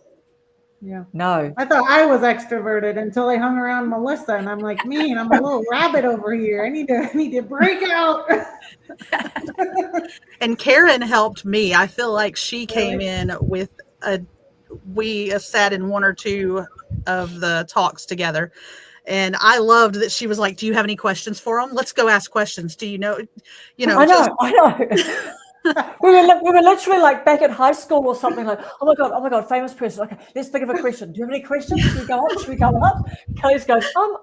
Yeah. No. I thought I was extroverted until I hung around Melissa, and I'm like, man, I'm a little rabbit over here. I need to break out. And Karen helped me. I feel like she came in with we sat in one or two of the talks together. And I loved that she was like, do you have any questions for them? Let's go ask questions. Do you know? I know. we were literally like back at high school or something, like, oh my god, famous person. Okay, let's think of a question. Do you have any questions? Should we go up? Kelly's going, But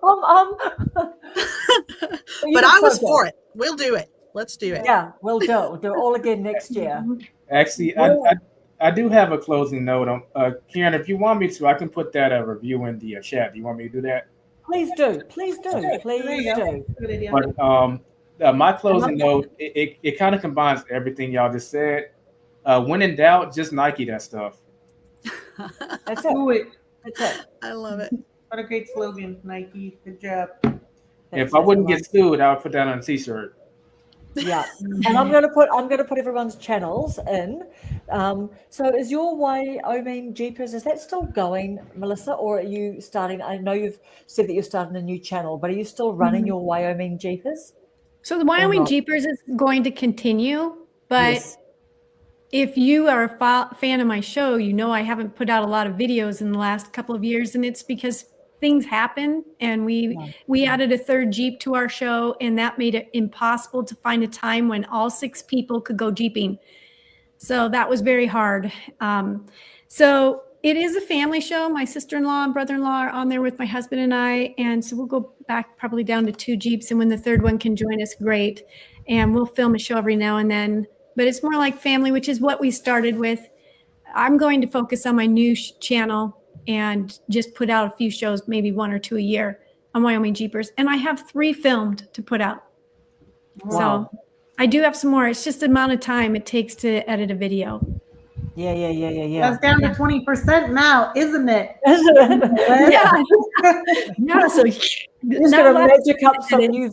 I was for it. We'll do it. Let's do it. Yeah, we'll do it. We'll do it all again next year. Actually, I do have a closing note on Karen. If you want me to, I can put that review in the chat. Do you want me to do that? Please do. Good idea. But my closing note, it kind of combines everything y'all just said. When in doubt, just Nike that stuff. That's it. Do it. That's it. I love it. What a great slogan, Nike. Good job. If I wouldn't get sued, I would put that on a t-shirt. Yeah, and I'm gonna put everyone's channels in. So is your Wyoming Jeepers, is that still going, Melissa, or are you starting? I know you've said that you're starting a new channel, but are you still running your Wyoming Jeepers? So the Wyoming Jeepers is going to continue, but if you are a fan of my show, you know I haven't put out a lot of videos in the last couple of years, and it's because things happen, and we added a third Jeep to our show, and that made it impossible to find a time when all 6 people could go Jeeping. So that was very hard. So it is a family show. My sister-in-law and brother-in-law are on there with my husband and I, and so we'll go back probably down to 2 Jeeps, and when the third one can join us, great. And we'll film a show every now and then, but it's more like family, which is what we started with. I'm going to focus on my new channel and just put out a few shows, maybe 1 or 2 a year on Wyoming Jeepers. And I have 3 filmed to put out. Wow. So I do have some more. It's just the amount of time it takes to edit a video. Yeah. That's down to 20% now, isn't it? Yeah. So just gonna magic up some new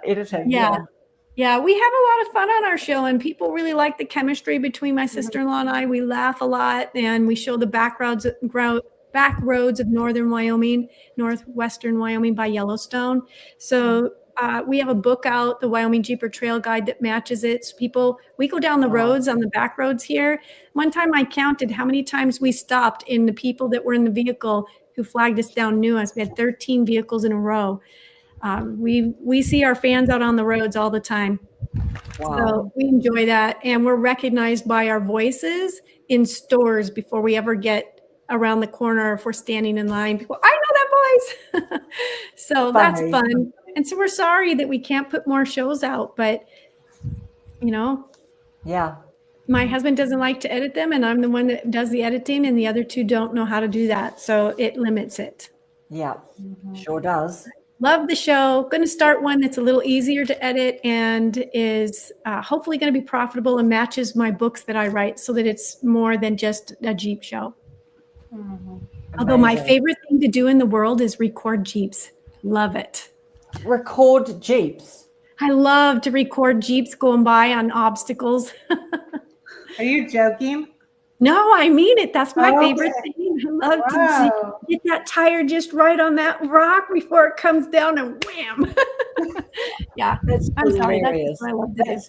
editing. Yeah, we have a lot of fun on our show, and people really like the chemistry between my sister-in-law and I. We laugh a lot, and we show the back roads of northern Wyoming, northwestern Wyoming by Yellowstone. So we have a book out, the Wyoming Jeeper Trail Guide, that matches it. So we go down the roads on the back roads here. One time I counted how many times we stopped, and the people that were in the vehicle who flagged us down knew us. We had 13 vehicles in a row. We see our fans out on the roads all the time. Wow. So we enjoy that. And we're recognized by our voices in stores before we ever get around the corner. If we're standing in line, people, I know that guys. So that's Funny. fun. And so we're sorry that we can't put more shows out, but Yeah. my husband doesn't like to edit them, and I'm the one that does the editing, and the other two don't know how to do that. So it limits it. Yeah. Sure does. Love the show. Going to start one that's a little easier to edit and is hopefully going to be profitable and matches my books that I write so that it's more than just a Jeep show. Although my Amazing. favorite thing to do in the world is record Jeeps. Love it. Record Jeeps. I love to record Jeeps going by on obstacles. Are you joking? No, I mean it. That's my Okay. favorite thing. I love to Wow. get that tire just right on that rock before it comes down and wham. Yeah, That's I'm sorry. That's hilarious. what I love to do.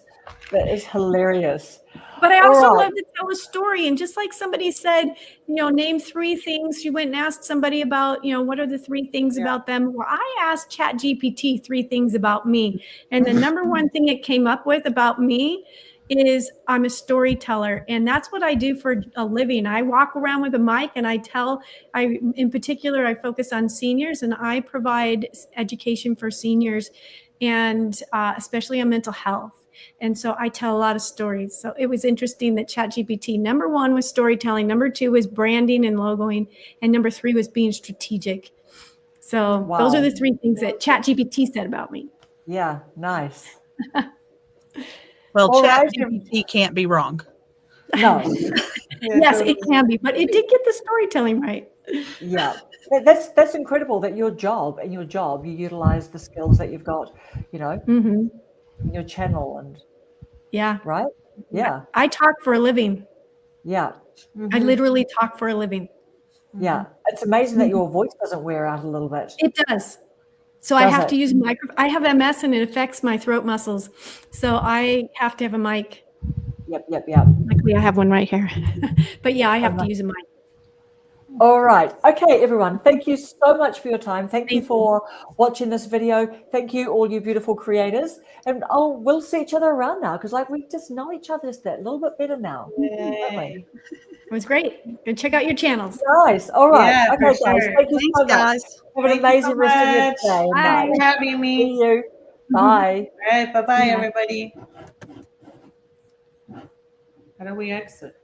That is hilarious. But I All also right. love to tell a story. And just like somebody said, name 3 things. You went and asked somebody about, what are the 3 things about them? Well, I asked ChatGPT 3 things about me. And the number one thing it came up with about me is I'm a storyteller. And that's what I do for a living. I walk around with a mic and in particular, I focus on seniors, and I provide education for seniors, and especially on mental health. And so I tell a lot of stories. So it was interesting that ChatGPT, number 1 was storytelling, number 2 was branding and logoing, and number 3 was being strategic. So those are the 3 things that ChatGPT said about me. Yeah, nice. Well, All right. ChatGPT can't be wrong. No. Yes, it can be, but it did get the storytelling right. Yeah. That's incredible that your job, you utilize the skills that you've got, Mm-hmm. in your channel and Yeah. right? Yeah. I talk for a living. Yeah. I literally talk for a living. Yeah. It's amazing that your voice doesn't wear out a little bit. It does. So I have to use a microphone. I have MS and it affects my throat muscles. So I have to have a mic. Yep. Luckily, I have one right here. But yeah, I have to use a mic. All right. Okay, everyone. Thank you so much for your time. Thank you for watching this video. Thank you, all you beautiful creators. And we'll see each other around now because we just know each other just that little bit better now. Yay. It was great. Go check out your channels. Nice. All right. Yeah, okay, for guys. sure. Thank you Thanks, so much. guys. Have an Thank you amazing so rest of your much. day. and Bye. night. Thanks for having See me. you. Bye. All right. Bye-bye, Yeah. everybody. How do we exit?